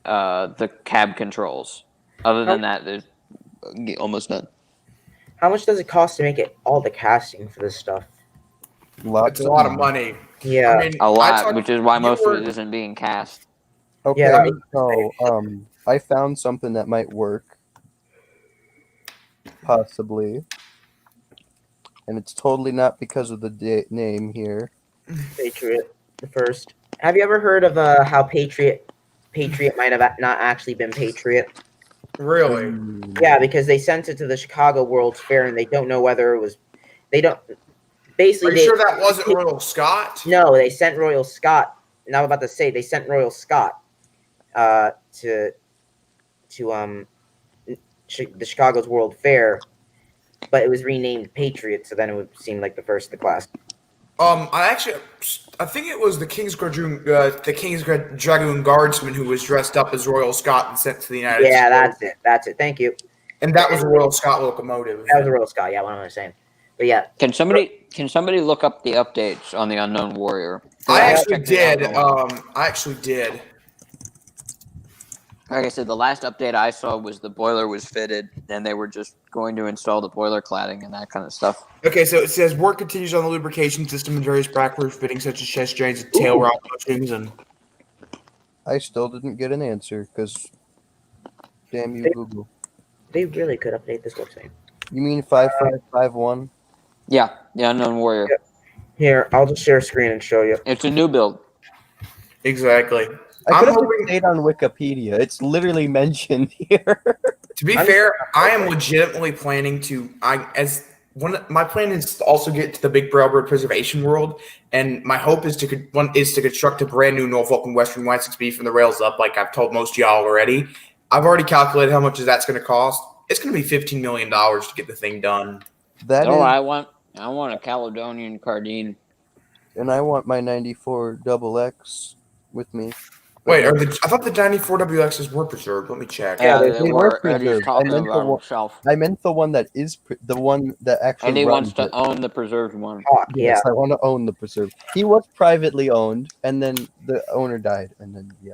the cab controls. Other than that, they're almost done. How much does it cost to make it all the casting for this stuff? It's a lot of money. Yeah, I mean, A lot, which is why most of it isn't being cast. Okay, Yeah, so I found something that might work, possibly, and it's totally not because of the name here. Patriot, the first. Have you ever heard of how Patriot might have not actually been Patriot? Really? Yeah, because they sent it to the Chicago World's Fair, and they don't know whether it was. They don't. Basically, Are you sure that wasn't Royal Scott? No, they sent Royal Scott. And I'm about to say they sent Royal Scott to the Chicago's World Fair, but it was renamed Patriot, so then it would seem like the first of the class. I think it was the King's Dragoon Guardsman who was dressed up as Royal Scott and sent to the United States. Yeah, that's it. Thank you. And that was a Royal Scott locomotive. That was a Royal Scott. Yeah, what am I saying? But yeah. Can somebody look up the updates on the Unknown Warrior? I actually did. I actually did. Like I said, the last update I saw was the boiler was fitted, and they were just going to install the boiler cladding and that kind of stuff. Okay, so it says work continues on the lubrication system and various back-roof fittings such as chest drains and tail rod bushings and. I still didn't get an answer because, damn you, Google. They really could update this website. You mean 5551? Yeah, the Unknown Warrior. Here, I'll just share a screen and show you. It's a new build. Exactly. I could have stayed on Wikipedia. It's literally mentioned here. To be fair, I am legitimately planning to. My plan is to also get to the Big Railroad Preservation World, and my hope is to construct a brand new Norfolk and Western Y6B from the rails up, like I've told most of y'all already. I've already calculated how much that's going to cost. It's going to be $15 million to get the thing done. I want a Caledonian Cardine. And I want my 94 XX with me. Wait, I thought the 94 WXs were preserved. Let me check. Yeah, they were preserved. I meant the one that is the one that actually. And he runs wants to own the preserved one. Yes, I want to own the preserved. He was privately owned, and then the owner died, and then yeah.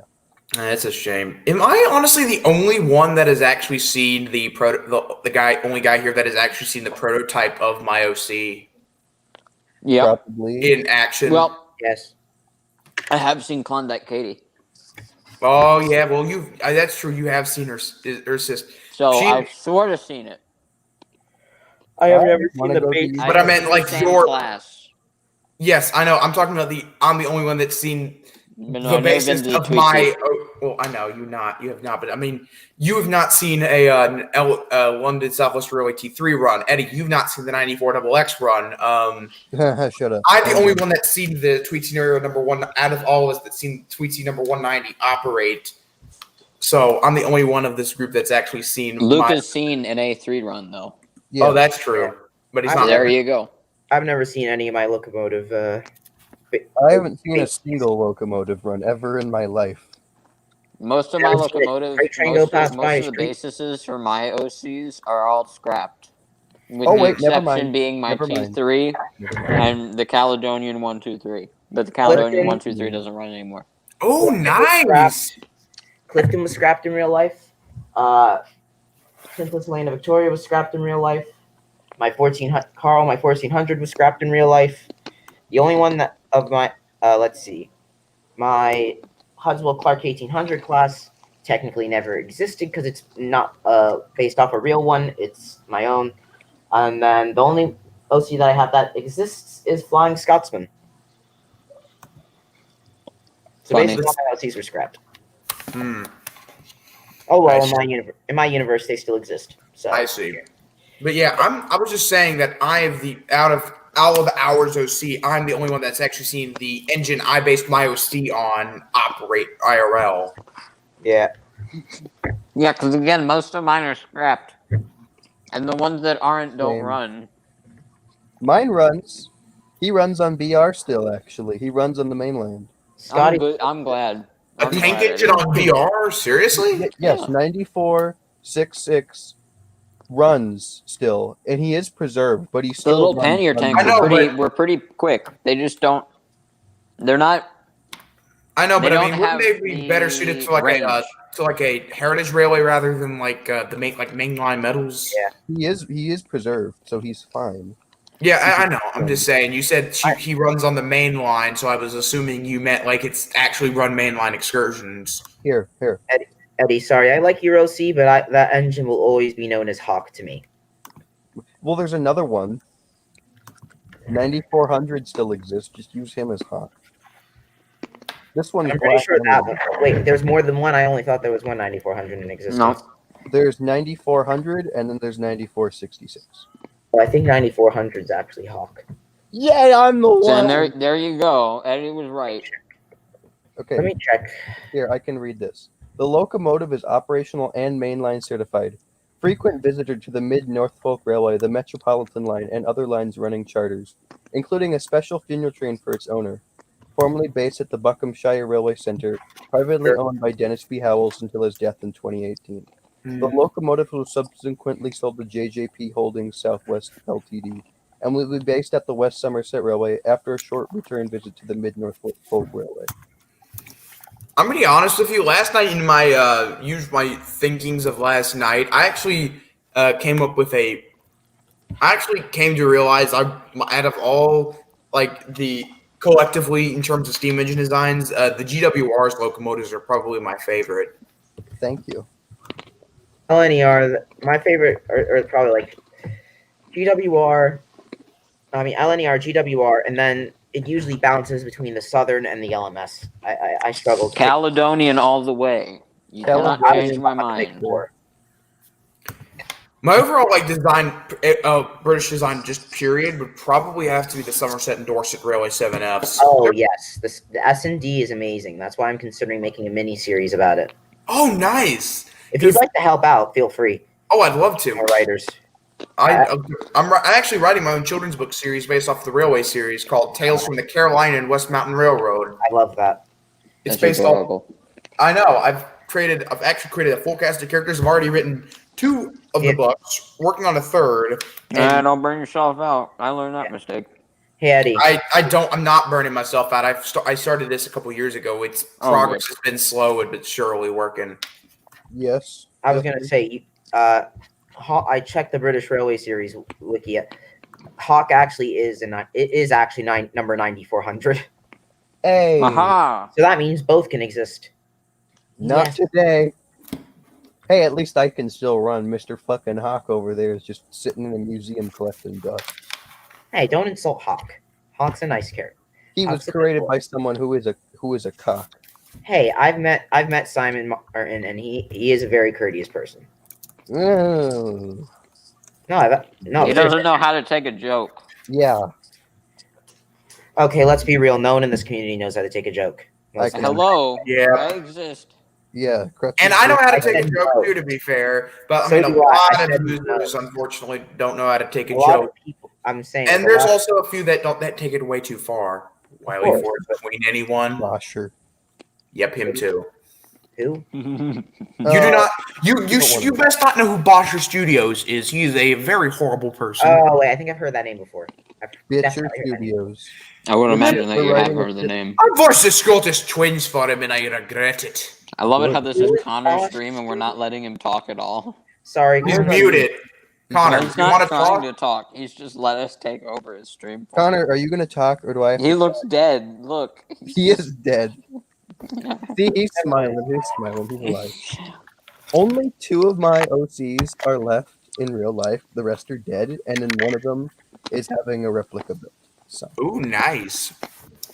That's a shame. Am I honestly the only one that has actually seen only guy here that has actually seen the prototype of my OC? Yeah, probably in action. Well, yes, I have seen Klondike Katie. Oh yeah, well that's true. You have seen her sis. So I've sort of seen it. I have never seen the base, but I meant like your class. Yes, I know. I'm talking about I'm the only one that's seen the basis of my. Well, I know you have not, but I mean, you have not seen a London Southwest Railway T3 run. Eddie, you've not seen the 94XX run. Shut up. I'm the only one that's seen the Tweet Scenario number 1 out of all of us that's seen Tweet number 190 operate. So I'm the only one of this group that's actually seen. Luke has seen an A3 run though. Yeah. Oh, that's true. But he's not. There you go. I've never seen any of my locomotive. I haven't seen a single locomotive run ever in my life. Most of my locomotives, most of the bases for my OCs are all scrapped. With the exception being my T3 and the Caledonian 123. But the Caledonian 123 doesn't run anymore. Oh, nice! Clifton was scrapped in real life. Princess Elena Victoria was scrapped in real life. My 1400 was scrapped in real life. The only one that of my let's see, My Hudswell Clark 1800 class technically never existed because it's not based off a real one. It's my own. And then the only OC that I have that exists is Flying Scotsman. So Funny. basically, all my OCs were scrapped. Hmm. Oh well, I in my universe, they still exist. So I see. But yeah, I was just saying that I have out of all of the hours OC, I'm the only one that's actually seen the engine I based my OC on operate IRL. Yeah. Yeah, because again, most of mine are scrapped, and the ones that aren't don't Same. run. Mine runs. He runs on BR still. Actually, he runs on the mainland. I'm good. I'm glad. A I'm tank glad I engine didn't. on VR? Seriously? Yes, 94.66 runs still, and he is preserved, but he's The still little runs pannier on tanks I know, were pretty quick. They just don't. They're not. I know, They but I don't mean, wouldn't have they be better suited for range. like a heritage railway rather than like the mainline metals? Yeah. He is preserved, so he's fine. Yeah, I know. I'm just saying. You said he runs on the main line, so I was assuming you meant like it's actually run mainline excursions. Here. Eddie, sorry, I like your OC, but that engine will always be known as Hawk to me. Well, there's another one. 9400 still exists. Just use him as Hawk. This one's I'm pretty black sure and that white. one. Wait, there's more than one. I only thought there was one 9400 in existence. No. There's 9400, and then there's 9466. Well, I think 9400 is actually Hawk. Yeah, I'm the So one. there you go. Eddie was right. Okay. Let me check. Here, I can read this. The locomotive is operational and mainline certified. Frequent visitor to the Mid-Norfolk Railway, the Metropolitan Line, and other lines running charters, including a special funeral train for its owner. Formerly based at the Buckinghamshire Railway Centre, privately owned by Dennis B. Howells until his death in 2018. The locomotive was subsequently sold to JJP Holdings Southwest Ltd. and will be based at the West Somerset Railway after a short return visit to the Mid-Norfolk Railway. I'm gonna be honest with you. Last night in my my thinkings of last night, I actually came up with I actually came to realize out of all like the collectively in terms of steam engine designs, the GWR's locomotives are probably my favorite. Thank you. LNER, my favorite are probably like GWR. I mean LNER, GWR, and then it usually bounces between the Southern and the LMS. I struggle. Caledonian all the way. You cannot change my mind. My overall design, British design, just period, would probably have to be the Somerset and Dorset Railway 7Fs. Oh yes, the S&D is amazing. That's why I'm considering making a mini series about it. Oh, nice! If you'd like to help out, feel free. Oh, I'd love to. Our writers. I'm actually writing my own children's book series based off the railway series called Tales from the Carolina and West Mountain Railroad. I love that. It's That's based adorable. I know. I've actually created a full cast of characters. I've already written 2 of the books, working on a 3rd. Don't burn yourself out. I learned that mistake. Hey Eddie. I'm not burning myself out. I started this a couple years ago. Its progress has been slow but surely working. Yes. I was gonna say, I checked the British Railway series wiki. Hawk actually is number 9400. Hey. Aha! So that means both can exist. Not Yes. today. Hey, at least I can still run. Mr. fucking Hawk over there is just sitting in a museum collecting dust. Hey, don't insult Hawk. Hawk's a nice character. He was Hawk's a created good boy. by someone who is a cock. Hey, I've met Simon Martin, and he is a very courteous person. Oh. No. He doesn't know how to take a joke. Yeah. Okay, let's be real. No one in this community knows how to take a joke. I can- Hello. Yeah. I exist. Yeah. And I know how to take a said joke no. too, to be fair. But I So mean, a do I. lot I of said users, unfortunately, don't know how to take a A lot joke. of people. I'm saying. And a there's lot- also a few that take it way too far. Wiley course. Ford between anyone. Bosher. Yep, him too. Who? You do not. You best not know who Bosher Studios is. He is a very horrible person. Oh wait, I think I've heard that name before. I've Bitcher definitely heard that name. Studios. I would We're imagine that you have writing heard a- the name. I voiced the Scottish twins for him, and I regret it. I love it how this is Really? Connor's stream and we're not letting him talk at all. Sorry, He's Connor. muted. Connor, He's you want not to trying talk? to talk. He's just let us take over his stream. for Connor, are you gonna talk or do I have him. He to looks dead. Look. He is dead. See, he's smiling. He's smiling. He's alive. Only 2 of my OCs are left in real life. The rest are dead, and then one of them is having a replica built. So. Ooh, nice.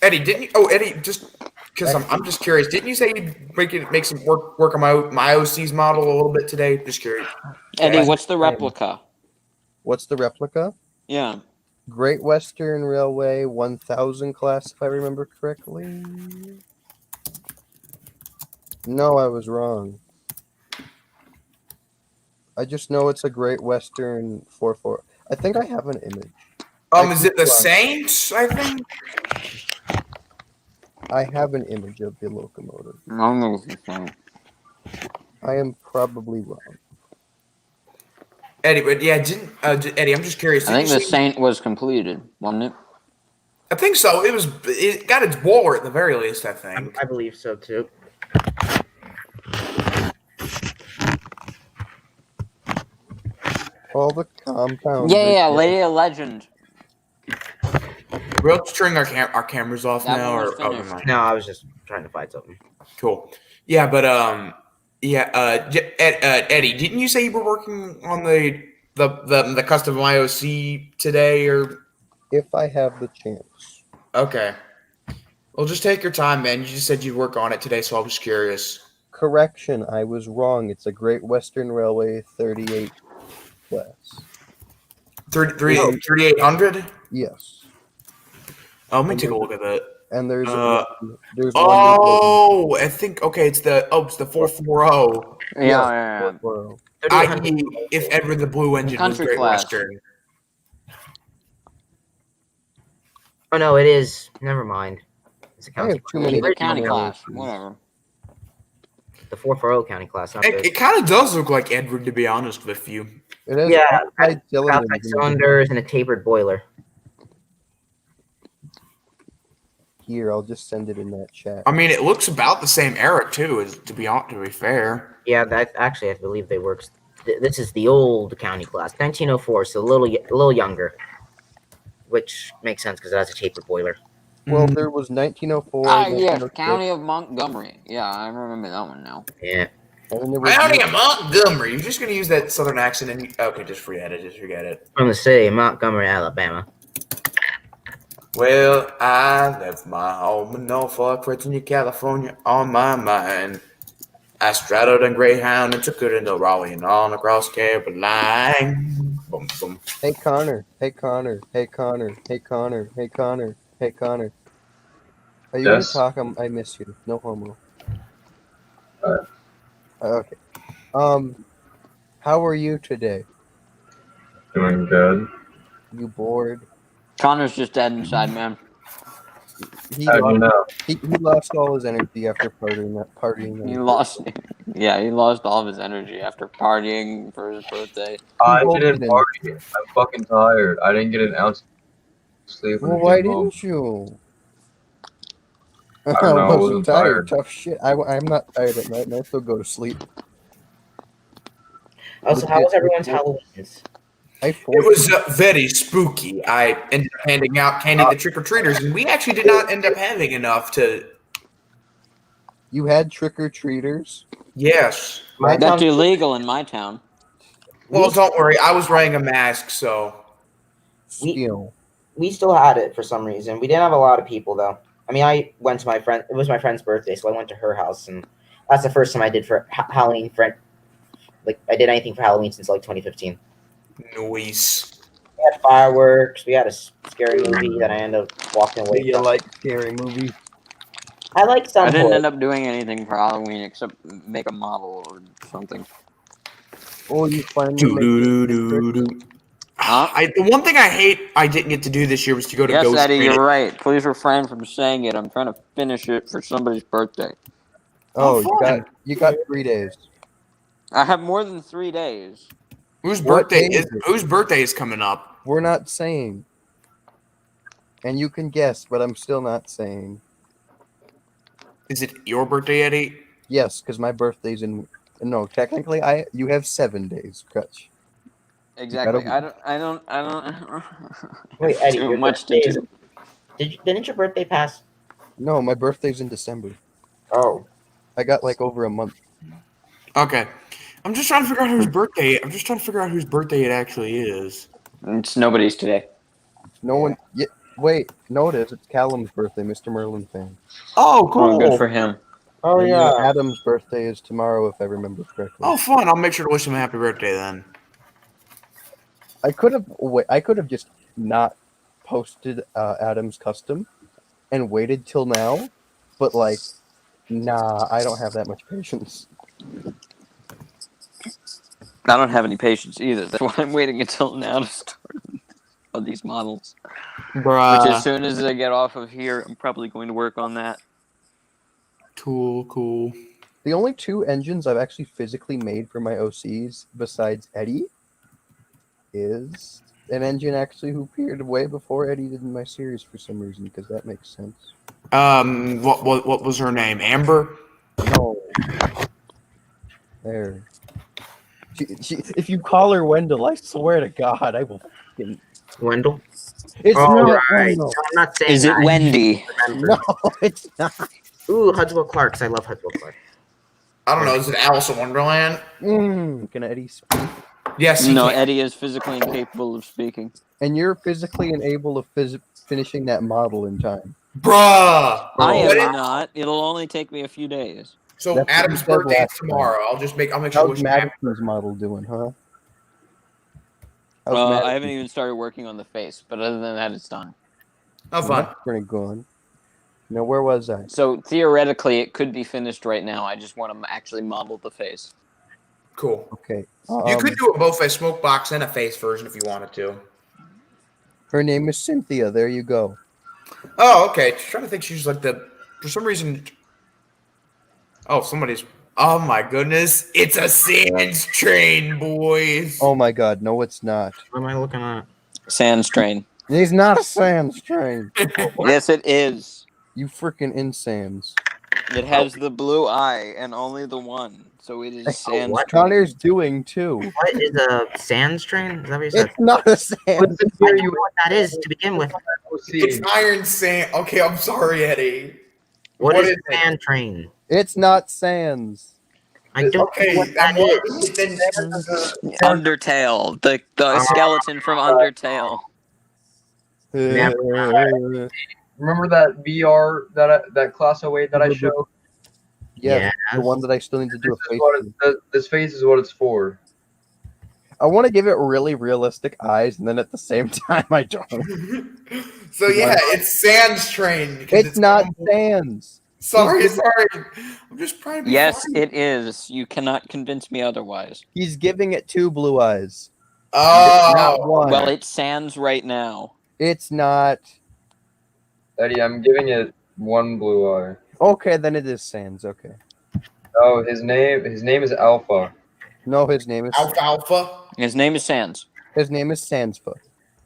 Eddie, didn't you? Oh, Eddie, just because I'm just curious. Didn't you say you'd make some work on my OC's model a little bit today? Just curious. Eddie, what's the replica? What's the replica? Yeah. Great Western Railway 1000 class, if I remember correctly. No, I was wrong. I just know it's a Great Western 44. I think I have an image. Is it the Saints? I think. I have an image of the locomotive. No. I am probably wrong. Eddie, but yeah, Eddie? I'm just curious. I think the Saint was completed, wasn't it? I think so. It got its boiler at the very least. I think. I believe so too. All the compounds. Yeah, Lady of Legend. We're turning our cameras off That now, one was or finished. No, I was just trying to find something. Cool. Yeah, but Eddie, didn't you say you were working on the custom IOC today, or? If I have the chance. Okay. Well, just take your time, man. You just said you'd work on it today, so I was curious. Correction, I was wrong. It's a Great Western Railway 38 class. 3800? Yes. Oh, let me take a look at that. And there's oh, I think it's the 440. Yeah. I.e., if Edward the Blue Engine was Country Great class. Western. Oh no, it is. Never mind. It's a I have too many County class, whatever. The 440 county class. Not It kind of does look like Edward, to be honest with you. It has Yeah, outside cylinders. outside cylinders and a tapered boiler. Here, I'll just send it in that chat. I mean, it looks about the same era too. To be fair. Yeah, that actually I believe they works. This is the old county class, 1904, so a little younger, which makes sense because it has a tapered boiler. Well, there was 1904. Yes, 1906. County of Montgomery. Yeah, I remember that one now. Yeah. And then there was County of Montgomery. You're just gonna use that southern accent, and okay, just forget it. Just forget it. From the city of Montgomery, Alabama. Well, I left my home in Norfolk, Virginia, California on my mind. I straddled a Greyhound and took it into Raleigh and on across Caroline. Boom, boom. Hey Connor. Hey Connor. Hey Connor. Hey Connor. Hey Connor. Hey Connor. Are you Yes? gonna talk? I miss you. No homo. Alright. Okay. How are you today? Doing good. You bored? Connor's just dead inside, man. He How'd you know? He lost all his energy after partying. He lost all of his energy after partying for his birthday. I He didn't bolted party. I'm fucking tired. I didn't get an ounce of sleep. when Well, I why came home. didn't you? I don't know, I wasn't wasn't tired. tired. Tough shit. I'm not tired at night, and I still go to sleep. Also, how was everyone's Halloween's? It was very spooky. I ended up handing out candy to trick-or-treaters, and we actually did not end up having enough to... You had trick-or-treaters? Yes. That's illegal in my town. Well, don't worry. I was wearing a mask, so... We still had it for some reason. We didn't have a lot of people, though. I mean, I went to my friend. It was my friend's birthday, so I went to her house, and that's the first time I did for Halloween. I did anything for Halloween since, 2015. Noise. We had fireworks. We had a scary movie that I ended up walking away Do you from. like scary movies? I like some. I didn't horror. end up doing anything for Halloween except make a model or something. Oh, you finally The one thing I hate I didn't get to do this year was to go to Yes, Ghost Eddie, Train. you're right. Please refrain from saying it. I'm trying to finish it for somebody's birthday. Oh, you got 3 days. I have more than 3 days. Whose What birthday day is is it? whose birthday is coming up? We're not saying. And you can guess, but I'm still not saying. Is it your birthday, Eddie? Yes, because my birthday's in. No, technically, you have 7 days, Crutch. Exactly. gotta- I don't. Wait, Eddie, Too your much to birthday do. Didn't your birthday pass? No, my birthday's in December. Oh. I got like over a month. Okay. I'm just trying to figure out whose birthday. I'm just trying to figure out whose birthday it actually is. It's nobody's today. No one. Yeah, wait, no, it is. It's Callum's birthday, Mr. Merlin fan. Oh, cool. Oh, good for him. Oh And yeah. Adam's birthday is tomorrow, if I remember correctly. Oh, fun. I'll make sure to wish him a happy birthday then. I could have just not posted Adam's custom and waited till now, but like, nah, I don't have that much patience. I don't have any patience either. That's why I'm waiting until now to start on these models. Bruh. Which, as soon as I get off of here, I'm probably going to work on that. Cool. The only 2 engines I've actually physically made for my OCs, besides Eddie, is an engine actually who appeared way before Eddie did in my series for some reason, because that makes sense. What was her name? Amber? No. There. If you call her Wendell, I swear to God, I will fucking... Wendell? It's Oh, not right. Wendell. No, I'm not saying Is it that. Wendy? No, it's not. Ooh, Hudswell Clark. I love Hudswell Clark. I don't know. Is it Alice in Wonderland? Can Eddie speak? Yes, he No, can. Eddie is physically incapable of speaking. And you're physically unable of finishing that model in time. Bruh! I What am is- not. It'll only take me a few days. So That's what Adam's you said birthday is last time. tomorrow. I'll make sure to How's wish him happy. Madison's model doing, huh? How's Well, I Madison? haven't even started working on the face, but other than that, it's done. Oh, fun. That's pretty good. Now, where was I? So theoretically, it could be finished right now. I just want to actually model the face. Cool. Okay. You could do both a smoke box and a face version if you wanted to. Her name is Cynthia. There you go. Oh, okay. Just trying to think. She's like for some reason. Oh, somebody's. Oh my goodness! It's a Sands train, boys. Oh my God, no, it's not. What am I looking at? Sans train. He's not a Sans train. Yes, it is. You freaking insans. It has the blue eye and only the one, so it is sans what? train. Connor's doing too. What is a sands train? Is that what you said? It's not a Sans. I don't know what that is to begin with. It's iron sand. Okay, I'm sorry, Eddie. What is is a sand train? It's not Sans. I don't Okay, know what that is. Undertale, the skeleton from Undertale. Remember that VR that class 08 that I showed? Yeah, the one that I still need to do a face. This face is what it's for. I want to give it really realistic eyes, and then at the same time, I don't. So yeah, it's Sands train. It's not Sans. Sorry. I'm just trying to be Yes, funny. it is. You cannot convince me otherwise. He's giving it 2 blue eyes. Oh, Not one. Well, it's sans right now. It's not. Eddie, I'm giving it 1 blue eye. Okay, then it is Sans. Okay. Oh, his name is Alpha. No, his name is Alpha. His name is Sans. His name is Sanspa.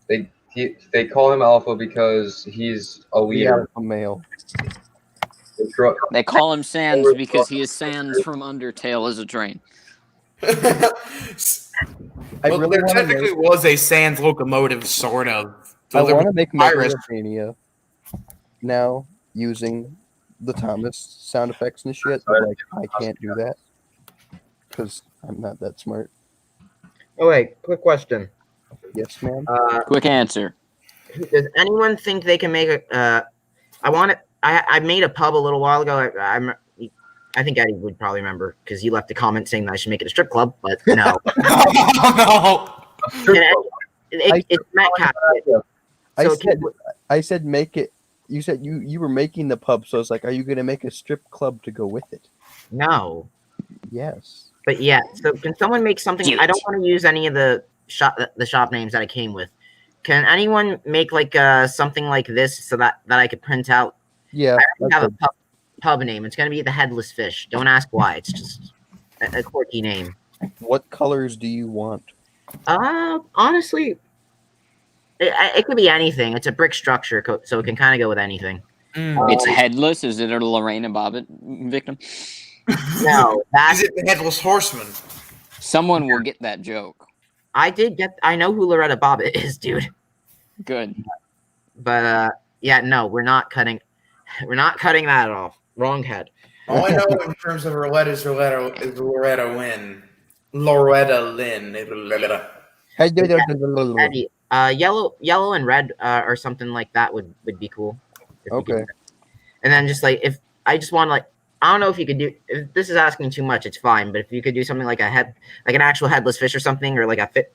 They call him Alpha because he's a The leader. alpha male. They call him Sans because he is Sans from Undertale as a train. I Well, really there want to technically was a Sands locomotive, sort of. I want to delivered make Iris. Megalomania now using the Thomas sound effects and shit, but like I can't do that because I'm not that smart. Oh wait, quick question. Yes, ma'am. Quick answer. Does anyone think they can make a? I made a pub a little while ago. I think Eddie would probably remember because he left a comment saying that I should make it a strip club, but no. It's Matt Cassidy. I said make it. You said you were making the pub, so I was like, are you gonna make a strip club to go with it? No. Yes. But yeah, so can someone make something? I don't want to use any of the shop names that I came with. Can anyone make like something like this so that I could print out? Yeah. I already have a pub name. It's gonna be the Headless Fish. Don't ask why. It's just a quirky name. What colors do you want? Honestly, it could be anything. It's a brick structure, so it can kind of go with anything. It's headless. Is it a Lorena Bobbitt victim? No, Is it the Headless Horseman? Someone will get that joke. I know who Loretta Bobbitt is, dude. Good. But yeah, no, we're not cutting that off. Wrong head. All I know in terms of roulette is Loretta Lynn. Loretta Lynn. Eddie, yellow and red or something like that would be cool. If we could Okay. do that. And then just like if I just want like I don't know if you could do if this is asking too much, it's fine. But if you could do something like an actual headless fish or something, or like a fit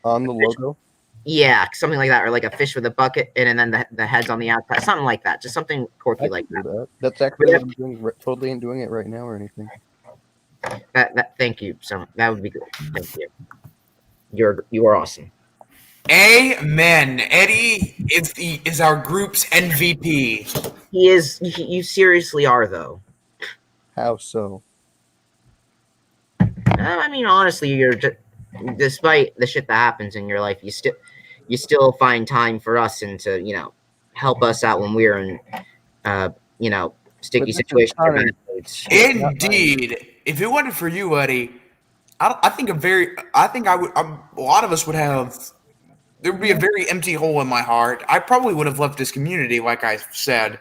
On the logo. yeah, something like that, or like a fish with a bucket and then the head's on the outside, something like that. Just something quirky I like can do that. that. That's actually what I'm doing. Totally ain't doing it right now or anything. That thank you. So that would be good. Thank you. You are awesome. Amen. Eddie is our group's MVP. He is. You seriously are though. How so? I mean, honestly, you're just, despite the shit that happens in your life, you still find time for us and to help us out when we're in sticky situations. or bad moods. Indeed. If it wasn't for you, Eddie, I think a lot of us would have. There would be a very empty hole in my heart. I probably would have left this community, like I said.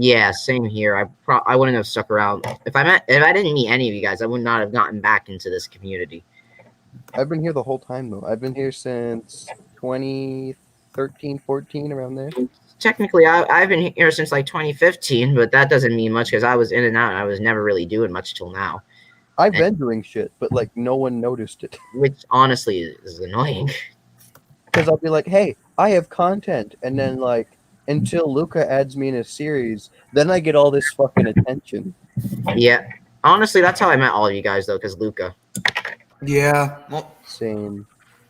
Yeah, same here. I wouldn't have stuck around if I didn't meet any of you guys. I would not have gotten back into this community. I've been here the whole time though. I've been here since 2013, 14, around there. Technically, I've been here since like 2015, but that doesn't mean much because I was in and out. And I was never really doing much till now. I've been doing shit, but like no one noticed it. Which honestly is annoying. Because I'll be like, hey, I have content, and then like until Luca adds me in a series, then I get all this fucking attention. Yeah, honestly, that's how I met all of you guys though, because Luca. Yeah, well, same.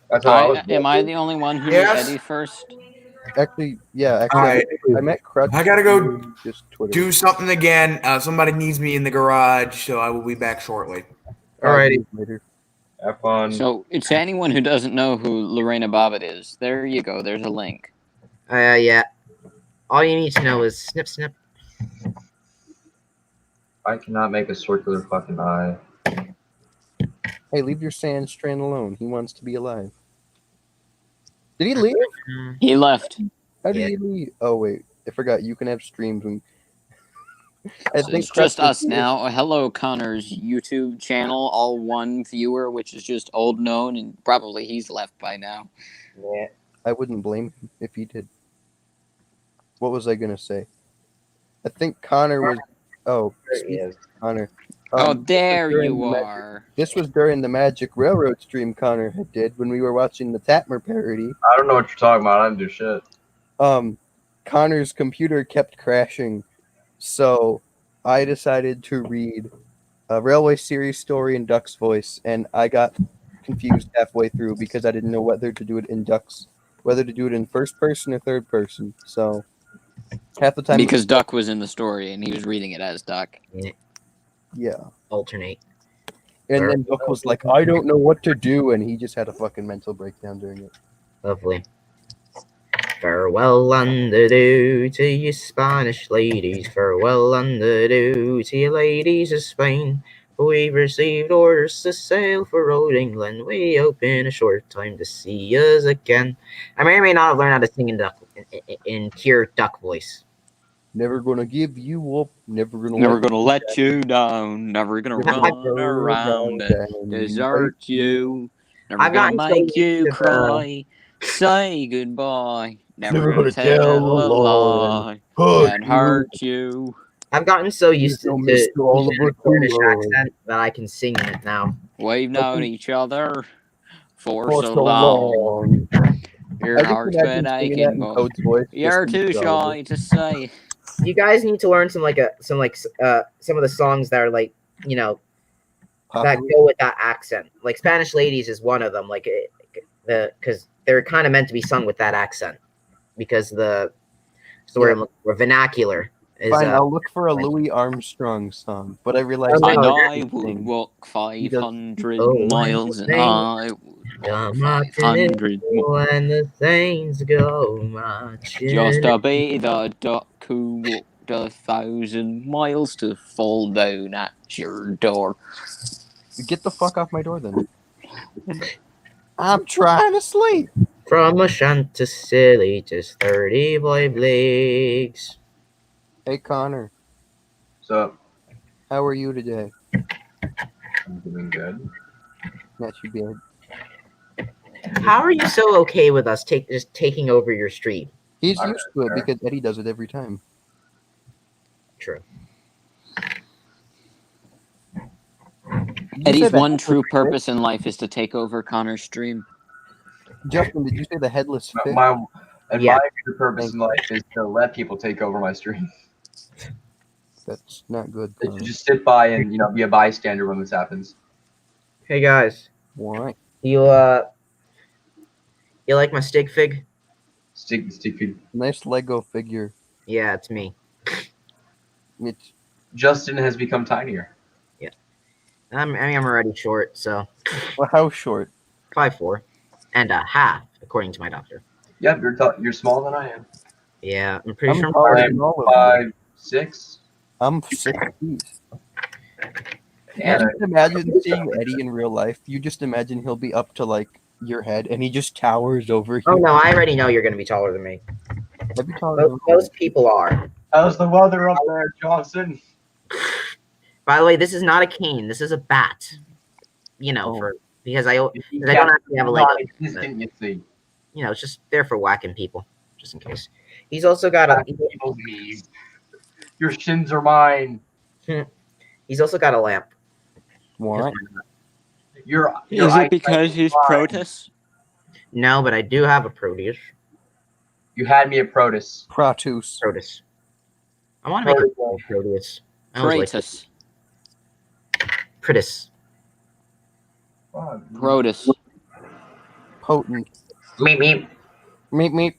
That's how I was. Am I the only one who Yes. met Eddie first? Actually, yeah. Alright. I met Crutch. I gotta go through just Twitter. do something again. Somebody needs me in the garage, so I will be back shortly. Alrighty. Later. Have fun. So, to anyone who doesn't know who Lorena Bobbitt is, there you go. There's a link. Yeah. All you need to know is snip, snip. I cannot make a circular fucking eye. Hey, leave your sand strand alone. He wants to be alive. Did he leave? He left. How did he leave? Oh wait, I forgot. You can have streams when. So it's just us now. Hello, Connor's YouTube channel, all one viewer, which is just old known, and probably he's left by now. Yeah. I wouldn't blame him if he did. What was I gonna say? I think Connor was. Oh, Connor. Oh, there during you the are. This was during the Magic Railroad stream Connor did when we were watching the Tatmer parody. I don't know what you're talking about. I didn't do shit. Connor's computer kept crashing, so I decided to read a Railway Series story in Duck's voice, and I got confused halfway through because I didn't know whether to do it in first person or third person. So half the time, Because Duck was in the story, and he was reading it as Duck. yeah. Alternate. And then Duck was like, "I don't know what to do," and he just had a fucking mental breakdown during it. Lovely. Farewell and adieu to you Spanish ladies. Farewell and adieu to you ladies of Spain. We've received orders to sail for Rhode England. We hope in a short time to see us again. I may or may not have learned how to sing in pure Duck voice. Never gonna give you up. Never Never gonna let you down. Never gonna run around and desert you. Never I've gonna gotten so make you used to, cry. Say goodbye. Never Never gonna gonna tell tell a a lie. lie and hurt you. I've gotten so used to Mr. Oliver the British Twist. accent that I can sing it now. We've known each other for For so so long. long. Your I just heart's imagine been singing that aching, in boy. Toad's voice. You're just too Mr. Oliver. shy to say. You guys need to learn some of the songs that are like that Popular. go with that accent. Like Spanish Ladies is one of them. Like because they're kind of meant to be sung with that accent because the word I'm looking for, vernacular is. Fine, I'll look for a Louis Armstrong song, but I realized Oh, And no, I would walk 500 Oh, miles, and thank- I Come walk marching 500 in when the things go marching. just to be the duck who walked 1,000 miles to fall down at your door. Get the fuck off my door then. I'm trying to sleep. From a Chantilly, just 35 leagues. Hey Connor. So, How are you today? I'm doing good. Not too bad. How are you so okay with us just taking over your stream? He's used to it because Eddie does it every time. True. Eddie's one true purpose in life is to take over Connor's stream. Justin, did you say the headless fish? My Yeah. true purpose in life is to let people take over my stream. That's not good. To Connor. just sit by and be a bystander when this happens. Hey guys, Why? you like my stick fig? Stick. Nice Lego figure. Yeah, it's me. It's Justin has become tinier. I'm already short, so well, how short? 5'4" and a half, according to my doctor. Yep, you're smaller than I am. Yeah, I'm pretty I'm sure. taller I'm than all of you. 5'6". I'm 6 feet. Yeah. Just imagine seeing Eddie in real life. You just imagine he'll be up to like your head, and he just towers over you. Oh no, I already know you're gonna be taller than me. I'd be taller than Most people are. How's the weather up there, Johnson? By the way, this is not a cane. This is a bat. You know, because I don't actually have a leg. You see. You know, it's just there for whacking people, just in case. He's also got a. Your shins are mine. He's also got a lamp. What? Is it because he's Protus? No, but I do have a Proteus. You had me at Protus. Protus. Protus. I want to make a Proteus. I always like Protus. Protus. Protus. Potent. Meep meep. Meep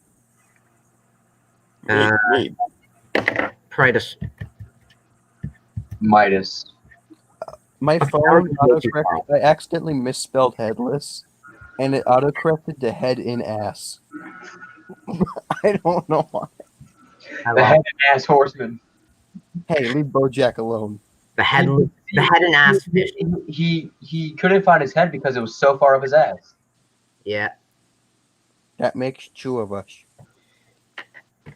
meep. Protus. Midas. My phone autocorrected. I accidentally misspelled headless, and it autocorrected to head in ass. I don't know why. The head and ass horseman. Hey, leave BoJack alone. The head and ass fish. He couldn't find his head because it was so far up his ass. Yeah. That makes two of us.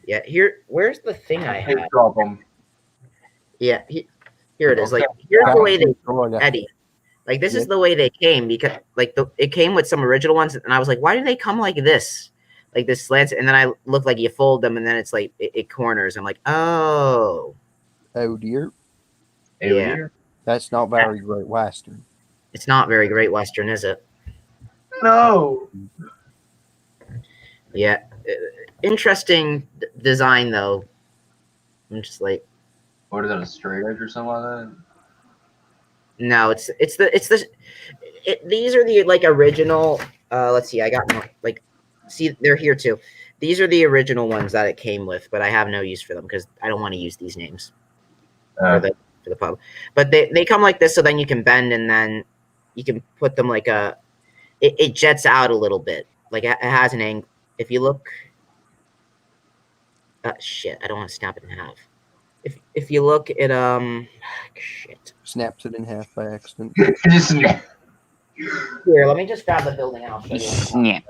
Yeah. Where's the thing I had? Drop him. Yeah. Here it is. Like here's the way they Eddie. Like this is the way they came because like it came with some original ones, and I was like, why do they come like this? Like this slants, and then I look like you fold them, and then it's like it corners. I'm like, oh. Oh dear. Yeah. That's not very Great Western. It's not very Great Western, is it? No. Yeah. Interesting design though. I'm just like. What is that? A straight edge or something like that? No, these are the like original. Let's see. I got more, like. See, they're here too. These are the original ones that it came with, but I have no use for them because I don't want to use these names for the pub. But they come like this, so then you can bend and then you can put them like it jets out a little bit, like it has an angle. If you look, shit, I don't want to snap it in half. If you look at shit, snaps it in half by accident. Here, let me just grab the building and I'll show you. Snap.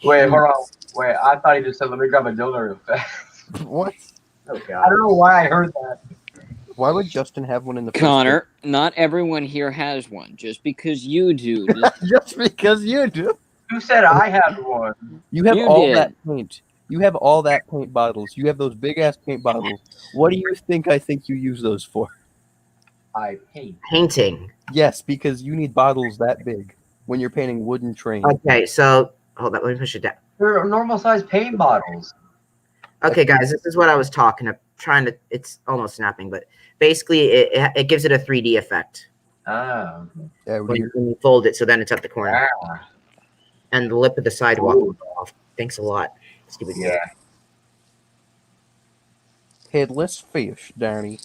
Wait, hold on. Wait, I thought he just said, let me grab a dildo real fast. What? Oh, God. I don't know why I heard that. Why would Justin have one in the Connor, not everyone here has one. Just because you do. Just because you do. Who said I had one? You have You all did. that paint. You have all that paint bottles. You have those big ass paint bottles. What do you think I think you use those for? I paint. Painting. Yes, because you need bottles that big when you're painting wooden trains. Okay, so hold on, let me push it down. They're normal sized paint bottles. Okay, guys, this is what I was talking of. It's almost snapping, but basically it gives it a 3D effect. Oh. When you fold it, so then it's at the corner. Ah. And the lip of the sidewalk will go off. Thanks a lot. Stupid kid. Headless fish, Danny.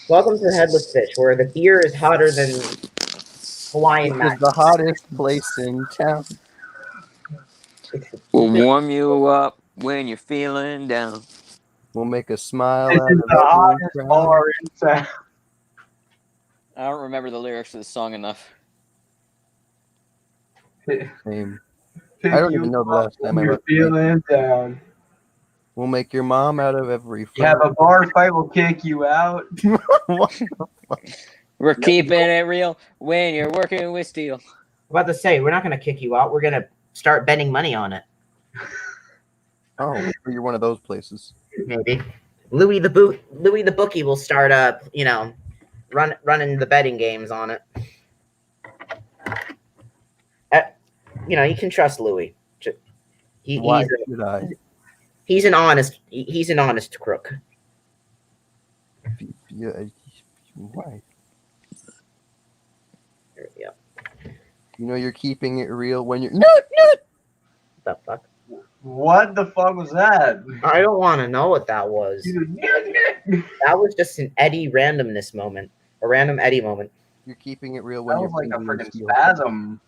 Welcome to Headless Fish, where the beer is hotter than Hawaiian It's Max. the hottest place in town. We'll warm you up when you're feeling down. We'll make a smile This out is of the hottest every bar crowd. in town. I don't remember the lyrics of the song enough. Same. I don't even know the last time I You're went. feeling down. We'll make your mom out of every You have a bar fight, we'll kick you out. What the fuck? We're keeping it real when you're working with steel. I'm about to say, we're not going to kick you out. We're going to start betting money on it. Oh, you're one of those places. Maybe. Louis the bookie will start running the betting games on it. You can trust Louis. Why should I? He's an honest crook. Yeah, why? There we go. You know you're keeping it real when you're What the fuck? What the fuck was that? I don't want to know what that was. That was just an Eddie randomness moment. A random Eddie moment. You're keeping it real when That you're was like a thinking freaking steel. spasm.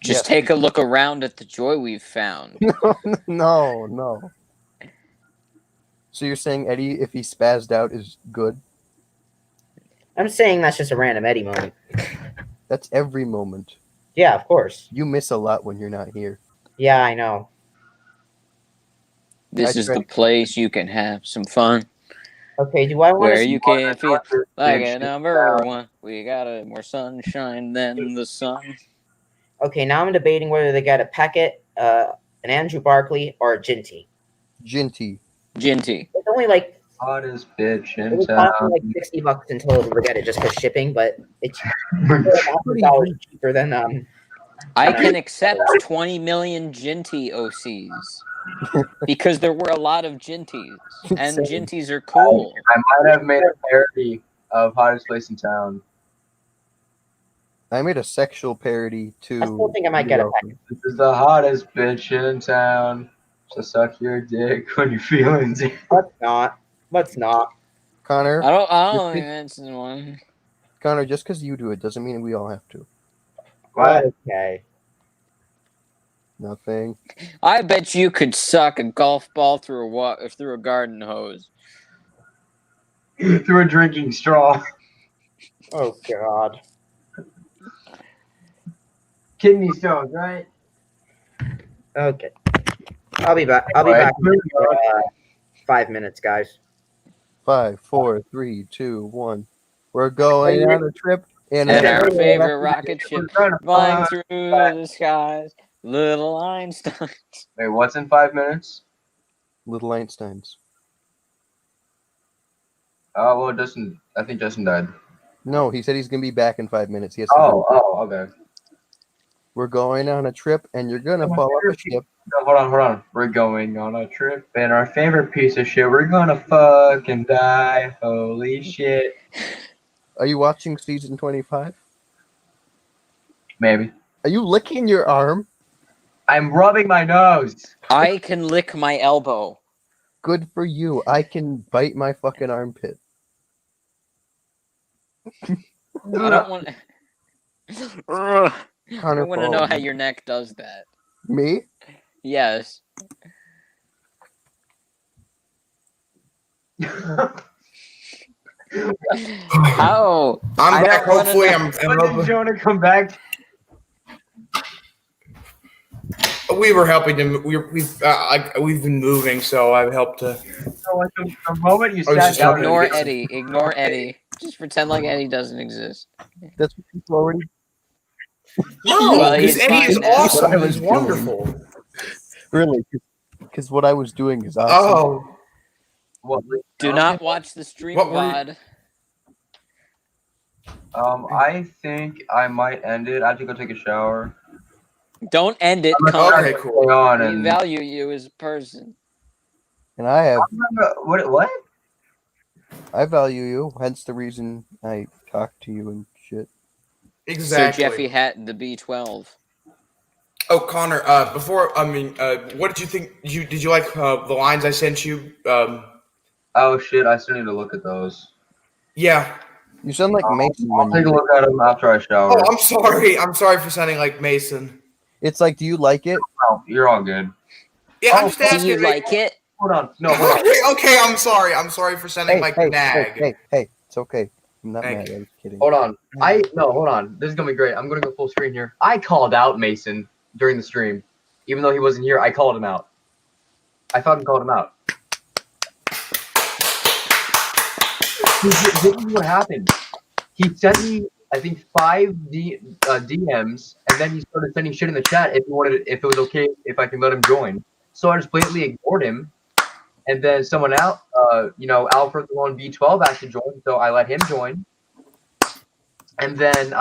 Just take a look around at the joy we've found. No. So you're saying Eddie, if he spazzed out, is good? I'm saying that's just a random Eddie moment. That's every moment. Yeah, of course. You miss a lot when you're not here. Yeah, I know. This is the place you can have some fun. Okay, do I want Where to you can feel like a number one. We got more sunshine than the sun. Okay, now I'm debating whether they got a Peckett, an Andrew Barkley, or a Ginty. Ginty. It's only like Hottest bitch it in was costing town. like $60 in total to get it just for shipping, but it's $100 cheaper than I can accept 20 million Ginty OCs because there were a lot of Ginties, and Ginties are cool. I might have made a parody of hottest place in town. I made a sexual parody too. I still think I might get a Peckett. This is the hottest bitch in town. So suck your dick when you're feeling it. Let's not. Connor. I don't think that's the one. Connor, just because you do it doesn't mean we all have to. What? Okay. Nothing. I bet you could suck a golf ball through a garden hose. Through a drinking straw. Oh God. Kidney stones, right? Okay. I'll be back. I'll be back in 5 minutes, guys. 5, 4, 3, 2, 1. We're going on a trip in And our favorite rocket ship flying through the skies. Little Einstein. Wait, what's in 5 minutes? Little Einsteins. Oh, well, Justin. I think Justin died. No, he said he's gonna be back in 5 minutes. He has Okay. We're going on a trip, and you're gonna fall off a ship. No, hold on. We're going on a trip, and our favorite piece of shit. We're gonna fucking die. Holy shit. Are you watching season 25? Maybe. Are you licking your arm? I'm rubbing my nose. I can lick my elbow. Good for you. I can bite my fucking armpit. I don't want. I Connor, want to know how your neck does that. Me? Yes. How? I'm back. Hopefully, When did Jonah come back? We were helping him. We've been moving, so I've helped to. So, like, the moment you I was sat just down, helping Ignore him get Eddie. Ignore Eddie. Just pretend like Eddie doesn't exist. That's what people already. No, Well, because he's Eddie is fine now. awesome. What I was He's wonderful. Really? Because what I was doing is awesome. Oh, what, Do not watch the stream What were you- VOD. I think I might end it. I have to go take a shower. Don't end it, I'm Connor. okay, cool. Stay on We and value you as a person. And I have. What? I value you. Hence the reason I talk to you and shit. exactly. So Jeffy Hatton, the B12. Oh, Connor. What did you think? Did you like the lines I sent you? Oh shit! I still need to look at those. Yeah. You sound like Mason I'll when take a you. look at them after I shower. Oh, I'm sorry. I'm sorry for sounding like Mason. It's like, do you like it? Oh, you're all good. Yeah, I'm just Do asking. you like it? Hold on. No, hold on. Okay, I'm sorry. I'm sorry for sounding like Nag. Hey, it's okay. I'm not Thank mad. I was kidding. Hold on. Hold on. This is gonna be great. I'm gonna go full screen here. I called out Mason during the stream, even though he wasn't here. I called him out. I fucking called him out. This is what happened. He sent me, I think, 5 DMs, and then he started sending shit in the chat if it was okay if I can let him join. So I just blatantly ignored him, and then someone else, Alfred the Lone B12 asked to join, so I let him join, and then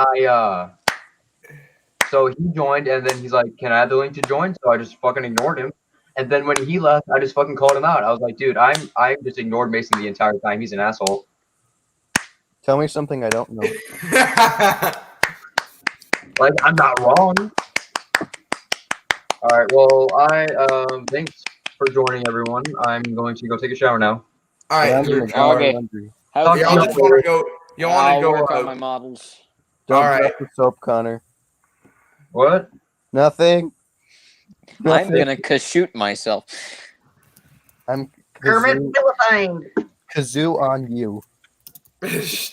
so he joined, and then he's like, "Can I have the link to join?" So I just fucking ignored him, and then when he left, I just fucking called him out. I was like, "Dude, I just ignored Mason the entire time. He's an asshole." Tell me something I don't know. Like, I'm not wrong. All right. Well, thanks for joining, everyone. I'm going to go take a shower now. All right. Okay. Y'all just want to go. You want to I'll go work on my models. Don't All right. drop the soap, Connor. What? Nothing. I'm gonna shoot myself. I'm Kermit Philistine. Kazoo on you.